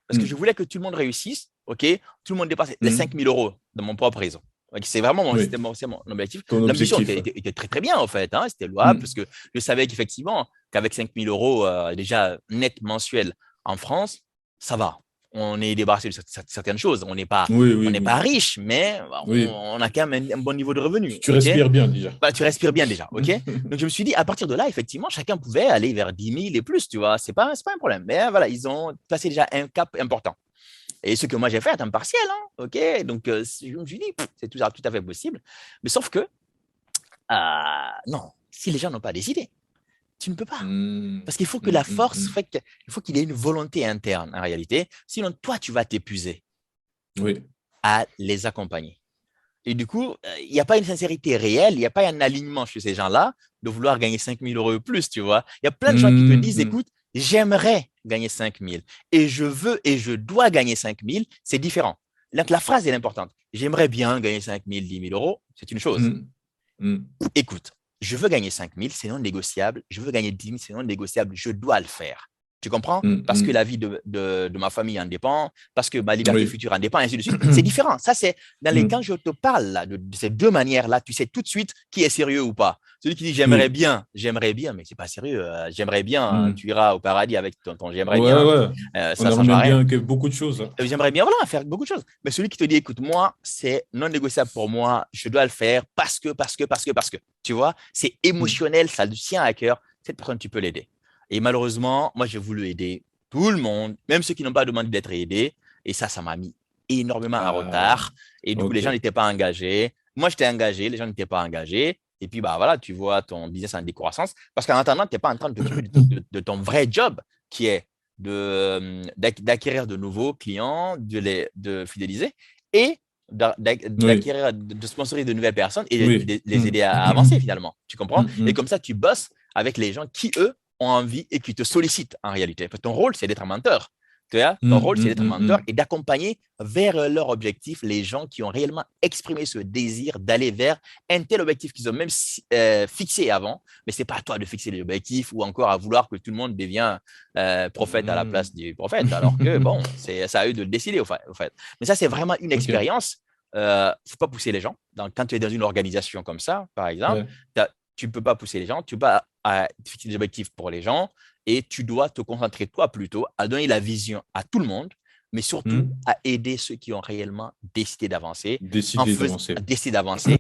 B: Parce que je voulais que tout le monde réussisse, OK, tout le monde dépasse les 5 000 euros dans mon propre réseau. C'est vraiment
A: Oui,
B: c'est mon objectif.
A: ton
B: L'ambition
A: objectif. Ouais.
B: était très, très bien, en fait. Hein, c'était louable
A: Mm.
B: parce que je savais qu'effectivement, qu'avec 5 000 euros déjà net mensuel en France, ça va. On est débarrassé de certaines choses.
A: Oui,
B: On
A: oui,
B: n'est
A: oui.
B: pas riche, mais
A: Oui,
B: on a quand même un bon niveau de revenu.
A: tu
B: OK?
A: respires bien déjà.
B: Bah, tu respires bien déjà, OK? Donc, je me suis dit, à partir de là, effectivement, chacun pouvait aller vers 10 000 et plus, tu vois. C'est pas un problème. Mais voilà, ils ont passé déjà un cap important. Et ce que moi, j'ai fait à temps partiel, hein, OK? Donc, je me suis dit, c'est tout à fait possible. Mais sauf que, non, si les gens n'ont pas décidé, tu ne peux pas.
A: Mm,
B: Parce qu'il faut que
A: mm,
B: la
A: mm,
B: force
A: mm.
B: fait qu'il faut qu'il ait une volonté interne, en réalité. Sinon, toi, tu vas t'épuiser
A: Oui.
B: à les accompagner. Et du coup, il n'y a pas une sincérité réelle, il n'y a pas un alignement chez ces gens-là de vouloir gagner 5 000 euros de plus, tu vois. Il y a plein de gens qui te
A: Mm,
B: disent,
A: mm.
B: écoute, j'aimerais gagner 5 000 et je veux et je dois gagner 5 000, c'est différent. Donc, la phrase est importante. J'aimerais bien gagner 5 000, 10 000 euros, c'est une chose.
A: Mm, mm.
B: Écoute, je veux gagner 5 000, c'est non négociable. Je veux gagner 10 000, c'est non négociable. Je dois le faire. Tu comprends?
A: Mm,
B: Parce que
A: mm.
B: la vie de ma famille en dépend, parce que ma liberté
A: Oui.
B: future en dépend, et ainsi de suite. C'est différent. Ça, c'est dans les quand
A: Mm.
B: je te parle là, de ces deux manières-là, tu sais tout de suite qui est sérieux ou pas. Celui qui dit
A: Oui.
B: j'aimerais bien, mais c'est pas sérieux. J'aimerais bien,
A: Mm.
B: tu iras au paradis avec ton j'aimerais
A: Ouais,
B: bien.
A: ouais. On
B: Ça
A: aimerait
B: changera
A: même
B: rien.
A: bien que beaucoup de choses. Hein.
B: J'aimerais bien voilà, faire beaucoup de choses. Mais celui qui te dit, écoute, moi, c'est non négociable pour moi, je dois le faire parce que. Tu vois, c'est
A: Mm.
B: émotionnel, ça lui tient à cœur. Cette personne, tu peux l'aider. Et malheureusement, moi, j'ai voulu aider tout le monde, même ceux qui n'ont pas demandé d'être aidés. Et ça m'a mis énormément en
A: Ah,
B: retard. Et du coup, les gens
A: ok.
B: n'étaient pas engagés. Moi, j'étais engagé, les gens n'étaient pas engagés. Et puis, bah voilà, tu vois ton business en décroissance. Parce qu'en attendant, tu n'es pas en train de t'occuper de ton vrai job qui est d'acquérir de nouveaux clients, de fidéliser et
A: Oui,
B: d'acquérir, de sponsoriser de nouvelles personnes et
A: oui.
B: de les
A: Mm.
B: aider à avancer finalement. Tu comprends?
A: Mm,
B: Et
A: mm,
B: comme ça, tu bosses avec les gens qui, eux, ont envie et qui te sollicitent en réalité. Ton rôle, c'est d'être un menteur. Tu vois, ton
A: mm,
B: rôle, c'est
A: mm,
B: d'être un
A: mm,
B: menteur
A: mm.
B: et d'accompagner vers leur objectif les gens qui ont réellement exprimé ce désir d'aller vers un tel objectif qu'ils ont même fixé avant. Mais ce n'est pas à toi de fixer les objectifs ou encore à vouloir que tout le monde devienne prophète à la place du prophète, alors que, bon, c'est à eux de le décider, au fait. Mais ça, c'est vraiment une
A: Ok.
B: expérience. Il ne faut pas pousser les gens. Donc, quand tu es dans une organisation comme ça, par exemple,
A: Ouais.
B: tu ne peux pas pousser les gens, tu ne peux pas fixer des objectifs pour les gens et tu dois te concentrer, toi, plutôt, à donner la vision à tout le monde, mais surtout
A: Mm.
B: à aider ceux qui ont réellement décidé d'avancer.
A: Décider d'avancer.
B: Décidé d'avancer.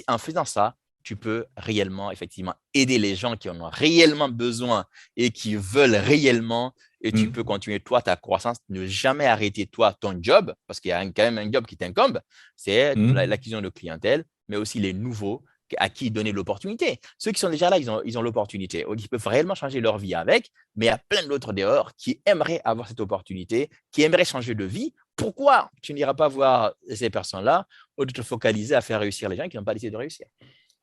B: En faisant ça, tu peux réellement, effectivement, aider les gens qui en ont réellement besoin et qui veulent réellement. Et tu peux
A: Mm.
B: continuer, toi, ta croissance, ne jamais arrêter, toi, ton job, parce qu'il y a quand même un job qui t'incombe, c'est
A: Mm.
B: l'acquisition de clientèle, mais aussi les nouveaux à qui donner l'opportunité. Ceux qui sont déjà là, ils ont l'opportunité. Ils peuvent réellement changer leur vie avec, mais il y a plein d'autres dehors qui aimeraient avoir cette opportunité, qui aimeraient changer de vie. Pourquoi tu n'iras pas voir ces personnes-là au lieu de te focaliser à faire réussir les gens qui n'ont pas décidé de réussir?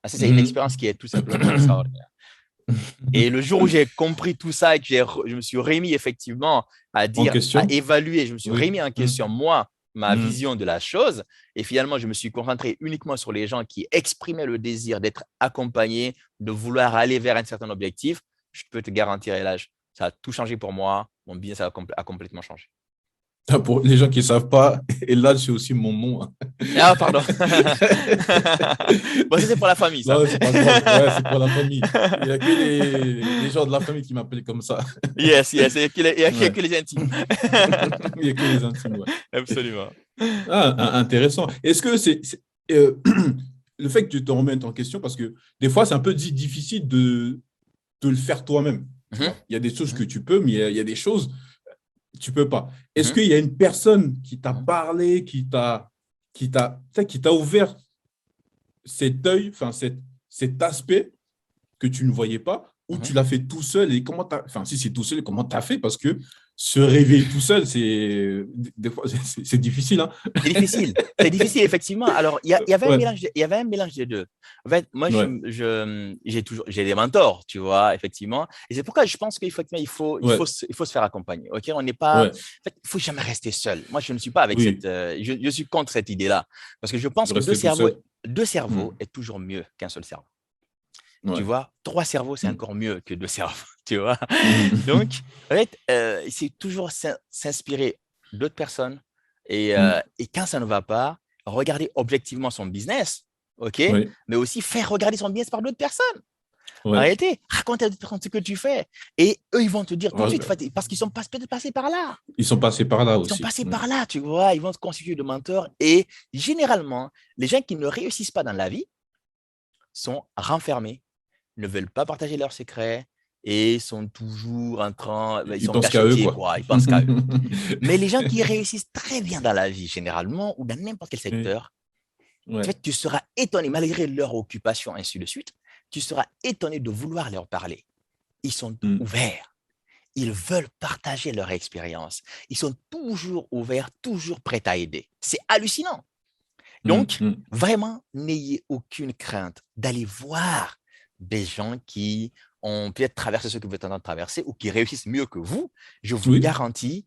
B: Ça, c'est une expérience qui est tout simplement extraordinaire. Et le jour où j'ai compris tout ça et que je me suis remis effectivement à
A: En
B: dire, à
A: question?
B: évaluer, je me suis
A: Oui.
B: remis en
A: Mm.
B: question, moi, ma
A: Mm.
B: vision de la chose. Et finalement, je me suis concentré uniquement sur les gens qui exprimaient le désir d'être accompagnés, de vouloir aller vers un certain objectif. Je peux te garantir, Elage, ça a tout changé pour moi. Mon business a complètement changé.
A: Ah, pour les gens qui ne savent pas, et là, c'est aussi mon nom. Hein.
B: Ah, pardon. Bon, ça, c'est pour la famille, ça.
A: Non, c'est pas grave. Ouais, c'est pour la famille. Il n'y a que les gens de la famille qui m'appellent comme ça.
B: Yes, yes. Il n'y a
A: Ouais.
B: que les intimes.
A: Il n'y a que les intimes. Ouais.
B: Absolument.
A: Ah, intéressant. Est-ce que le fait que tu te remettes en question, parce que des fois, c'est un peu difficile de le faire toi-même. Tu
B: Mhm,
A: vois, il y a des choses
B: mhm,
A: que tu peux, mais il y a des choses tu peux pas. Est-ce
B: mhm,
A: qu'il y a une personne qui t'a
B: mhm.
A: parlé, qui t'a ouvert cet œil, enfin cet aspect que tu ne voyais pas, ou
B: Mhm.
A: tu l'as fait tout seul et enfin si c'est tout seul, comment tu as fait? Parce que se réveiller tout seul, des fois c'est difficile. Hein.
B: C'est difficile. C'est difficile, effectivement. Alors, il y avait un
A: Ouais,
B: mélange, il y avait un mélange des deux. En fait, moi,
A: ouais,
B: j'ai des mentors, tu vois, effectivement. Et c'est pourquoi je pense qu'effectivement,
A: ouais,
B: il faut se faire accompagner. OK? On n'est pas, en
A: ouais,
B: fait, il faut jamais rester seul. Moi, je ne suis pas avec
A: oui,
B: je suis contre cette idée-là. Parce que je pense
A: de
B: que
A: rester tout seul.
B: deux
A: Hmm.
B: cerveaux est toujours mieux qu'un seul cerveau. Tu
A: Ouais.
B: vois, trois cerveaux, c'est
A: Hmm.
B: encore mieux que deux cerveaux, tu vois.
A: Hmm.
B: Donc, en fait, c'est toujours s'inspirer d'autres personnes, Et quand ça ne va pas, regarder objectivement son business, OK,
A: Oui,
B: mais aussi faire regarder son business par d'autres personnes.
A: ouais.
B: Arrêtez, raconte à d'autres personnes ce que tu fais. Et eux, ils vont te dire tout de suite,
A: Voilà.
B: parce qu'ils sont peut-être passés par là.
A: Ils sont passés par là
B: Ils sont
A: aussi.
B: passés
A: Ouais.
B: par là, tu vois. Ils vont se constituer de mentors. Et généralement, les gens qui ne réussissent pas dans la vie sont renfermés, ne veulent pas partager leurs secrets et sont toujours en train, ils
A: Ils
B: sont
A: pensent qu'à eux,
B: cachottiers,
A: quoi.
B: quoi. Ils pensent qu'à eux. Mais les gens qui réussissent très bien dans la vie, généralement, ou dans n'importe quel
A: Oui,
B: secteur, en
A: ouais.
B: fait, tu seras étonné, malgré leur occupation, ainsi de suite, tu seras étonné de vouloir leur parler. Ils sont
A: Mm,
B: ouverts. Ils veulent partager leur expérience. Ils sont toujours ouverts, toujours prêts à aider. C'est hallucinant.
A: mm,
B: Donc,
A: mm.
B: vraiment, n'ayez aucune crainte d'aller voir des gens qui ont peut-être traversé ce que vous êtes en train de traverser ou qui réussissent mieux que vous. Je vous
A: Oui.
B: garantis,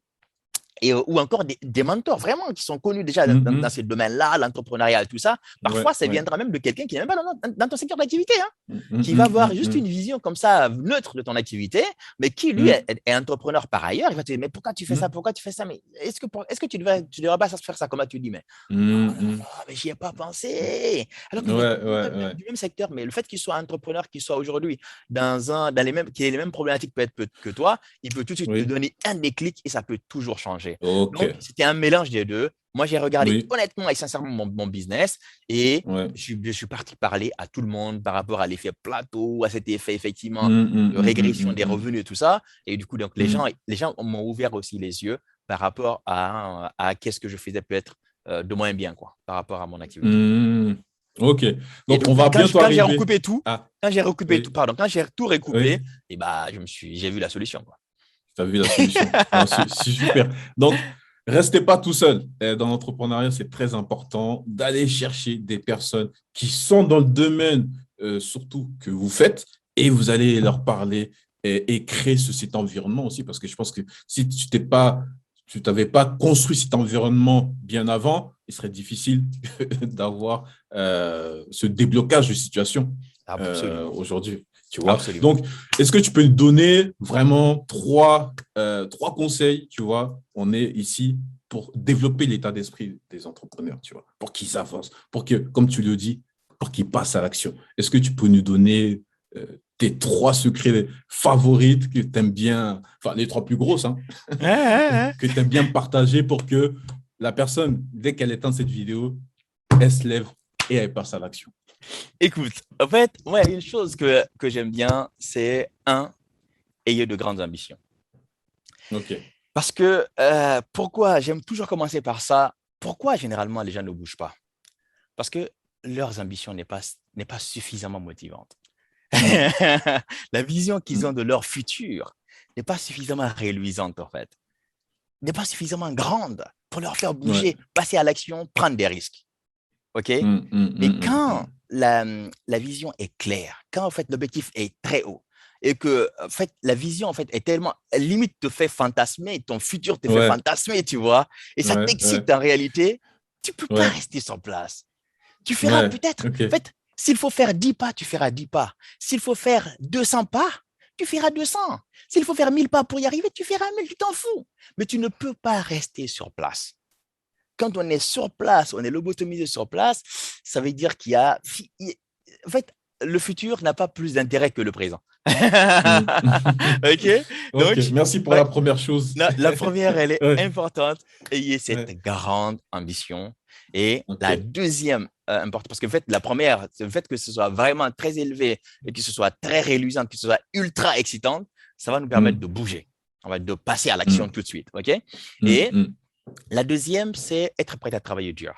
B: ou encore des mentors vraiment qui sont connus déjà
A: Mm,
B: dans
A: mm.
B: ces domaines-là, l'entrepreneuriat et tout ça.
A: Ouais,
B: Parfois, ça
A: ouais.
B: viendra même de quelqu'un qui n'est même pas dans ton secteur d'activité, hein,
A: Mm, mm,
B: qui va
A: mm,
B: avoir
A: mm,
B: juste
A: mm.
B: une vision comme ça neutre de ton activité, mais qui, lui,
A: Mm,
B: est entrepreneur par ailleurs. Il va te dire, mais pourquoi tu fais ça?
A: mm,
B: Pourquoi tu fais ça? Mais est-ce que tu devrais pas faire ça? Comment tu dis? Mais
A: mm,
B: oh là
A: mm.
B: là, mais j'y ai pas pensé. Alors qu'il est
A: Ouais, ouais, ouais.
B: du même secteur, mais le fait qu'il soit entrepreneur, qu'il soit aujourd'hui dans les mêmes, qu'il ait les mêmes problématiques peut-être que toi, il peut tout de suite te
A: Oui.
B: donner un déclic et ça peut toujours changer.
A: Ok.
B: Donc, c'était un mélange des deux. Moi, j'ai regardé
A: Oui.
B: honnêtement et sincèrement mon business et
A: Ouais.
B: je suis parti parler à tout le monde par rapport à l'effet plateau, à cet effet effectivement
A: Mm, mm,
B: de
A: mm,
B: régression
A: mm,
B: des
A: mm,
B: revenus et tout ça. Et du coup, donc,
A: mm.
B: les gens m'ont ouvert aussi les yeux par rapport à qu'est-ce que je faisais peut-être de moins bien, quoi, par rapport à mon activité.
A: Mm. Ok.
B: Et
A: Donc,
B: donc,
A: on va bientôt
B: quand j'ai
A: arriver.
B: recoupé tout,
A: Ah,
B: quand j'ai
A: oui,
B: tout recoupé,
A: oui.
B: et bah, j'ai vu la solution, quoi.
A: Tu as vu la solution. Non, c'est super. Donc, restez pas tout seul. Dans l'entrepreneuriat, c'est très important d'aller chercher des personnes qui sont dans le domaine, surtout que vous faites, et vous allez leur parler et créer cet environnement aussi. Parce que je pense que si tu t'avais pas construit cet environnement bien avant, il serait difficile d'avoir ce déblocage de situation
B: Absolument.
A: aujourd'hui. Tu vois.
B: Absolument.
A: Donc, est-ce que tu peux nous donner vraiment trois conseils, tu vois? On est ici pour développer l'état d'esprit des entrepreneurs, tu vois, pour qu'ils avancent, pour que, comme tu le dis, pour qu'ils passent à l'action. Est-ce que tu peux nous donner tes trois secrets favorites que tu aimes bien, enfin les trois plus grosses, hein,
B: Ouais, ouais, ouais.
A: que tu aimes bien partager pour que la personne, dès qu'elle éteint cette vidéo, elle se lève et elle passe à l'action?
B: Écoute, en fait, ouais, une chose que j'aime bien, c'est ayez de grandes ambitions.
A: Ok.
B: Parce que pourquoi j'aime toujours commencer par ça? Pourquoi généralement les gens ne bougent pas? Parce que leurs ambitions n'est pas suffisamment motivante.
A: Mm,
B: La vision qu'ils ont
A: mm,
B: de leur futur n'est pas suffisamment réluisante, en fait, n'est pas suffisamment grande pour leur faire
A: ouais.
B: bouger, passer à l'action, prendre des risques. OK?
A: Mm, mm,
B: Mais
A: mm, mm,
B: quand
A: mm.
B: la vision est claire, quand en fait l'objectif est très haut et que en fait la vision en fait est tellement limite te fait fantasmer, ton futur te fait
A: Ouais,
B: fantasmer, tu vois, et ça
A: ouais, ouais,
B: t'excite en réalité, tu peux pas
A: ouais,
B: rester sur place. Tu feras
A: ouais,
B: peut-être,
A: ok.
B: en fait, s'il faut faire 10 pas, tu feras 10 pas. S'il faut faire 200 pas, tu feras 200. S'il faut faire 1000 pas pour y arriver, tu feras 1000, tu t'en fous. Mais tu ne peux pas rester sur place. Quand on est sur place, on est lobotomisé sur place, ça veut dire en fait, le futur n'a pas plus d'intérêt que le présent.
A: Mm.
B: OK?
A: Ok,
B: Donc,
A: merci pour
B: ouais,
A: la première chose.
B: la première, elle est
A: Ouais,
B: importante. Ayez cette
A: ouais,
B: grande ambition. Et
A: ok.
B: la deuxième importante, parce que en fait, la première, c'est le fait que ce soit vraiment très élevé et que ce soit très réluisant, que ce soit ultra excitant, ça va nous permettre
A: Mm,
B: de bouger. On va de passer à l'action
A: mm,
B: tout de suite. OK?
A: mm,
B: Et
A: mm,
B: la deuxième, c'est être prêt à travailler dur.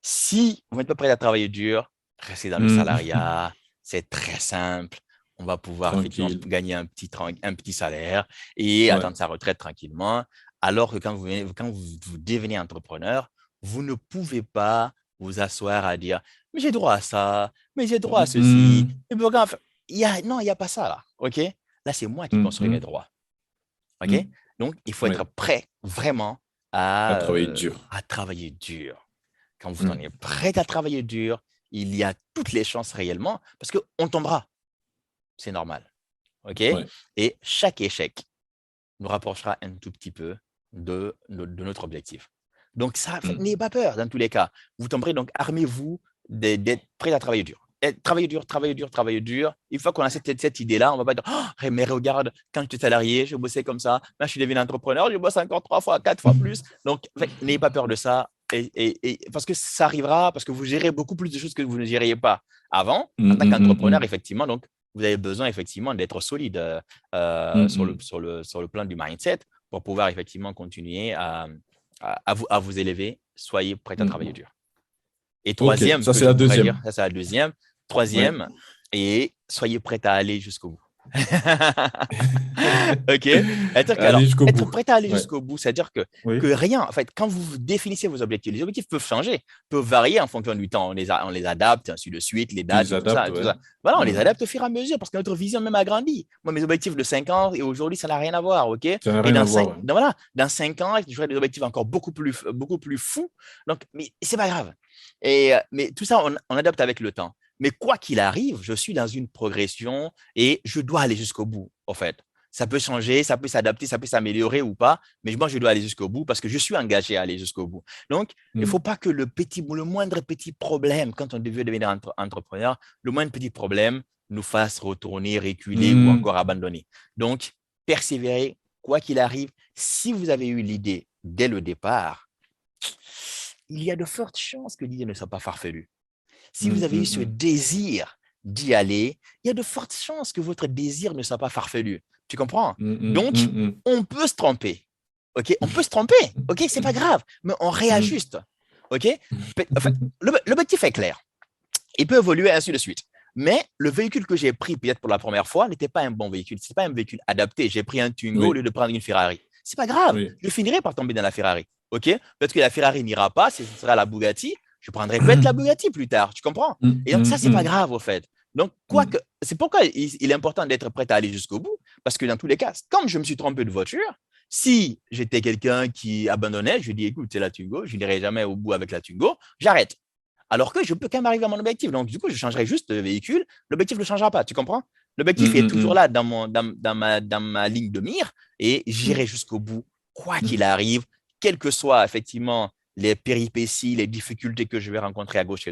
B: Si vous n'êtes pas prêt à travailler dur, restez dans le
A: mm.
B: salariat. C'est très simple. On va pouvoir effectivement
A: Tranquille.
B: gagner un petit salaire et
A: Ouais.
B: attendre sa retraite tranquillement. Alors que quand vous devenez entrepreneur, vous ne pouvez pas vous asseoir à dire mais j'ai droit à ça, mais j'ai droit à ceci.
A: Mm,
B: Mais pourquoi non, il n'y a pas ça là. OK? Là, c'est moi qui
A: mm,
B: construis mes
A: mm,
B: droits. OK?
A: mm.
B: Donc, il faut être
A: Ouais,
B: prêt vraiment
A: à travailler dur.
B: à travailler dur. Quand vous en
A: Mm,
B: êtes prêt à travailler dur, il y a toutes les chances réellement, parce qu'on tombera, c'est normal. OK?
A: ouais.
B: Et chaque échec nous rapprochera un tout petit peu de notre objectif. Donc, ça, n'ayez pas peur dans tous les cas. Vous tomberez, donc armez-vous d'être prêt à travailler dur. Travailler dur, travailler dur, travailler dur. Une fois qu'on a cette idée-là, on ne va pas dire oh, mais regarde, quand j'étais salarié, je bossais comme ça. Là, je suis devenu entrepreneur, je bosse encore 3 fois, 4 fois plus. Donc, n'ayez pas peur de ça. Parce que ça arrivera, parce que vous gérez beaucoup plus de choses que vous ne gériez pas avant, en tant qu'entrepreneur, effectivement. Donc, vous avez besoin, effectivement, d'être solide sur le plan du mindset pour pouvoir, effectivement, continuer à vous élever. Soyez prêts à travailler dur. Et troisième,
A: ça c'est la deuxième.
B: Ça, c'est la deuxième. Troisième, et soyez prêts à aller jusqu'au bout. OK. Être prêt à aller jusqu'au bout, c'est-à-dire que rien, en fait, quand vous définissez vos objectifs, les objectifs peuvent changer, peuvent varier en fonction du temps. On les adapte, ainsi de suite, les dates, tout ça. Voilà, on les adapte au fur et à mesure parce que notre vision même a grandi. Moi, mes objectifs de 5 ans et aujourd'hui, ça n'a rien à voir. OK.
A: Ça n'a rien à voir.
B: Dans 5 ans, j'aurai des objectifs encore beaucoup plus fous. Donc, mais c'est pas grave. Mais tout ça, on adapte avec le temps. Mais quoi qu'il arrive, je suis dans une progression et je dois aller jusqu'au bout, en fait. Ça peut changer, ça peut s'adapter, ça peut s'améliorer ou pas, mais moi, je dois aller jusqu'au bout parce que je suis engagé à aller jusqu'au bout. Donc, il ne faut pas que le moindre petit problème, quand on veut devenir entrepreneur, le moindre petit problème nous fasse retourner, reculer ou encore abandonner. Donc, persévérer, quoi qu'il arrive. Si vous avez eu l'idée dès le départ, il y a de fortes chances que l'idée ne soit pas farfelue. Si vous avez eu ce désir d'y aller, il y a de fortes chances que votre désir ne soit pas farfelu. Tu comprends? Donc, on peut se tromper. OK? On peut se tromper. OK? Ce n'est pas grave, mais on réajuste. OK? Enfin, l'objectif est clair. Il peut évoluer ainsi de suite. Mais le véhicule que j'ai pris peut-être pour la première fois n'était pas un bon véhicule. Ce n'est pas un véhicule adapté. J'ai pris un Twingo au lieu de prendre une Ferrari. Ce n'est pas grave. Je finirai par tomber dans la Ferrari. OK? Peut-être que la Ferrari n'ira pas, ce sera la Bugatti. Je prendrai peut-être la Bugatti plus tard, tu comprends? Et donc, ça, ce n'est pas grave, au fait. Donc, c'est pourquoi il est important d'être prêt à aller jusqu'au bout, parce que dans tous les cas, quand je me suis trompé de voiture, si j'étais quelqu'un qui abandonnait, je lui dis, écoute, c'est la Twingo, je n'irai jamais au bout avec la Twingo, j'arrête. Alors que je peux quand même arriver à mon objectif. Donc, du coup, je changerai juste de véhicule, l'objectif ne changera pas, tu comprends? L'objectif est toujours là dans ma ligne de mire et j'irai jusqu'au bout, quoi qu'il arrive, quel que soit effectivement les péripéties, les difficultés que je vais rencontrer à gauche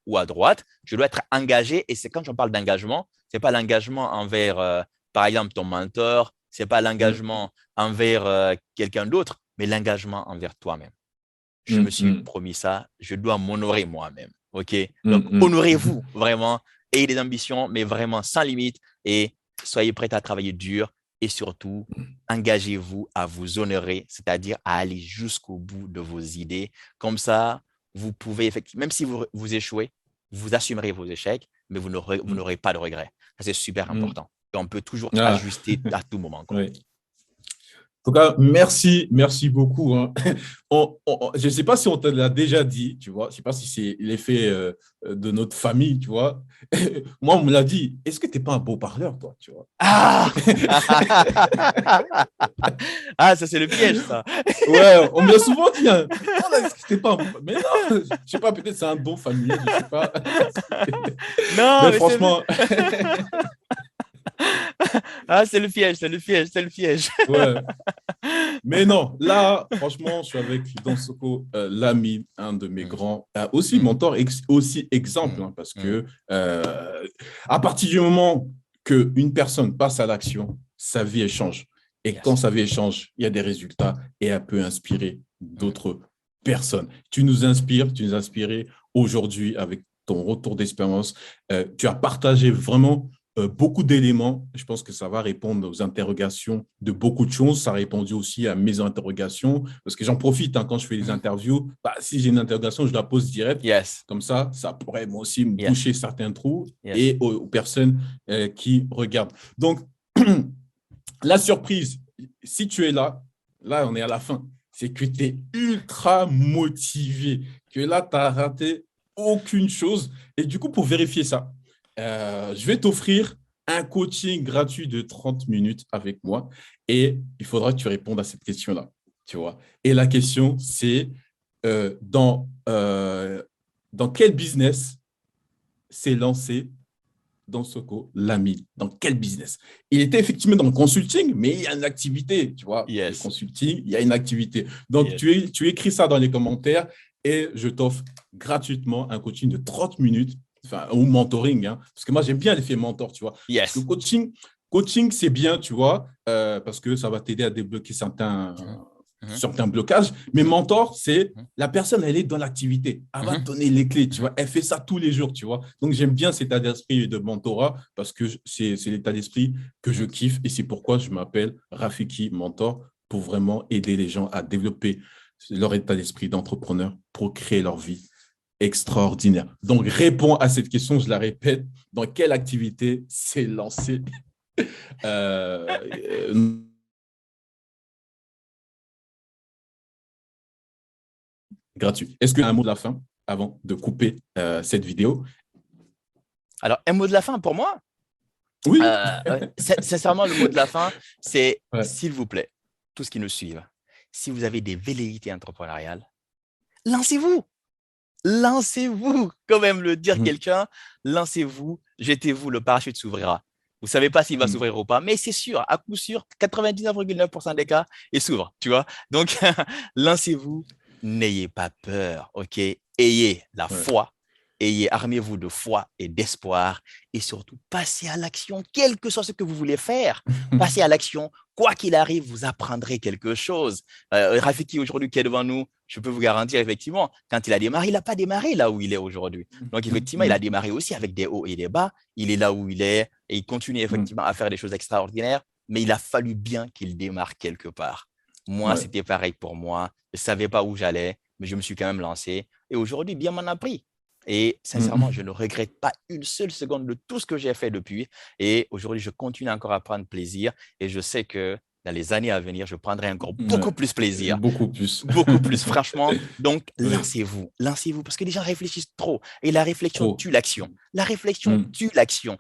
B: ou à droite, je dois être engagé. Et c'est quand je parle d'engagement, ce n'est pas l'engagement envers, par exemple, ton mentor, ce n'est pas l'engagement envers quelqu'un d'autre, mais l'engagement envers toi-même. Je me suis promis ça, je dois m'honorer moi-même. OK? Donc, honorez-vous vraiment, ayez des ambitions, mais vraiment sans limite et soyez prêts à travailler dur. Et surtout, engagez-vous à vous honorer, c'est-à-dire à aller jusqu'au bout de vos idées. Comme ça, vous pouvez, effectivement, même si vous échouez, vous assumerez vos échecs, mais vous n'aurez pas de regrets. Ça, c'est super important. Et on peut toujours ajuster à tout moment.
A: Oui. En tout cas, merci beaucoup. Hein. Je ne sais pas si on te l'a déjà dit, tu vois. Je ne sais pas si c'est l'effet de notre famille, tu vois. Moi, on me l'a dit. Est-ce que tu n'es pas un beau parleur, toi, tu vois?
B: Ah, ça, c'est le piège, ça.
A: Ouais, on me l'a souvent dit. Hein. Est-ce que tu n'es pas un beau... Mais non, je ne sais pas, peut-être c'est un don familial, je ne sais pas.
B: Non,
A: mais franchement...
B: Ah, c'est le piège.
A: Ouais. Mais non, là, franchement, je suis avec Dansoko Lamy, un de mes grands, aussi mentor, aussi exemple, hein, parce que à partir du moment qu'une personne passe à l'action, sa vie elle change. Et quand sa vie elle change, il y a des résultats et elle peut inspirer d'autres personnes. Tu nous inspires, tu nous as inspiré aujourd'hui avec ton retour d'expérience. Tu as partagé vraiment beaucoup d'éléments. Je pense que ça va répondre aux interrogations de beaucoup de choses. Ça a répondu aussi à mes interrogations parce que j'en profite hein, quand je fais des interviews. Si j'ai une interrogation, je la pose direct. Comme ça pourrait moi aussi me boucher certains trous et aux personnes qui regardent. Donc, la surprise, si tu es là, on est à la fin, c'est que tu es ultra motivé, que là, tu n'as raté aucune chose. Et du coup, pour vérifier ça, je vais t'offrir un coaching gratuit de 30 minutes avec moi et il faudra que tu répondes à cette question-là, tu vois. Et la question, c'est dans quel business s'est lancé dans Soko Lamine? Dans quel business? Il était effectivement dans le consulting, mais il y a une activité, tu vois. Le consulting, il y a une activité. Donc, tu écris ça dans les commentaires et je t'offre gratuitement un coaching de 30 minutes, ou mentoring, hein, parce que moi, j'aime bien l'effet mentor, tu vois. Parce que coaching, c'est bien, tu vois, parce que ça va t'aider à débloquer certains blocages. Mais mentor, c'est la personne, elle est dans l'activité. Elle va te donner les clés, tu vois. Elle fait ça tous les jours, tu vois. Donc, j'aime bien cet état d'esprit de mentorat parce que c'est l'état d'esprit que je kiffe et c'est pourquoi je m'appelle Rafiki Mentor pour vraiment aider les gens à développer leur état d'esprit d'entrepreneur pour créer leur vie extraordinaire. Donc, réponds à cette question, je la répète. Dans quelle activité s'est lancé gratuit. Est-ce que un mot de la fin avant de couper cette vidéo?
B: Alors, un mot de la fin pour moi?
A: Oui.
B: Sincèrement, le mot de la fin, c'est s'il vous plaît, tous qui nous suivent, si vous avez des velléités entrepreneuriales, lancez-vous. Lancez-vous, quand même le dire quelqu'un, lancez-vous, jetez-vous, le parachute s'ouvrira. Vous ne savez pas s'il va s'ouvrir ou pas, mais c'est sûr, à coup sûr, 99,9% des cas, il s'ouvre, tu vois. Donc, lancez-vous, n'ayez pas peur, ok? Ayez la foi, armez-vous de foi et d'espoir et surtout, passez à l'action, quel que soit ce que vous voulez faire. Passez à l'action, quoi qu'il arrive, vous apprendrez quelque chose. Rafiki, aujourd'hui, qui est devant nous, je peux vous garantir, effectivement, quand il a démarré, il n'a pas démarré là où il est aujourd'hui. Donc, effectivement, il a démarré aussi avec des hauts et des bas. Il est là où il est et il continue effectivement à faire des choses extraordinaires, mais il a fallu bien qu'il démarre quelque part. Moi, c'était pareil pour moi. Je ne savais pas où j'allais, mais je me suis quand même lancé. Et aujourd'hui, bien m'en a pris. Et sincèrement, je ne regrette pas une seule seconde de tout ce que j'ai fait depuis. Et aujourd'hui, je continue encore à prendre plaisir. Et je sais que dans les années à venir, je prendrai encore beaucoup plus plaisir.
A: Beaucoup plus.
B: Beaucoup plus, franchement. Donc, lancez-vous. Lancez-vous parce que les gens réfléchissent trop. Et la réflexion tue l'action. La réflexion tue l'action.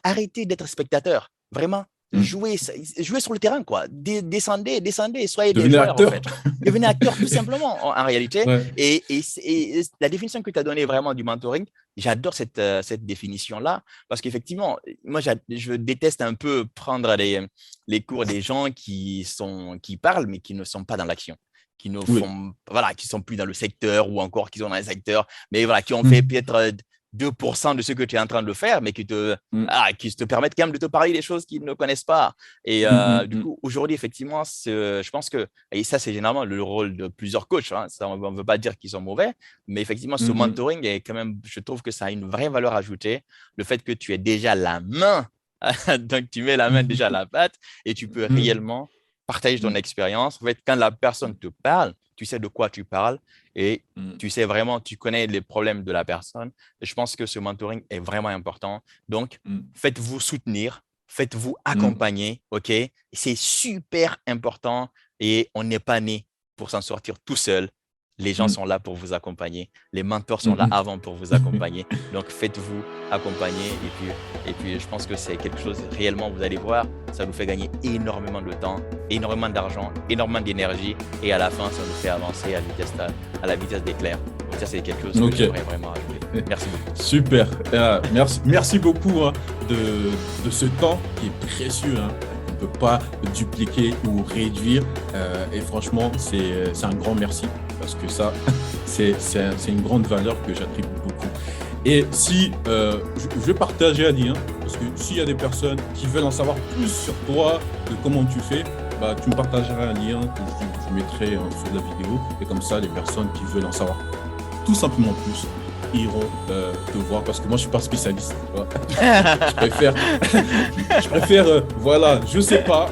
B: Arrêtez d'être spectateur. Vraiment. Jouez sur le terrain, quoi. Descendez, soyez des joueurs, en fait. Devenez acteur, tout simplement, en réalité. Et la définition que tu as donnée vraiment du mentoring, j'adore cette définition-là, parce qu'effectivement, moi, je déteste un peu prendre les cours des gens qui parlent, mais qui ne sont pas dans l'action. Qui ne qui sont plus dans le secteur ou encore qui sont dans le secteur, mais voilà, qui ont fait peut-être 2% de ce que tu es en train de faire, mais qui te permettent quand même de te parler des choses qu'ils ne connaissent pas. Et du coup, aujourd'hui, effectivement, je pense que, et ça, c'est généralement le rôle de plusieurs coachs, hein, ça, on ne veut pas dire qu'ils sont mauvais, mais effectivement, ce mentoring est quand même, je trouve que ça a une vraie valeur ajoutée. Le fait que tu aies déjà la main, donc tu mets la main déjà à la pâte et tu peux réellement partager ton expérience. En fait, quand la personne te parle, tu sais de quoi tu parles et tu sais vraiment, tu connais les problèmes de la personne. Et je pense que ce mentoring est vraiment important. Donc, faites-vous soutenir, faites-vous accompagner, ok? C'est super important et on n'est pas né pour s'en sortir tout seul. Les gens sont là pour vous accompagner. Les mentors sont là avant pour vous accompagner. Donc, faites-vous accompagner. Et puis, je pense que c'est quelque chose réellement, vous allez voir, ça nous fait gagner énormément de temps, énormément d'argent, énormément d'énergie. Et à la fin, ça nous fait avancer à la vitesse d'éclair. Donc, ça, c'est quelque chose que j'aimerais vraiment ajouter. Merci beaucoup.
A: Super. Merci beaucoup de ce temps qui est précieux. Hein. On ne peut pas dupliquer ou réduire. Et franchement, c'est un grand merci. Parce que ça, c'est une grande valeur que j'attribue beaucoup. Et si, je vais partager Ali, hein, parce que s'il y a des personnes qui veulent en savoir plus sur toi, de comment tu fais, bah, tu me partageras un lien que je mettrai sur la vidéo. Et comme ça, les personnes qui veulent en savoir tout simplement plus iront te voir, parce que moi je suis pas spécialiste, tu vois. je préfère voilà, je sais pas,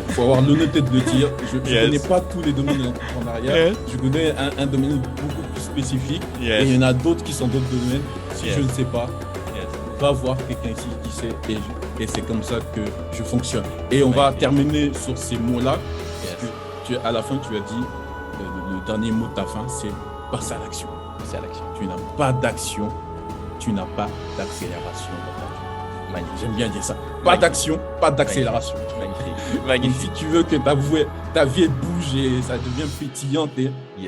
A: faut avoir l'honnêteté de le dire. Je connais pas tous les domaines de l'entrepreneuriat. Je connais un domaine beaucoup plus spécifique et il y en a d'autres qui sont d'autres domaines. Si je ne sais pas, va voir quelqu'un ici qui sait et c'est comme ça que je fonctionne. Et on va terminer sur ces mots-là. À la fin, tu as dit le dernier mot de ta fin, c'est passer à l'action. Tu n'as pas d'action, tu n'as pas d'accélération. Magnifique. J'aime bien dire ça. Pas d'action, pas d'accélération.
B: Magnifique.
A: Si tu veux que ta vie bouge et ça devient pétillante,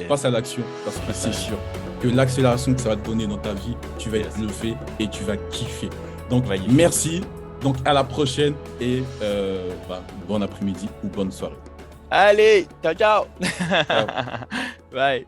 A: passe à l'action parce que c'est sûr que l'accélération que ça va te donner dans ta vie, tu vas être bluffé et tu vas kiffer. Donc,
B: Magnifique.
A: merci. Donc, à la prochaine et bon après-midi ou bonne soirée.
B: Allez, ciao, ciao.
A: Ciao.
B: Bye.